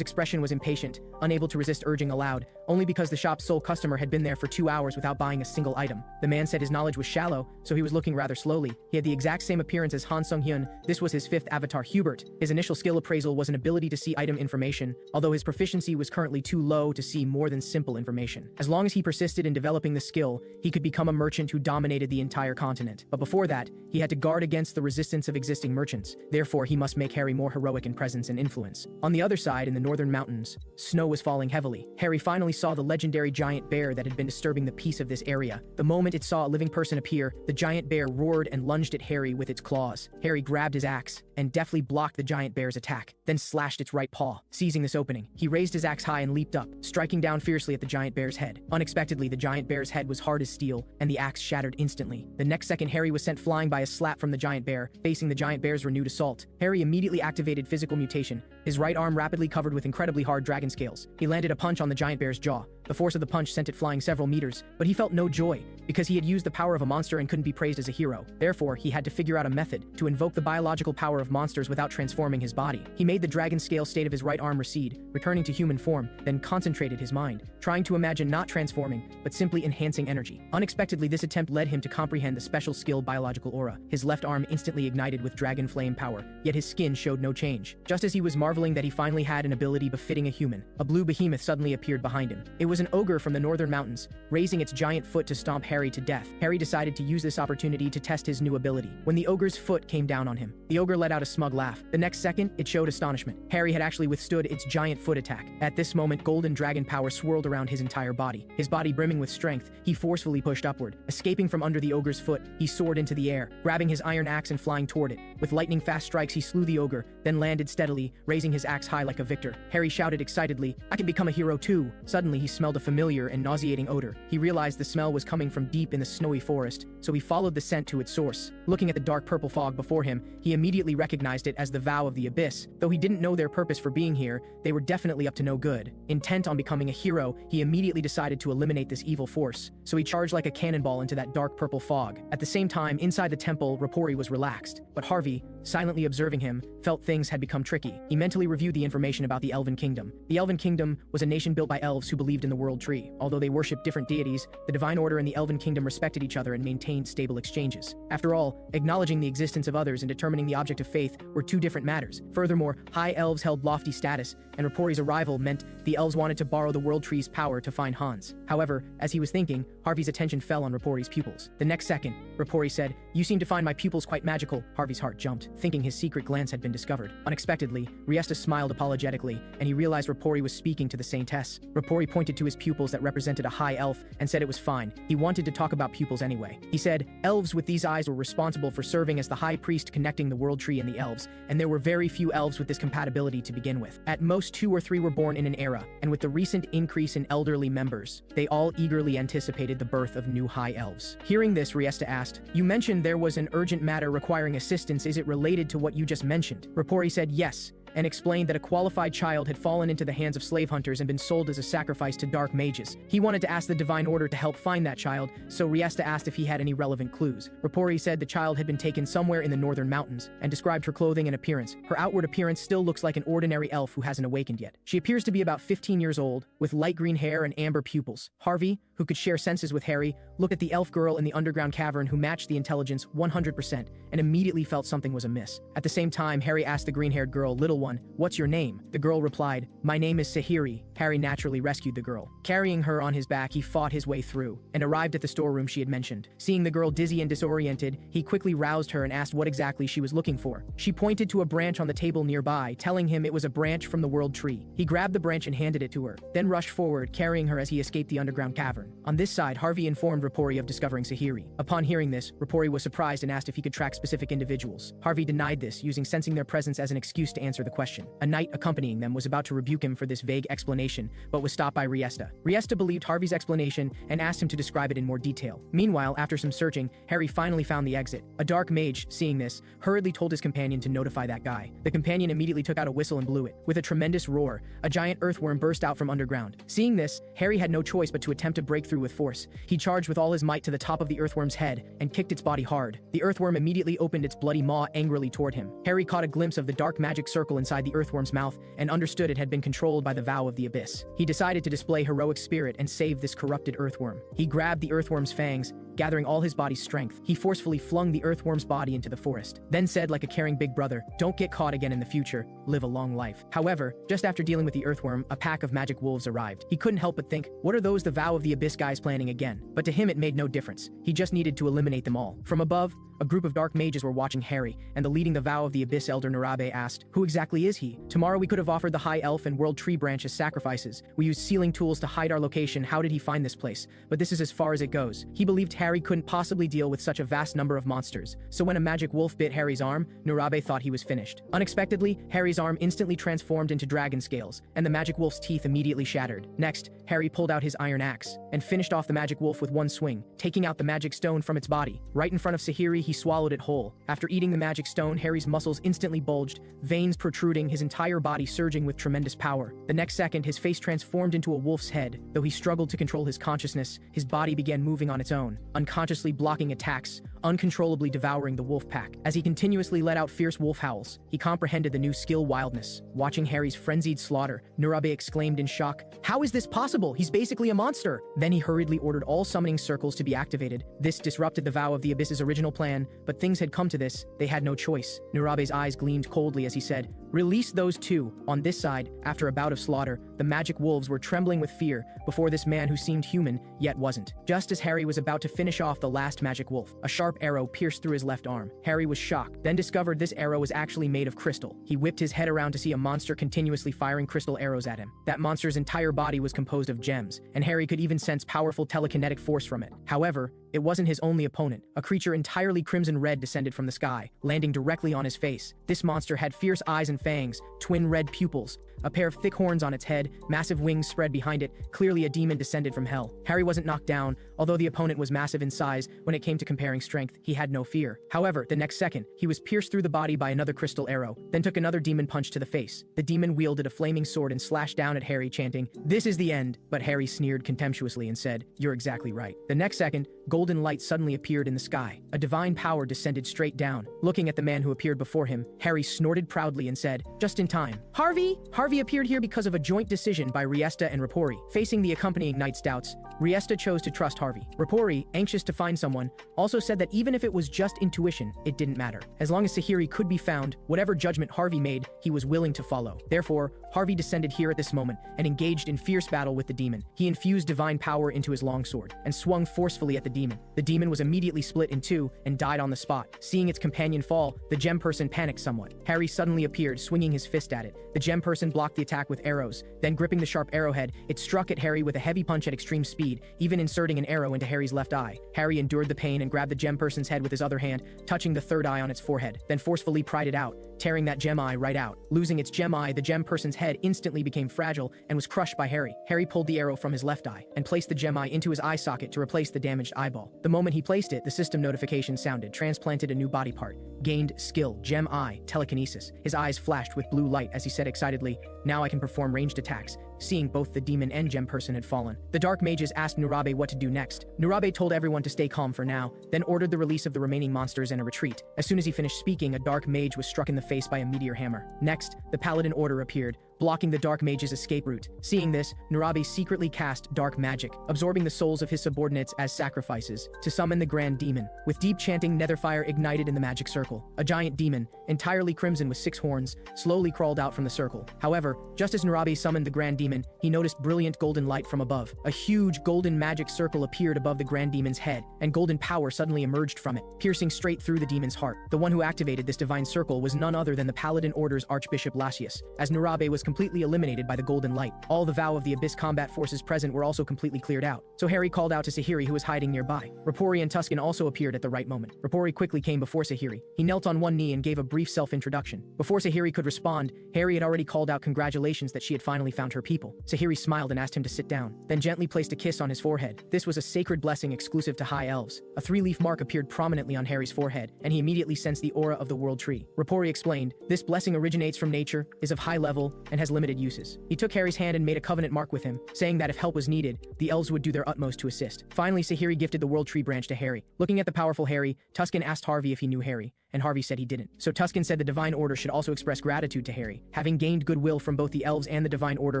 expression was impatient, unable to resist urging aloud, only because the shop's sole customer had been there for 2 hours without buying a single item. The man said his knowledge was shallow, so he was looking rather slowly. He had the exact same appearance as Han Seonghyeon. This was his 5th avatar, Hubert. His initial skill appraisal was an ability to see item information, although his proficiency was currently too low to see more than simple information. As long as he persisted in developing the skill, he could become a merchant who dominated the entire continent. But before that, he had to guard against the resistance of existing merchants. Therefore, he must make Harry more heroic in presence and influence. On the other side, in the northern mountains, snow was falling heavily. Harry finally saw the legendary giant bear that had been disturbing the peace of this area. The moment it saw a living person appear, the giant bear roared and lunged at Harry with its claws. Harry grabbed his axe and deftly blocked the giant bear's attack, then slashed its right paw. Seizing this opening, he raised his axe high and leaped up, striking down fiercely at the giant bear's head. Unexpectedly, the giant bear's head was hard as steel, and the axe shattered instantly. The next second, Harry was sent flying by a slap from the giant bear, facing the giant bear's renewed assault. Harry immediately activated physical mutation, his right arm rapidly covered with incredibly hard dragon scales. He landed a punch on the giant bear's jaw. The force of the punch sent it flying several meters, but he felt no joy, because he had used the power of a monster and couldn't be praised as a hero. Therefore, he had to figure out a method to invoke the biological power of monsters without transforming his body. He made the dragon scale state of his right arm recede, returning to human form, then concentrated his mind, trying to imagine not transforming, but simply enhancing energy. Unexpectedly, this attempt led him to comprehend the special skill biological aura. His left arm instantly ignited with dragon flame power, yet his skin showed no change. Just as he was marveling that he finally had an ability befitting a human, a blue behemoth suddenly appeared behind him. It was an ogre from the northern mountains, raising its giant foot to stomp Harry to death. Harry decided to use this opportunity to test his new ability. When the ogre's foot came down on him, the ogre let out a smug laugh. The next second, it showed astonishment. Harry had actually withstood its giant foot attack. At this moment, golden dragon power swirled around his entire body. His body brimming with strength, he forcefully pushed upward. Escaping from under the ogre's foot, he soared into the air, grabbing his iron axe and flying toward it. With lightning-fast strikes, he slew the ogre, then landed steadily, raising his axe high like a victor. Harry shouted excitedly, "I can become a hero too!" Suddenly, he smelled a familiar and nauseating odor. He realized the smell was coming from deep in the snowy forest, so he followed the scent to its source. Looking at the dark purple fog before him, he immediately recognized it as the vow of the abyss. Though he didn't know their purpose for being here, they were definitely up to no good. Intent on becoming a hero, he immediately decided to eliminate this evil force, so he charged like a cannonball into that dark purple fog. At the same time, inside the temple, Rapori was relaxed, but Harvey, silently observing him, felt things had become tricky. He mentally reviewed the information about the Elven Kingdom. The Elven Kingdom was a nation built by elves who believed in the World Tree. Although they worshipped different deities, the Divine Order and the Elven Kingdom respected each other and maintained stable exchanges. After all, acknowledging the existence of others and determining the object of faith were two different matters. Furthermore, high elves held lofty status, and Rapori's arrival meant the elves wanted to borrow the World Tree's power to find Hans. However, as he was thinking, Harvey's attention fell on Rapori's pupils. The next second, Rapori said, "You seem to find my pupils quite magical." Harvey's heart jumped, thinking his secret glance had been discovered. Unexpectedly, Riesta smiled apologetically, and he realized Rapori was speaking to the Saintess. Rapori pointed to his pupils that represented a high elf and said it was fine. He wanted to talk about pupils anyway. He said, "Elves with these eyes were responsible for serving as the high priest connecting the World Tree and the elves, and there were very few elves with this compatibility to begin with. At most 2 or 3 were born in an era, and with the recent increase in elderly members, they all eagerly anticipated the birth of new high elves." Hearing this, Riesta asked, "You mentioned there was an urgent matter requiring assistance. Is it related to what you just mentioned?" Rapori said yes, and explained that a qualified child had fallen into the hands of slave hunters and been sold as a sacrifice to dark mages. He wanted to ask the Divine Order to help find that child, so Riesta asked if he had any relevant clues. Rapori said the child had been taken somewhere in the northern mountains, and described her clothing and appearance. Her outward appearance still looks like an ordinary elf who hasn't awakened yet. She appears to be about 15 years old, with light green hair and amber pupils. Harvey, who could share senses with Harry, looked at the elf girl in the underground cavern who matched the intelligence 100%, and immediately felt something was amiss. At the same time, Harry asked the green-haired girl, "Little one, what's your name?" The girl replied, "My name is Sahiri." Harry naturally rescued the girl. Carrying her on his back, he fought his way through, and arrived at the storeroom she had mentioned. Seeing the girl dizzy and disoriented, he quickly roused her and asked what exactly she was looking for. She pointed to a branch on the table nearby, telling him it was a branch from the World Tree. He grabbed the branch and handed it to her, then rushed forward, carrying her as he escaped the underground cavern. On this side, Harvey informed Rapori of discovering Sahiri. Upon hearing this, Rapori was surprised and asked if he could track specific individuals. Harvey denied this, using sensing their presence as an excuse to answer the question. A knight accompanying them was about to rebuke him for this vague explanation, but was stopped by Riesta. Riesta believed Harvey's explanation and asked him to describe it in more detail. Meanwhile, after some searching, Harry finally found the exit. A dark mage, seeing this, hurriedly told his companion to notify that guy. The companion immediately took out a whistle and blew it. With a tremendous roar, a giant earthworm burst out from underground. Seeing this, Harry had no choice but to attempt to break through with force. He charged with all his might to the top of the earthworm's head and kicked its body hard. The earthworm immediately opened its bloody maw angrily toward him. Harry caught a glimpse of the dark magic circle inside the earthworm's mouth and understood it had been controlled by the vow of the abyss. He decided to display heroic spirit and save this corrupted earthworm. He grabbed the earthworm's fangs, gathering all his body's strength. He forcefully flung the earthworm's body into the forest, then said like a caring big brother, "Don't get caught again in the future, live a long life." However, just after dealing with the earthworm, a pack of magic wolves arrived. He couldn't help but think, what are those the vow of the abyss guys planning again? But to him it made no difference. He just needed to eliminate them all. From above, a group of dark mages were watching Harry, and the leading the vow of the abyss elder Narabe asked, "Who exactly is he? Tomorrow we could have offered the high elf and world tree branch as sacrifices. We used sealing tools to hide our location. How did he find this place? But this is as far as it goes." He believed Harry Harry couldn't possibly deal with such a vast number of monsters, so when a magic wolf bit Harry's arm, Nurabe thought he was finished. Unexpectedly, Harry's arm instantly transformed into dragon scales, and the magic wolf's teeth immediately shattered. Next, Harry pulled out his iron axe and finished off the magic wolf with one swing, taking out the magic stone from its body. Right in front of Sahiri, he swallowed it whole. After eating the magic stone, Harry's muscles instantly bulged, veins protruding, his entire body surging with tremendous power. The next second, his face transformed into a wolf's head. Though he struggled to control his consciousness, his body began moving on its own, unconsciously blocking attacks, uncontrollably devouring the wolf pack. As he continuously let out fierce wolf howls, he comprehended the new skill wildness. Watching Harry's frenzied slaughter, Nurabe exclaimed in shock, "How is this possible? He's basically a monster!" Then he hurriedly ordered all summoning circles to be activated. This disrupted the vow of the Abyss's original plan, but things had come to this, they had no choice. Nurabe's eyes gleamed coldly as he said, "Release those two." On this side, after a bout of slaughter, the magic wolves were trembling with fear before this man who seemed human, yet wasn't. Just as Harry was about to finish off the last magic wolf, a sharp arrow pierced through his left arm. Harry was shocked, then discovered this arrow was actually made of crystal. He whipped his head around to see a monster continuously firing crystal arrows at him. That monster's entire body was composed of gems, and Harry could even sense powerful telekinetic force from it. However, it wasn't his only opponent. A creature entirely crimson red descended from the sky, landing directly on his face. This monster had fierce eyes and fangs, twin red pupils, a pair of thick horns on its head, massive wings spread behind it, clearly a demon descended from hell. Harry wasn't knocked down, although the opponent was massive in size. When it came to comparing strength, he had no fear. However, the next second, he was pierced through the body by another crystal arrow, then took another demon punch to the face. The demon wielded a flaming sword and slashed down at Harry, chanting, "This is the end," but Harry sneered contemptuously and said, "You're exactly right." The next second, golden light suddenly appeared in the sky. A divine power descended straight down. Looking at the man who appeared before him, Harry snorted proudly and said, "Just in time." Harvey appeared here because of a joint decision by Riesta and Rapori. Facing the accompanying knight's doubts, Riesta chose to trust Harvey. Rapori, anxious to find someone, also said that even if it was just intuition, it didn't matter. As long as Sahiri could be found, whatever judgment Harvey made, he was willing to follow. Therefore, Harvey descended here at this moment and engaged in fierce battle with the demon. He infused divine power into his longsword and swung forcefully at the demon. The demon was immediately split in two and died on the spot. Seeing its companion fall, the gem person panicked somewhat. Harry suddenly appeared, swinging his fist at it. The gem person blocked the attack with arrows. Then gripping the sharp arrowhead, it struck at Harry with a heavy punch at extreme speed, even inserting an arrow into Harry's left eye. Harry endured the pain and grabbed the gem person's head with his other hand, touching the third eye on its forehead, then forcefully pried it out, tearing that gem eye right out. Losing its gem eye, the gem person's head instantly became fragile and was crushed by Harry. Harry pulled the arrow from his left eye and placed the gem eye into his eye socket to replace the damaged eyeball. The moment he placed it, the system notification sounded, transplanted a new body part. Gained skill, gem eye, telekinesis. His eyes flashed with blue light as he said excitedly, "Now I can perform ranged attacks." Seeing both the demon and gem person had fallen, the dark mages asked Nurabe what to do next. Nurabe told everyone to stay calm for now, then ordered the release of the remaining monsters and a retreat. As soon as he finished speaking, a dark mage was struck in the face by a meteor hammer. Next, the paladin order appeared, blocking the dark mage's escape route. Seeing this, Nurabe secretly cast dark magic, absorbing the souls of his subordinates as sacrifices, to summon the grand demon. With deep chanting, netherfire ignited in the magic circle. A giant demon, entirely crimson with 6 horns, slowly crawled out from the circle. However, just as Nurabe summoned the grand demon, he noticed brilliant golden light from above. A huge golden magic circle appeared above the grand demon's head, and golden power suddenly emerged from it, piercing straight through the demon's heart. The one who activated this divine circle was none other than the Paladin Order's Archbishop Lasius. As Nurabe was completely eliminated by the golden light, all the vow of the Abyss combat forces present were also completely cleared out. So Harry called out to Sahiri, who was hiding nearby. Rapori and Tuscan also appeared at the right moment. Rapori quickly came before Sahiri. He knelt on one knee and gave a brief self-introduction. Before Sahiri could respond, Harry had already called out congratulations that she had finally found her people. Sahiri smiled and asked him to sit down, then gently placed a kiss on his forehead. This was a sacred blessing exclusive to high elves. A 3-leaf mark appeared prominently on Harry's forehead, and he immediately sensed the aura of the world tree. Rapori explained, "This blessing originates from nature, is of high level, and has limited uses." He took Harry's hand and made a covenant mark with him, saying that if help was needed, the elves would do their utmost to assist. Finally, Sahiri gifted the world tree branch to Harry. Looking at the powerful Harry, Tuscan asked Harvey if he knew Harry, and Harvey said he didn't. So Tuscan said the Divine Order should also express gratitude to Harry. Having gained goodwill from both the elves and the Divine Order,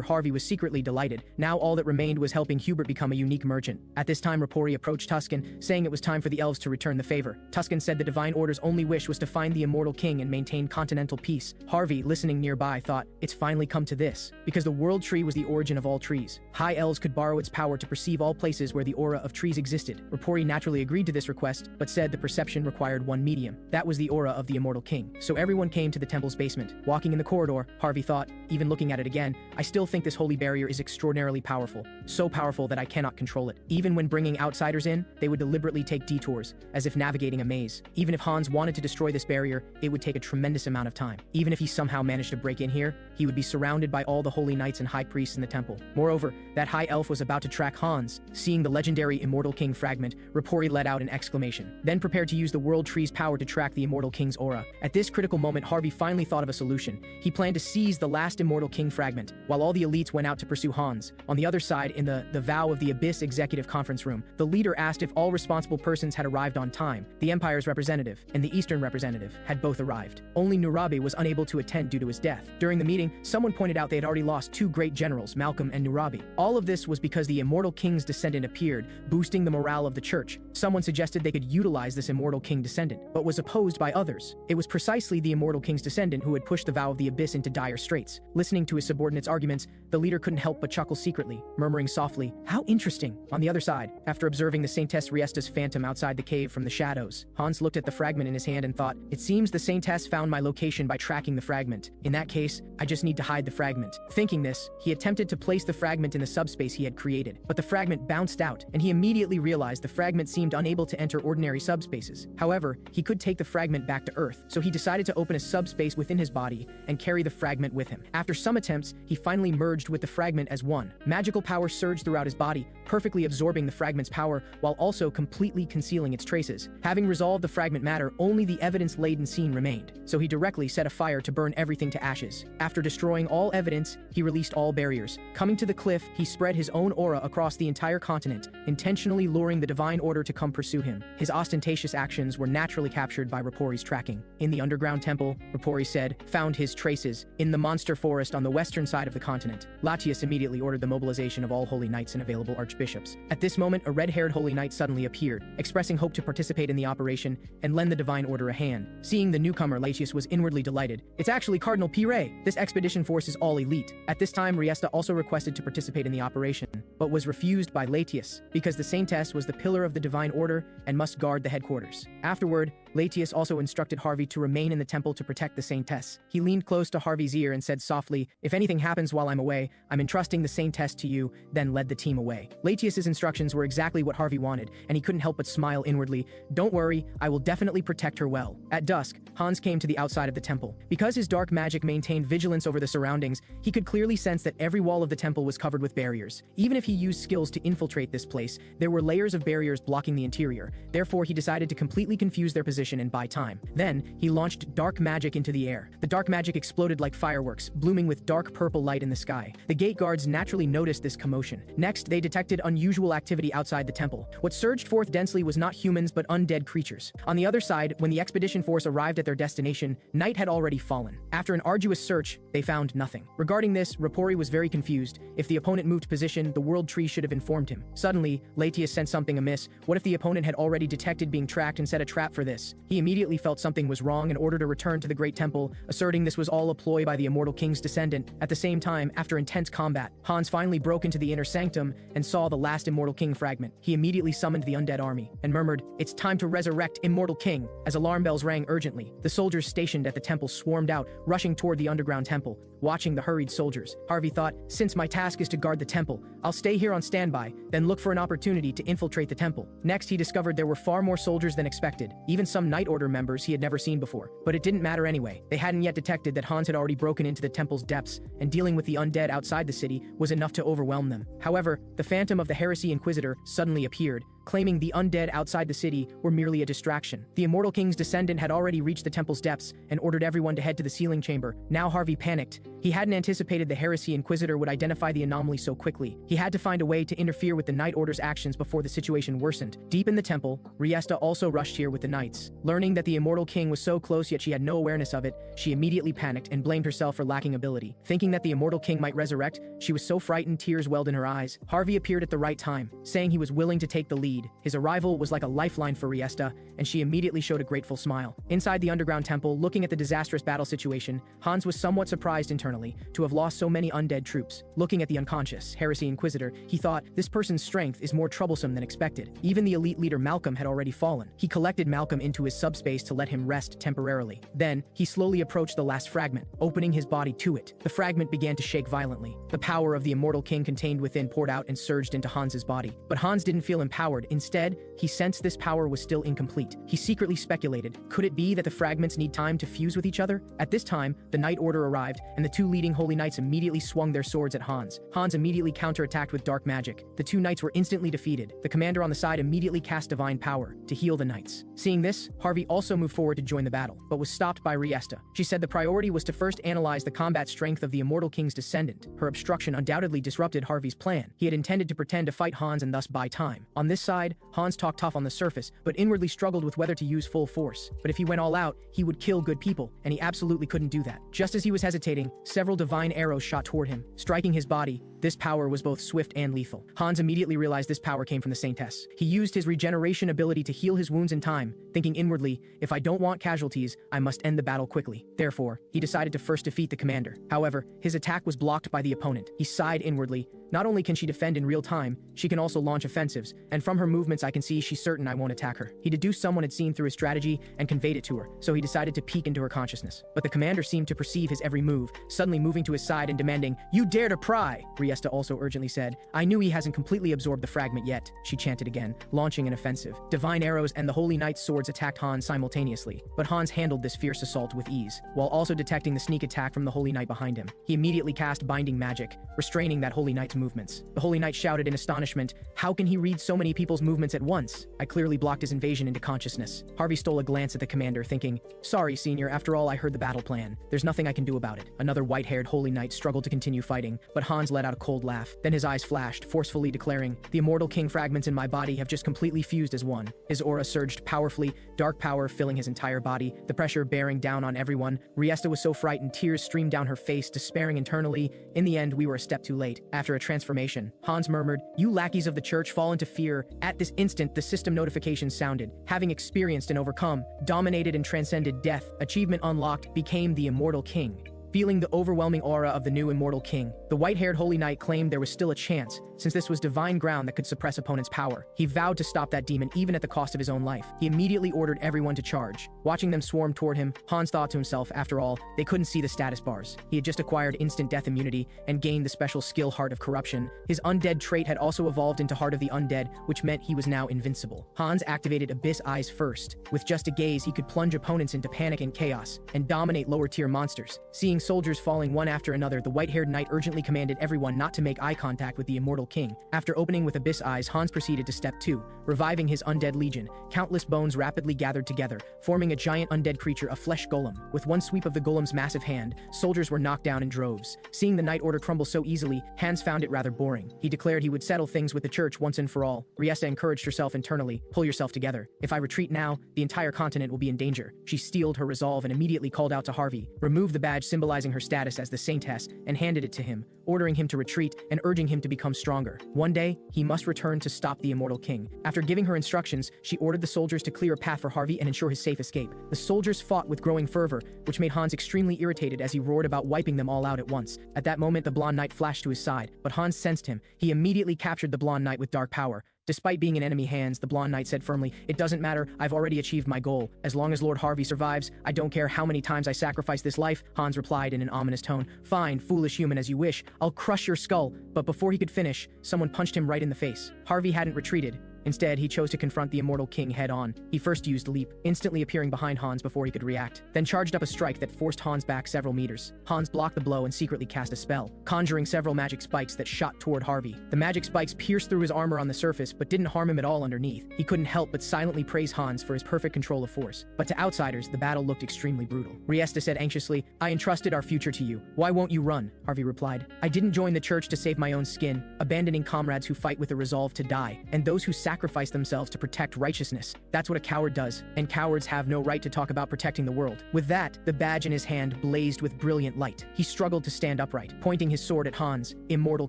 Harvey was secretly delighted. Now all that remained was helping Hubert become a unique merchant. At this time, Rapori approached Tuscan, saying it was time for the elves to return the favor. Tuscan said the Divine Order's only wish was to find the Immortal King and maintain continental peace. Harvey, listening nearby, thought, it's finally come to this, because the world tree was the origin of all trees. High elves could borrow its power to perceive all places where the aura of trees existed. Rapori naturally agreed to this request, but said the perception required one medium. That was was the aura of the Immortal King. So everyone came to the temple's basement. Walking in the corridor, Harvey thought, even looking at it again, I still think this holy barrier is extraordinarily powerful. So powerful that I cannot control it. Even when bringing outsiders in, they would deliberately take detours, as if navigating a maze. Even if Hans wanted to destroy this barrier, it would take a tremendous amount of time. Even if he somehow managed to break in here, he would be surrounded by all the holy knights and high priests in the temple. Moreover, that high elf was about to track Hans. Seeing the legendary Immortal King fragment, Rapori let out an exclamation, then prepared to use the World Tree's power to track the Immortal King's aura. At this critical moment, Harvey finally thought of a solution. He planned to seize the last Immortal King fragment, while all the elites went out to pursue Hans. On the other side, in the Vow of the Abyss executive conference room, the leader asked if all responsible persons had arrived on time. The Empire's representative and the Eastern representative had both arrived. Only Nurabe was unable to attend due to his death. During the meeting, someone pointed out they had already lost two great generals, Malcolm and Nurabe. All of this was because the Immortal King's descendant appeared, boosting the morale of the church. Someone suggested they could utilize this Immortal King descendant, but was opposed by others. It was precisely the Immortal King's descendant who had pushed the Vow of the Abyss into dire straits. Listening to his subordinates' arguments, the leader couldn't help but chuckle secretly, murmuring softly, "How interesting." On the other side, after observing the Saintess Riesta's phantom outside the cave from the shadows, Hans looked at the fragment in his hand and thought, it seems the Saintess found my location by tracking the fragment. In that case, I just need to hide the fragment. Thinking this, he attempted to place the fragment in the subspace he had created, but the fragment bounced out, and he immediately realized the fragment seemed unable to enter ordinary subspaces. However, he could take the fragment back to Earth, so he decided to open a subspace within his body and carry the fragment with him. After some attempts, he finally merged with the fragment as one. Magical power surged throughout his body, perfectly absorbing the fragment's power while also completely concealing its traces. Having resolved the fragment matter, only the evidence-laden scene remained, so he directly set a fire to burn everything to ashes. After destroying all evidence, he released all barriers. Coming to the cliff, he spread his own aura across the entire continent, intentionally luring the Divine Order to come pursue him. His ostentatious actions were naturally captured by Rapori's tracking. In the underground temple, Rapori said, found his traces in the monster forest on the western side of the continent. Latius immediately ordered the mobilization of all holy knights and available archbishops. At this moment, a red-haired holy knight suddenly appeared, expressing hope to participate in the operation and lend the Divine Order a hand. Seeing the newcomer, Latius was inwardly delighted. It's actually Cardinal Pire. This expedition force is all elite. At this time, Riesta also requested to participate in the operation, but was refused by Latius, because the Saintess was the pillar of the Divine Order and must guard the headquarters. Afterward, Latius also instructed Harvey to remain in the temple to protect the Saintess. He leaned close to Harvey's ear and said softly, if anything happens while I'm away, I'm entrusting the Saintess to you, then led the team away. Latius's instructions were exactly what Harvey wanted, and he couldn't help but smile inwardly. Don't worry, I will definitely protect her well. At dusk, Hans came to the outside of the temple. Because his dark magic maintained vigilance over the surroundings, he could clearly sense that every wall of the temple was covered with barriers. Even if he used skills to infiltrate this place, there were layers of barriers blocking the interior. Therefore, he decided to completely confuse their position and buy time. Then, he launched dark magic into the air. The dark magic exploded like fireworks, blooming with dark purple light in the sky. The gate guards naturally noticed this commotion. Next, they detected unusual activity outside the temple. What surged forth densely was not humans but undead creatures. On the other side, when the expedition force arrived at their destination, night had already fallen. After an arduous search, they found nothing. Regarding this, Rapori was very confused. If the opponent moved position, the World Tree should have informed him. Suddenly, Latius sensed something amiss. What if the opponent had already detected being tracked and set a trap for this? He immediately felt something was wrong and ordered a return to the Great Temple, asserting this was all a ploy by the Immortal King's descendant. At the same time, after intense combat, Hans finally broke into the inner sanctum and saw the last Immortal King fragment. He immediately summoned the undead army and murmured, "It's time to resurrect Immortal King." As alarm bells rang urgently, the soldiers stationed at the temple swarmed out, rushing toward the underground temple. Watching the hurried soldiers, Harvey thought, since my task is to guard the temple, I'll stay here on standby, then look for an opportunity to infiltrate the temple. Next, he discovered there were far more soldiers than expected, even some Night Order members he had never seen before. But it didn't matter anyway. They hadn't yet detected that Hans had already broken into the temple's depths, and dealing with the undead outside the city was enough to overwhelm them. However, the phantom of the Heresy Inquisitor suddenly appeared, claiming the undead outside the city were merely a distraction. The Immortal King's descendant had already reached the temple's depths and ordered everyone to head to the sealing chamber. Now Harvey panicked. He hadn't anticipated the Heresy Inquisitor would identify the anomaly so quickly. He had to find a way to interfere with the Night Order's actions before the situation worsened. Deep in the temple, Riesta also rushed here with the knights. Learning that the Immortal King was so close yet she had no awareness of it, she immediately panicked and blamed herself for lacking ability. Thinking that the Immortal King might resurrect, she was so frightened tears welled in her eyes. Harvey appeared at the right time, saying he was willing to take the lead. His arrival was like a lifeline for Riesta, and she immediately showed a grateful smile. Inside the underground temple, looking at the disastrous battle situation, Hans was somewhat surprised and internally to have lost so many undead troops. Looking at the unconscious Heresy Inquisitor, he thought, this person's strength is more troublesome than expected. Even the elite leader Malcolm had already fallen. He collected Malcolm into his subspace to let him rest temporarily. Then, he slowly approached the last fragment, opening his body to it. The fragment began to shake violently. The power of the Immortal King contained within poured out and surged into Hans's body. But Hans didn't feel empowered. Instead, he sensed this power was still incomplete. He secretly speculated, could it be that the fragments need time to fuse with each other? At this time, the Night Order arrived, and the two leading Holy Knights immediately swung their swords at Hans. Hans immediately counterattacked with dark magic. The two knights were instantly defeated. The commander on the side immediately cast divine power to heal the knights. Seeing this, Harvey also moved forward to join the battle, but was stopped by Riesta. She said the priority was to first analyze the combat strength of the Immortal King's descendant. Her obstruction undoubtedly disrupted Harvey's plan. He had intended to pretend to fight Hans and thus buy time. On this side, Hans talked tough on the surface, but inwardly struggled with whether to use full force. But if he went all out, he would kill good people, and he absolutely couldn't do that. Just as he was hesitating, several divine arrows shot toward him, striking his body. This power was both swift and lethal. Hans immediately realized this power came from the Saintess. He used his regeneration ability to heal his wounds in time, thinking inwardly, if I don't want casualties, I must end the battle quickly. Therefore, he decided to first defeat the commander. However, his attack was blocked by the opponent. He sighed inwardly. Not only can she defend in real time, she can also launch offensives, and from her movements I can see she's certain I won't attack her. He deduced someone had seen through his strategy and conveyed it to her, so he decided to peek into her consciousness. But the commander seemed to perceive his every move, suddenly moving to his side and demanding, "You dare to pry!" Riesta also urgently said, "I knew he hasn't completely absorbed the fragment yet," she chanted again, launching an offensive. Divine arrows and the Holy Knight's swords attacked Hans simultaneously, but Hans handled this fierce assault with ease, while also detecting the sneak attack from the Holy Knight behind him. He immediately cast binding magic, restraining that Holy Knight's movements. The Holy Knight shouted in astonishment, "How can he read so many people's movements at once? I clearly blocked his invasion into consciousness." Harvey stole a glance at the commander, thinking, "Sorry, Senior, after all I heard the battle plan. There's nothing I can do about it." Another white-haired Holy Knight struggled to continue fighting, but Hans let out a cold laugh. Then his eyes flashed, forcefully declaring, "The Immortal King fragments in my body have just completely fused as one." His aura surged powerfully, dark power filling his entire body, the pressure bearing down on everyone. Riesta was so frightened, tears streamed down her face, despairing internally. In the end, we were a step too late. After a transformation, Hans murmured, "You lackeys of the church fall into fear." At this instant, the system notification sounded. Having experienced and overcome, dominated and transcended death, achievement unlocked, became the Immortal King. Feeling the overwhelming aura of the new Immortal King, the white-haired Holy Knight claimed there was still a chance, since this was divine ground that could suppress opponents' power. He vowed to stop that demon even at the cost of his own life. He immediately ordered everyone to charge. Watching them swarm toward him, Hans thought to himself, after all, they couldn't see the status bars. He had just acquired instant death immunity and gained the special skill Heart of Corruption. His undead trait had also evolved into Heart of the Undead, which meant he was now invincible. Hans activated Abyss Eyes first. With just a gaze, he could plunge opponents into panic and chaos, and dominate lower-tier monsters. Seeing soldiers falling one after another, the white-haired knight urgently commanded everyone not to make eye contact with the Immortal King. After opening with Abyss Eyes, Hans proceeded to step 2, reviving his undead legion. Countless bones rapidly gathered together, forming a giant undead creature, a flesh golem. With one sweep of the golem's massive hand, soldiers were knocked down in droves. Seeing the Night Order crumble so easily, Hans found it rather boring. He declared he would settle things with the church once and for all. Riesta encouraged herself internally, "Pull yourself together. If I retreat now, the entire continent will be in danger." She steeled her resolve and immediately called out to Harvey, removed the badge symbolizing her status as the Saintess, and handed it to him, ordering him to retreat and urging him to become stronger. One day, he must return to stop the Immortal King. After giving her instructions, she ordered the soldiers to clear a path for Harvey and ensure his safe escape. The soldiers fought with growing fervor, which made Hans extremely irritated as he roared about wiping them all out at once. At that moment, the blonde knight flashed to his side, but Hans sensed him. He immediately captured the blonde knight with dark power. Despite being in enemy hands, the blonde knight said firmly, "It doesn't matter, I've already achieved my goal. As long as Lord Harvey survives, I don't care how many times I sacrifice this life." Hans replied in an ominous tone, "Fine, foolish human, as you wish. I'll crush your skull." But before he could finish, someone punched him right in the face. Harvey hadn't retreated. Instead, he chose to confront the Immortal King head-on. He first used Leap, instantly appearing behind Hans before he could react, then charged up a strike that forced Hans back several meters. Hans blocked the blow and secretly cast a spell, conjuring several magic spikes that shot toward Harvey. The magic spikes pierced through his armor on the surface, but didn't harm him at all underneath. He couldn't help but silently praise Hans for his perfect control of force. But to outsiders, the battle looked extremely brutal. Riesta said anxiously, "I entrusted our future to you. Why won't you run?" Harvey replied, "I didn't join the church to save my own skin, abandoning comrades who fight with a resolve to die, and those who sacrifice sacrifice themselves to protect righteousness. That's what a coward does, and cowards have no right to talk about protecting the world. With that, the badge in his hand blazed with brilliant light. He struggled to stand upright, pointing his sword at Hans, Immortal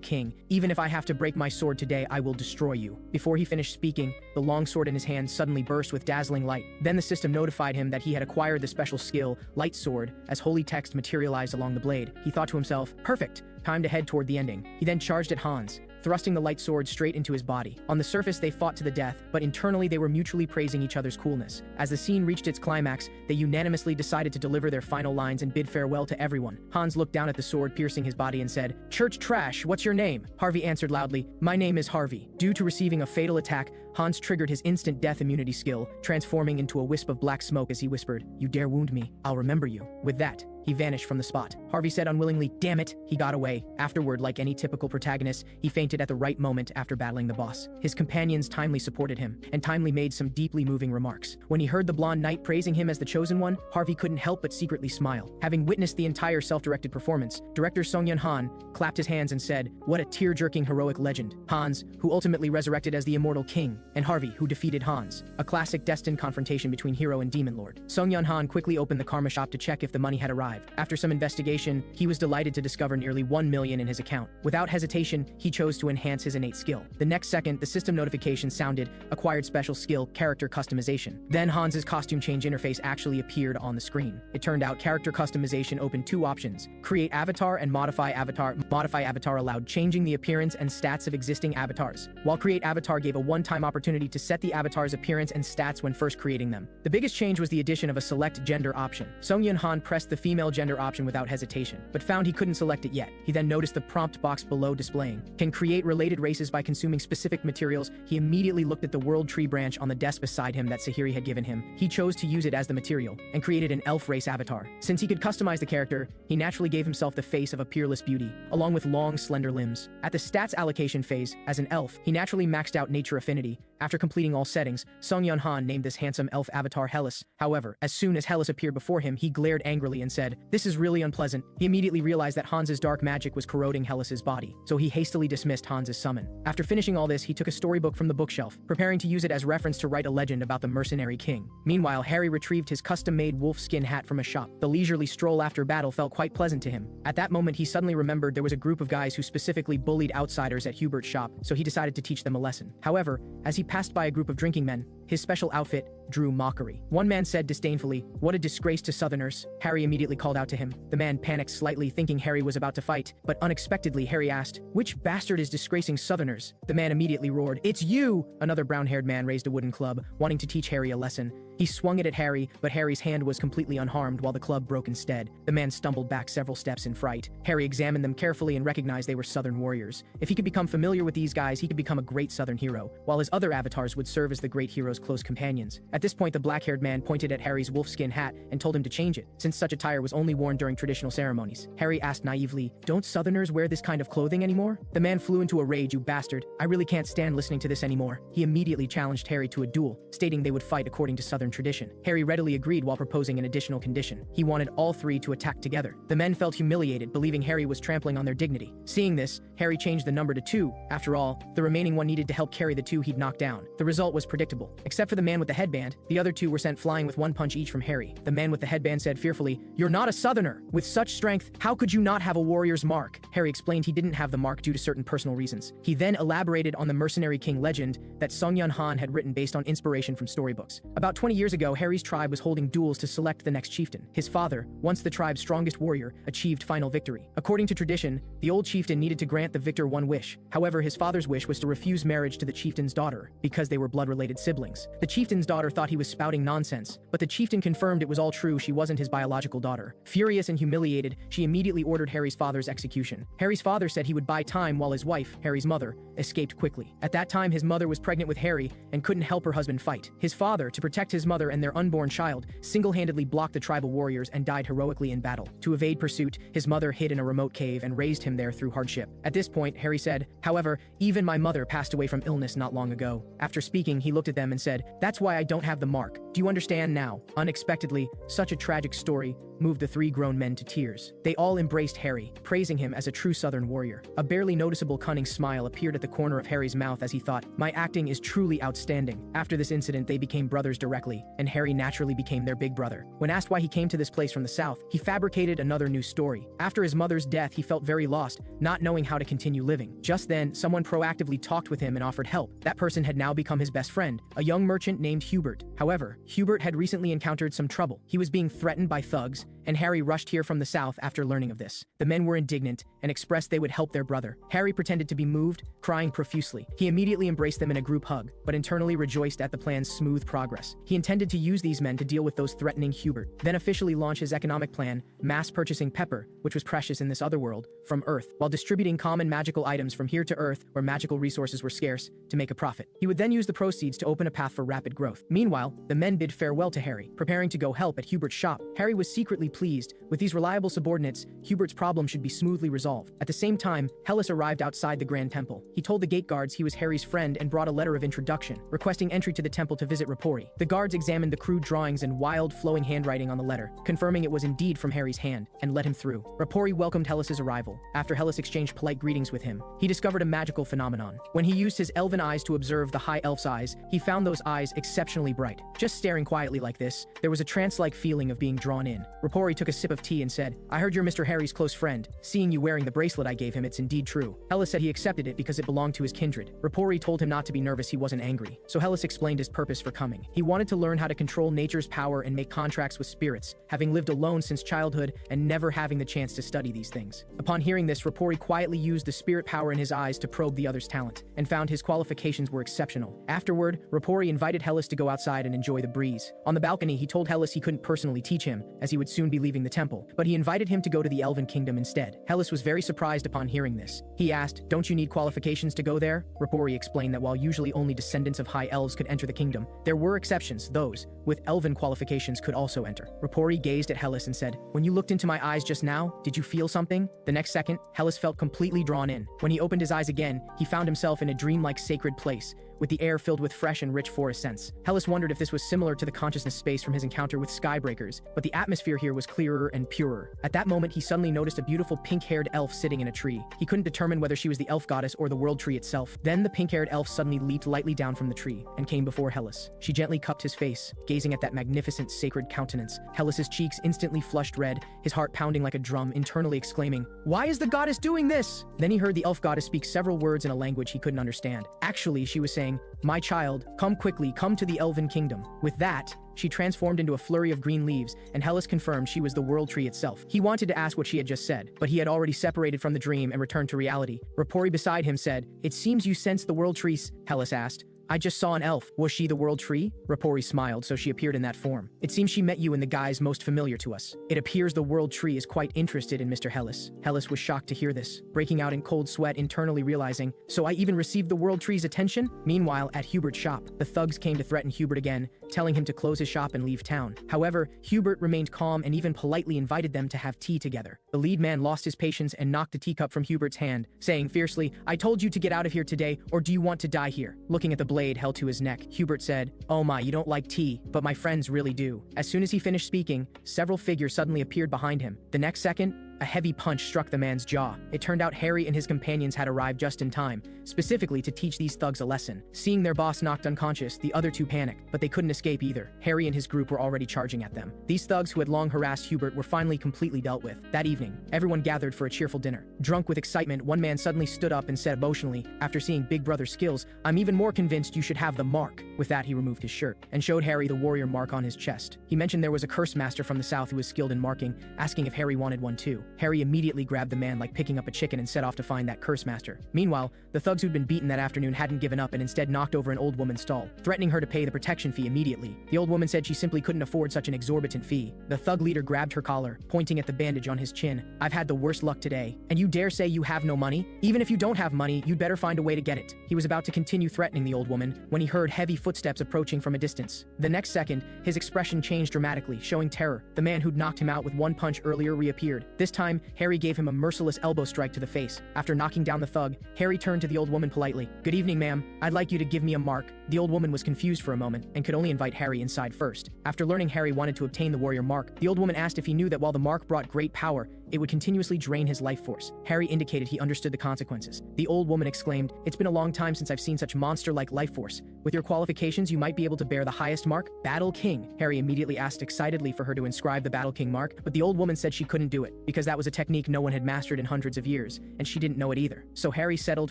King. Even if I have to break my sword today, I will destroy you. Before he finished speaking, the long sword in his hand suddenly burst with dazzling light. Then the system notified him that he had acquired the special skill, Light Sword, as holy text materialized along the blade. He thought to himself, perfect, time to head toward the ending. He then charged at Hans, thrusting the light sword straight into his body. On the surface, they fought to the death, but internally they were mutually praising each other's coolness. As the scene reached its climax, they unanimously decided to deliver their final lines and bid farewell to everyone. Hans looked down at the sword piercing his body and said, "Church trash, what's your name?" Harvey answered loudly, "My name is Harvey." Due to receiving a fatal attack, Hans triggered his instant death immunity skill, transforming into a wisp of black smoke as he whispered, "You dare wound me, I'll remember you." With that, he vanished from the spot. Harvey said unwillingly, "Damn it," he got away. Afterward, like any typical protagonist, he fainted at the right moment after battling the boss. His companions timely supported him, and timely made some deeply moving remarks. When he heard the blonde knight praising him as the chosen one, Harvey couldn't help but secretly smile. Having witnessed the entire self-directed performance, director Seonghyeon Han clapped his hands and said, "What a tear-jerking heroic legend." Hans, who ultimately resurrected as the Immortal King, and Harvey, who defeated Hans. A classic destined confrontation between hero and demon lord. Seonghyeon Han quickly opened the karma shop to check if the money had arrived. After some investigation, he was delighted to discover nearly 1 million in his account. Without hesitation, he chose to enhance his innate skill. The next second, the system notification sounded, acquired special skill, character customization. Then Hans's costume change interface actually appeared on the screen. It turned out character customization opened 2 options, create avatar and modify avatar. Modify avatar allowed changing the appearance and stats of existing avatars, while create avatar gave a one-time opportunity to set the avatar's appearance and stats when first creating them. The biggest change was the addition of a select gender option. Seonghyeon Han pressed the female gender option without hesitation, but found he couldn't select it yet. He then noticed the prompt box below displaying, "Can create related races by consuming specific materials." He immediately looked at the world tree branch on the desk beside him that Sahiri had given him. He chose to use it as the material, and created an elf race avatar. Since he could customize the character, he naturally gave himself the face of a peerless beauty, along with long, slender limbs. At the stats allocation phase, as an elf, he naturally maxed out nature affinity. After completing all settings, Seonghyeon Han named this handsome elf avatar Hellas. However, as soon as Hellas appeared before him, he glared angrily and said, "This is really unpleasant." He immediately realized that Hans's dark magic was corroding Hellas's body, so he hastily dismissed Hans's summon. After finishing all this, he took a storybook from the bookshelf, preparing to use it as reference to write a legend about the mercenary king. Meanwhile, Harry retrieved his custom-made wolf skin hat from a shop. The leisurely stroll after battle felt quite pleasant to him. At that moment, he suddenly remembered there was a group of guys who specifically bullied outsiders at Hubert's shop, so he decided to teach them a lesson. However, as he passed by a group of drinking men, his special outfit drew mockery. One man said disdainfully, "What a disgrace to Southerners." Harry immediately called out to him. The man panicked slightly, thinking Harry was about to fight, but unexpectedly Harry asked, "Which bastard is disgracing Southerners?" The man immediately roared, "It's you!" Another brown-haired man raised a wooden club, wanting to teach Harry a lesson. He swung it at Harry, but Harry's hand was completely unharmed while the club broke instead. The man stumbled back several steps in fright. Harry examined them carefully and recognized they were Southern warriors. If he could become familiar with these guys, he could become a great Southern hero, while his other avatars would serve as the great hero's close companions. At this point, the black-haired man pointed at Harry's wolfskin hat and told him to change it, since such attire was only worn during traditional ceremonies. Harry asked naively, "Don't Southerners wear this kind of clothing anymore?" The man flew into a rage. "You bastard, I really can't stand listening to this anymore." He immediately challenged Harry to a duel, stating they would fight according to Southern tradition. Harry readily agreed while proposing an additional condition. He wanted all three to attack together. The men felt humiliated, believing Harry was trampling on their dignity. Seeing this, Harry changed the number to 2. After all, the remaining one needed to help carry the 2 he'd knocked down. The result was predictable. Except for the man with the headband, the other 2 were sent flying with 1 punch each from Harry. The man with the headband said fearfully, "You're not a Southerner! With such strength, how could you not have a warrior's mark?" Harry explained he didn't have the mark due to certain personal reasons. He then elaborated on the mercenary king legend that Seonghyeon Han had written based on inspiration from storybooks. About 20 years ago, Harry's tribe was holding duels to select the next chieftain. His father, once the tribe's strongest warrior, achieved final victory. According to tradition, the old chieftain needed to grant the victor one wish. However, his father's wish was to refuse marriage to the chieftain's daughter, because they were blood-related siblings. The chieftain's daughter thought he was spouting nonsense, but the chieftain confirmed it was all true. She wasn't his biological daughter. Furious and humiliated, she immediately ordered Harry's father's execution. Harry's father said he would buy time while his wife, Harry's mother, escaped quickly. At that time, his mother was pregnant with Harry and couldn't help her husband fight. His father, to protect his mother and their unborn child, single-handedly blocked the tribal warriors and died heroically in battle. To evade pursuit, his mother hid in a remote cave and raised him there through hardship. At this point, Harry said, "However, even my mother passed away from illness not long ago." After speaking, he looked at them and said, "That's why I don't have the mark. Do you understand now?" Unexpectedly, such a tragic story, moved the three grown men to tears. They all embraced Harry, praising him as a true Southern warrior. A barely noticeable cunning smile appeared at the corner of Harry's mouth as he thought, "My acting is truly outstanding." After this incident, they became brothers directly, and Harry naturally became their big brother. When asked why he came to this place from the south, he fabricated another new story. After his mother's death, he felt very lost, not knowing how to continue living. Just then, someone proactively talked with him and offered help. That person had now become his best friend, a young merchant named Hubert. However, Hubert had recently encountered some trouble. He was being threatened by thugs, and Harry rushed here from the south after learning of this. The men were indignant and expressed they would help their brother. Harry pretended to be moved, crying profusely. He immediately embraced them in a group hug, but internally rejoiced at the plan's smooth progress. He intended to use these men to deal with those threatening Hubert, then officially launch his economic plan, mass purchasing pepper, which was precious in this other world, from Earth, while distributing common magical items from here to Earth, where magical resources were scarce, to make a profit. He would then use the proceeds to open a path for rapid growth. Meanwhile, the men bid farewell to Harry, preparing to go help at Hubert's shop. Harry was secretly pleased. With these reliable subordinates, Hubert's problem should be smoothly resolved. At the same time, Hellas arrived outside the Grand Temple. He told the gate guards he was Harry's friend and brought a letter of introduction, requesting entry to the temple to visit Rapori. The guards examined the crude drawings and wild, flowing handwriting on the letter, confirming it was indeed from Harry's hand, and let him through. Rapori welcomed Hellas's arrival. After Hellas exchanged polite greetings with him, he discovered a magical phenomenon. When he used his elven eyes to observe the high elf's eyes, he found those eyes exceptionally bright. Just staring quietly like this, there was a trance-like feeling of being drawn in. Rapori took a sip of tea and said, "I heard you're Mr. Harry's close friend. Seeing you wearing the bracelet I gave him, it's indeed true." Hellas said he accepted it because it belonged to his kindred. Rapori told him not to be nervous, he wasn't angry. So Hellas explained his purpose for coming. He wanted to learn how to control nature's power and make contracts with spirits, having lived alone since childhood and never having the chance to study these things. Upon hearing this, Rapori quietly used the spirit power in his eyes to probe the other's talent, and found his qualifications were exceptional. Afterward, Rapori invited Hellas to go outside and enjoy the breeze. On the balcony, he told Hellas he couldn't personally teach him, as he would soon be leaving the temple, but he invited him to go to the Elven Kingdom instead. Hellas was very surprised upon hearing this. He asked, "Don't you need qualifications to go there?" Rapori explained that while usually only descendants of high elves could enter the kingdom, there were exceptions. Those with elven qualifications could also enter. Rapori gazed at Hellas and said, "When you looked into my eyes just now, did you feel something?" The next second, Hellas felt completely drawn in. When he opened his eyes again, he found himself in a dreamlike sacred place, with the air filled with fresh and rich forest scents. Hellas wondered if this was similar to the consciousness space from his encounter with Skybreakers, but the atmosphere here was clearer and purer. At that moment, he suddenly noticed a beautiful pink-haired elf sitting in a tree. He couldn't determine whether she was the elf goddess or the world tree itself. Then the pink-haired elf suddenly leaped lightly down from the tree and came before Hellas. She gently cupped his face, gazing at that magnificent sacred countenance. Hellas's cheeks instantly flushed red, his heart pounding like a drum, internally exclaiming, "Why is the goddess doing this?" Then he heard the elf goddess speak several words in a language he couldn't understand. Actually, she was saying, "My child, come quickly, come to the Elven Kingdom." With that, she transformed into a flurry of green leaves, and Hellas confirmed she was the world tree itself. He wanted to ask what she had just said, but he had already separated from the dream and returned to reality. Rapori beside him said, "It seems you sense the world trees." Hellas asked, "I just saw an elf. Was she the world tree?" Rapori smiled, so she appeared in that form. "It seems she met you in the guise most familiar to us. It appears the world tree is quite interested in Mr. Hellas." Hellas was shocked to hear this, breaking out in cold sweat, internally realizing, "So I even received the world tree's attention?" Meanwhile, at Hubert's shop, the thugs came to threaten Hubert again, telling him to close his shop and leave town. However, Hubert remained calm and even politely invited them to have tea together. The lead man lost his patience and knocked a teacup from Hubert's hand, saying fiercely, "I told you to get out of here today, or do you want to die here?" Looking at the blade held to his neck, Hubert said, "Oh my, you don't like tea, but my friends really do." As soon as he finished speaking, several figures suddenly appeared behind him. The next second, a heavy punch struck the man's jaw. It turned out Harry and his companions had arrived just in time, specifically to teach these thugs a lesson. Seeing their boss knocked unconscious, the other two panicked, but they couldn't escape either. Harry and his group were already charging at them. These thugs who had long harassed Hubert were finally completely dealt with. That evening, everyone gathered for a cheerful dinner. Drunk with excitement, one man suddenly stood up and said emotionally, after seeing Big Brother's skills, "I'm even more convinced you should have the mark." With that, he removed his shirt and showed Harry the warrior mark on his chest. He mentioned there was a curse master from the south who was skilled in marking, asking if Harry wanted one too. Harry immediately grabbed the man like picking up a chicken and set off to find that curse master. Meanwhile, the thugs who'd been beaten that afternoon hadn't given up and instead knocked over an old woman's stall, threatening her to pay the protection fee immediately. The old woman said she simply couldn't afford such an exorbitant fee. The thug leader grabbed her collar, pointing at the bandage on his chin. "I've had the worst luck today, and you dare say you have no money? Even if you don't have money, you'd better find a way to get it." He was about to continue threatening the old woman when he heard heavy footsteps approaching from a distance. The next second, his expression changed dramatically, showing terror. The man who'd knocked him out with one punch earlier reappeared. This time time, Harry gave him a merciless elbow strike to the face. After knocking down the thug, Harry turned to the old woman politely. "Good evening, ma'am. I'd like you to give me a mark." The old woman was confused for a moment and could only invite Harry inside first. After learning Harry wanted to obtain the warrior mark, the old woman asked if he knew that while the mark brought great power, it would continuously drain his life force. Harry indicated he understood the consequences. The old woman exclaimed, "It's been a long time since I've seen such monster-like life force. With your qualifications, you might be able to bear the highest mark, Battle King." Harry immediately asked excitedly for her to inscribe the Battle King mark, but the old woman said she couldn't do it, because that was a technique no one had mastered in hundreds of years, and she didn't know it either. So Harry settled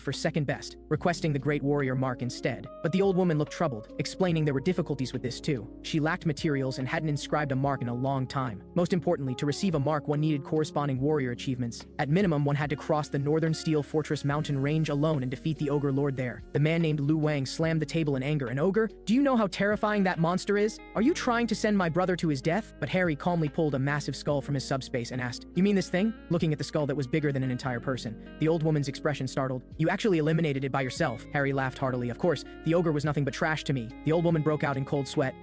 for second best, requesting the Great Warrior mark instead. But the old woman looked troubled, explaining there were difficulties with this too. She lacked materials and hadn't inscribed a mark in a long time. Most importantly, to receive a mark, one needed corresponding warrior achievements. At minimum, one had to cross the northern Steel Fortress mountain range alone and defeat the ogre lord there. The man named Lu Wang slammed the table in anger. "An ogre? Do you know how terrifying that monster is? Are you trying to send my brother to his death?" But Harry calmly pulled a massive skull from his subspace and asked, "You mean this thing?" Looking at the skull that was bigger than an entire person, the old woman's expression startled. "You actually eliminated it by yourself." Harry laughed heartily. "Of course, the ogre was nothing but trash to me." The old woman broke out in cold sweat.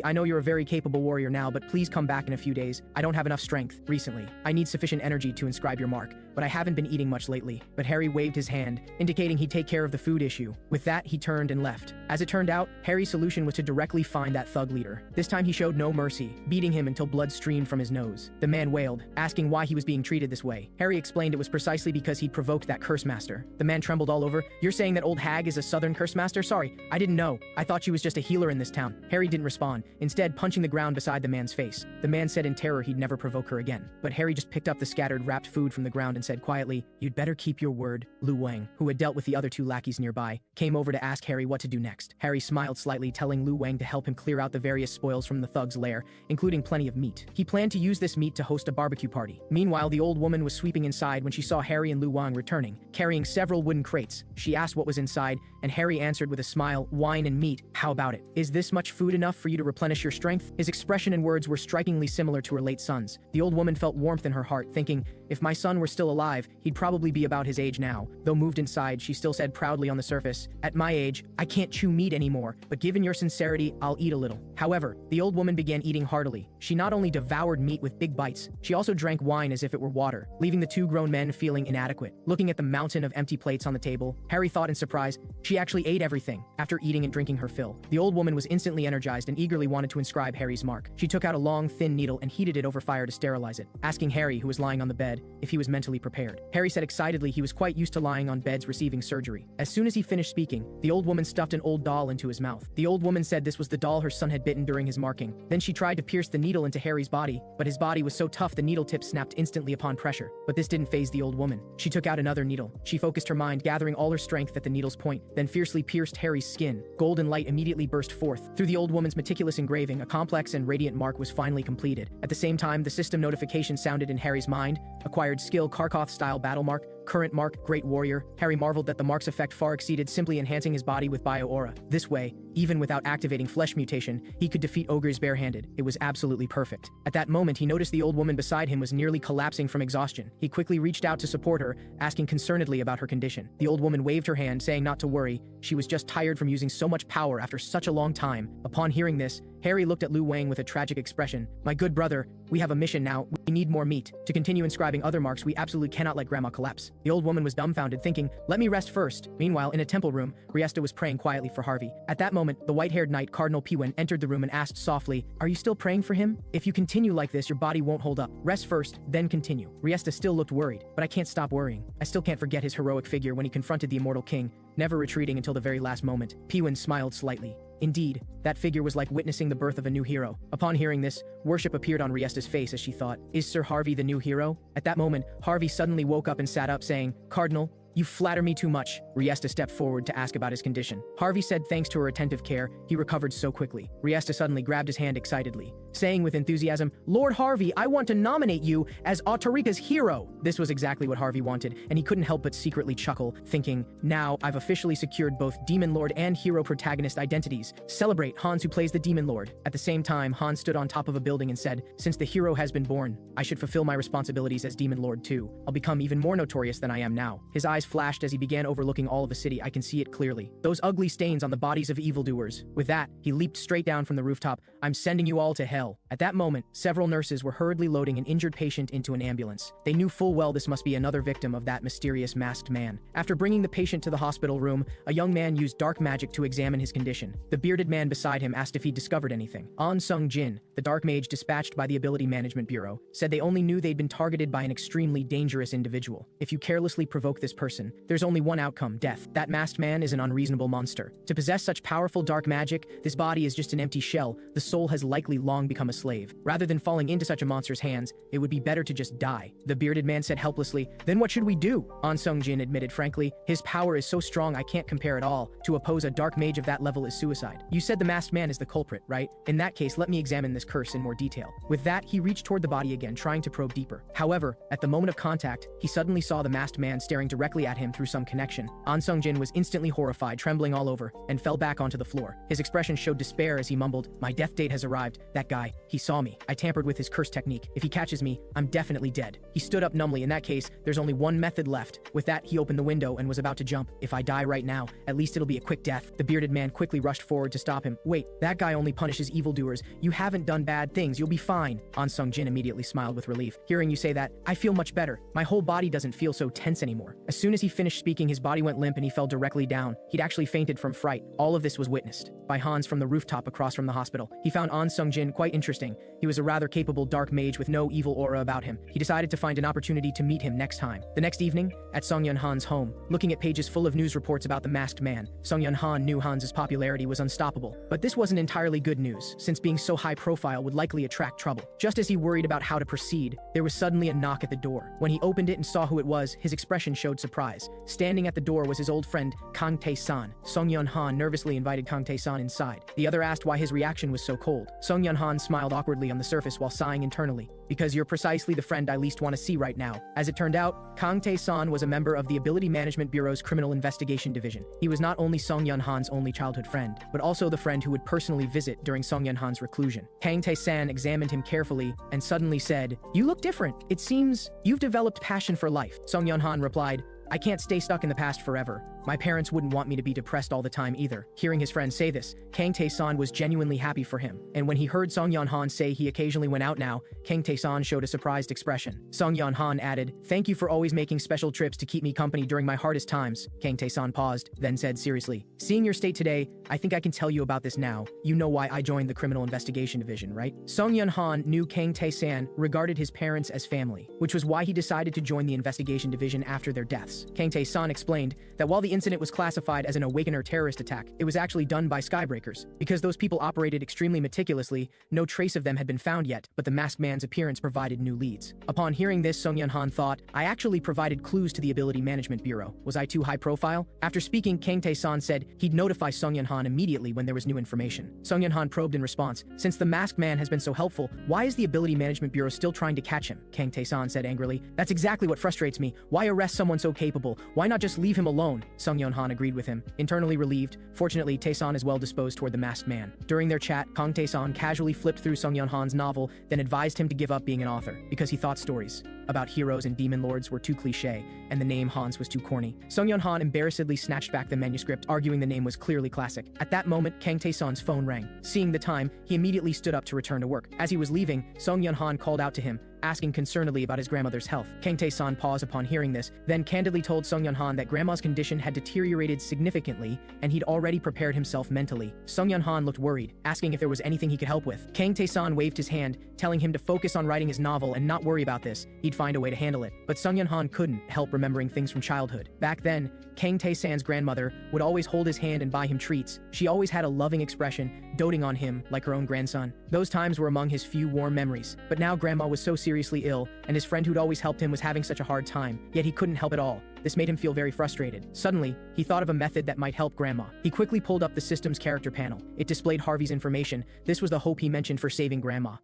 I know you're a very capable warrior now, but please come back in a few days. I don't have enough strength recently. I need sufficient energy to inscribe your mark, but I haven't been eating much lately." But Harry waved his hand, indicating he'd take care of the food issue. With that, he turned and left. As it turned out, Harry's solution was to directly find that thug leader. This time he showed no mercy, beating him until blood streamed from his nose. The man wailed, asking why he was being treated this way. Harry explained it was precisely because he'd provoked that curse master. The man trembled all over. "You're saying that old hag is a southern curse master? Sorry, I didn't know. I thought she was just a healer in this town." Harry didn't respond, instead punching the ground beside the man's face. The man said in terror he'd never provoke her again. But Harry just picked up the scattered wrapped food from the ground and said quietly, "You'd better keep your word." Lu Wang, who had dealt with the other two lackeys nearby, came over to ask Harry what to do next. Harry smiled slightly, telling Lu Wang to help him clear out the various spoils from the thug's lair, including plenty of meat. He planned to use this meat to host a barbecue party. Meanwhile, the old woman was sweeping inside when she saw Harry and Lu Wang returning, carrying several wooden crates. She asked what was inside, and Harry answered with a smile, "Wine and meat. How about it? Is this much food enough for you to replenish your strength?" His expression and words were strikingly similar to her late son's. The old woman felt warmth in her heart, thinking, if my son were still alive, he'd probably be about his age now. Though moved inside, she still said proudly on the surface, "At my age, I can't chew meat anymore, but given your sincerity, I'll eat a little." However, the old woman began eating heartily. She not only devoured meat with big bites, she also drank wine as if it were water, leaving the two grown men feeling inadequate. Looking at the mountain of empty plates on the table, Harry thought in surprise, she actually ate everything. After eating and drinking her fill, the old woman was instantly energized and eagerly wanted to inscribe Harry's mark. She took out a long, thin needle and heated it over fire to sterilize it, asking Harry, who was lying on the bed, if he was mentally prepared. Harry said excitedly he was quite used to lying on beds receiving surgery. As soon as he finished speaking, the old woman stuffed an old doll into his mouth. The old woman said this was the doll her son had bitten during his marking. Then she tried to pierce the needle into Harry's body, but his body was so tough the needle tip snapped instantly upon pressure. But this didn't faze the old woman. She took out another needle. She focused her mind, gathering all her strength at the needle's point, then fiercely pierced Harry's skin. Golden light immediately burst forth. Through the old woman's meticulous engraving, a complex and radiant mark was finally completed. At the same time, the system notification sounded in Harry's mind. Acquired skill, Karkoth-style battle mark. Current mark, Great Warrior. Harry marveled that the mark's effect far exceeded simply enhancing his body with bio-aura. This way, even without activating flesh mutation, he could defeat ogres barehanded. It was absolutely perfect. At that moment, he noticed the old woman beside him was nearly collapsing from exhaustion. He quickly reached out to support her, asking concernedly about her condition. The old woman waved her hand, saying not to worry. She was just tired from using so much power after such a long time. Upon hearing this, Harry looked at Lu Wang with a tragic expression. "My good brother, we have a mission now. We need more meat. To continue inscribing other marks, we absolutely cannot let Grandma collapse." The old woman was dumbfounded, thinking, "Let me rest first." Meanwhile, in a temple room, Riesta was praying quietly for Harvey. At that moment, the white-haired knight Cardinal Piwen entered the room and asked softly, "Are you still praying for him? If you continue like this, your body won't hold up. Rest first, then continue." Riesta still looked worried, but I can't stop worrying. I still can't forget his heroic figure when he confronted the Immortal King, never retreating until the very last moment. Piwen smiled slightly. Indeed, that figure was like witnessing the birth of a new hero. Upon hearing this, worship appeared on Riesta's face as she thought, "Is Sir Harvey the new hero?" At that moment, Harvey suddenly woke up and sat up, saying, "Cardinal, you flatter me too much." Riesta stepped forward to ask about his condition. Harvey said thanks to her attentive care, he recovered so quickly. Riesta suddenly grabbed his hand excitedly, saying with enthusiasm, "Lord Harvey, I want to nominate you as Autorika's hero." This was exactly what Harvey wanted, and he couldn't help but secretly chuckle, thinking, now I've officially secured both Demon Lord and hero protagonist identities. Celebrate, Hans, who plays the Demon Lord. At the same time, Hans stood on top of a building and said, "Since the hero has been born, I should fulfill my responsibilities as Demon Lord too. I'll become even more notorious than I am now." His eyes eyes flashed as he began overlooking all of the city. I can see it clearly. Those ugly stains on the bodies of evildoers. With that, he leaped straight down from the rooftop. I'm sending you all to hell. At that moment, several nurses were hurriedly loading an injured patient into an ambulance. They knew full well this must be another victim of that mysterious masked man. After bringing the patient to the hospital room, a young man used dark magic to examine his condition. The bearded man beside him asked if he'd discovered anything. An Sung-jin, the dark mage dispatched by the Ability Management Bureau, said they only knew they'd been targeted by an extremely dangerous individual. If you carelessly provoke this person, there's only one outcome: death. That masked man is an unreasonable monster. To possess such powerful dark magic, this body is just an empty shell. The soul has likely long become a slave. Rather than falling into such a monster's hands, it would be better to just die. The bearded man said helplessly. Then what should we do? An Sung-jin admitted frankly. His power is so strong I can't compare at all. To oppose a dark mage of that level is suicide. You said the masked man is the culprit, right? In that case, let me examine this curse in more detail. With that, he reached toward the body again, trying to probe deeper. However, at the moment of contact, he suddenly saw the masked man staring directly at him through some connection. An Sung-jin was instantly horrified, trembling all over, and fell back onto the floor. His expression showed despair as he mumbled, "My death date has arrived. That guy, he saw me. I tampered with his curse technique. If he catches me, I'm definitely dead." He stood up numbly. In that case, there's only one method left. With that, he opened the window and was about to jump. If I die right now, at least it'll be a quick death. The bearded man quickly rushed forward to stop him. Wait, that guy only punishes evildoers. You haven't done bad things. You'll be fine. An Sung-jin immediately smiled with relief. Hearing you say that, I feel much better. My whole body doesn't feel so tense anymore. As soon as he finished speaking, his body went limp and he fell directly down. He'd actually fainted from fright. All of this was witnessed by Hans from the rooftop across from the hospital. He found An Sung-jin quite interesting. He was a rather capable dark mage with no evil aura about him. He decided to find an opportunity to meet him next time. The next evening, at Seonghyeon Han's home, looking at pages full of news reports about the masked man, Seonghyeon Han knew Hans's popularity was unstoppable. But this wasn't entirely good news, since being so high profile would likely attract trouble. Just as he worried about how to proceed, there was suddenly a knock at the door. When he opened it and saw who it was, his expression showed surprise. Standing at the door was his old friend, Kang Tae-san. Seonghyeon Han nervously invited Kang Tae-san inside. The other asked why his reaction was so cold. Seonghyeon Han smiled awkwardly on the surface while sighing internally. Because you're precisely the friend I least want to see right now. As it turned out, Kang Tae-san was a member of the Ability Management Bureau's Criminal Investigation Division. He was not only Seonghyeon Han's only childhood friend, but also the friend who would personally visit during Seonghyeon Han's reclusion. Kang Tae-san examined him carefully and suddenly said, "You look different. It seems you've developed passion for life." Seonghyeon Han replied, "I can't stay stuck in the past forever. My parents wouldn't want me to be depressed all the time either." Hearing his friend say this, Kang Tae-san was genuinely happy for him. And when he heard Seonghyeon Han say he occasionally went out now, Kang Tae-san showed a surprised expression. Seonghyeon Han added, "Thank you for always making special trips to keep me company during my hardest times." Kang Tae-san paused, then said seriously, "Seeing your state today, I think I can tell you about this now. You know why I joined the Criminal Investigation Division, right?" Seonghyeon Han knew Kang Tae-san regarded his parents as family, which was why he decided to join the Investigation Division after their deaths. Kang Tae-san explained that while the incident was classified as an Awakener terrorist attack, it was actually done by Skybreakers. Because those people operated extremely meticulously, no trace of them had been found yet, but the masked man's appearance provided new leads. Upon hearing this, Seonghyeon Han thought, I actually provided clues to the Ability Management Bureau. Was I too high profile? After speaking, Kang Tae-san said he'd notify Seonghyeon Han immediately when there was new information. Seonghyeon Han probed in response, "Since the masked man has been so helpful, why is the Ability Management Bureau still trying to catch him?" Kang Tae-san said angrily, "That's exactly what frustrates me. Why arrest someone so capable? Why not just leave him alone?" Seonghyeon Han agreed with him. Internally relieved, fortunately Tae-san is well disposed toward the masked man. During their chat, Kang Tae-san casually flipped through Seonghyeon Han's novel, then advised him to give up being an author, because he thought stories about heroes and demon lords were too cliché, and the name Hans was too corny. Seonghyeon Han embarrassedly snatched back the manuscript, arguing the name was clearly classic. At that moment, Kang Tae-san's phone rang. Seeing the time, he immediately stood up to return to work. As he was leaving, Seonghyeon Han called out to him, asking concernedly about his grandmother's health. Kang Tae-san paused upon hearing this, then candidly told Seonghyeon Han that grandma's condition had deteriorated significantly, and he'd already prepared himself mentally. Seonghyeon Han looked worried, asking if there was anything he could help with. Kang Tae-san waved his hand, telling him to focus on writing his novel and not worry about this. He'd find a way to handle it. But Seonghyeon Han couldn't help remembering things from childhood. Back then, Kang Tae-san's grandmother would always hold his hand and buy him treats. She always had a loving expression, doting on him like her own grandson. Those times were among his few warm memories. But now grandma was so seriously ill, and his friend who'd always helped him was having such a hard time, yet he couldn't help at all. This made him feel very frustrated. Suddenly, he thought of a method that might help grandma. He quickly pulled up the system's character panel. It displayed Harvey's information. This was the hope he mentioned for saving grandma.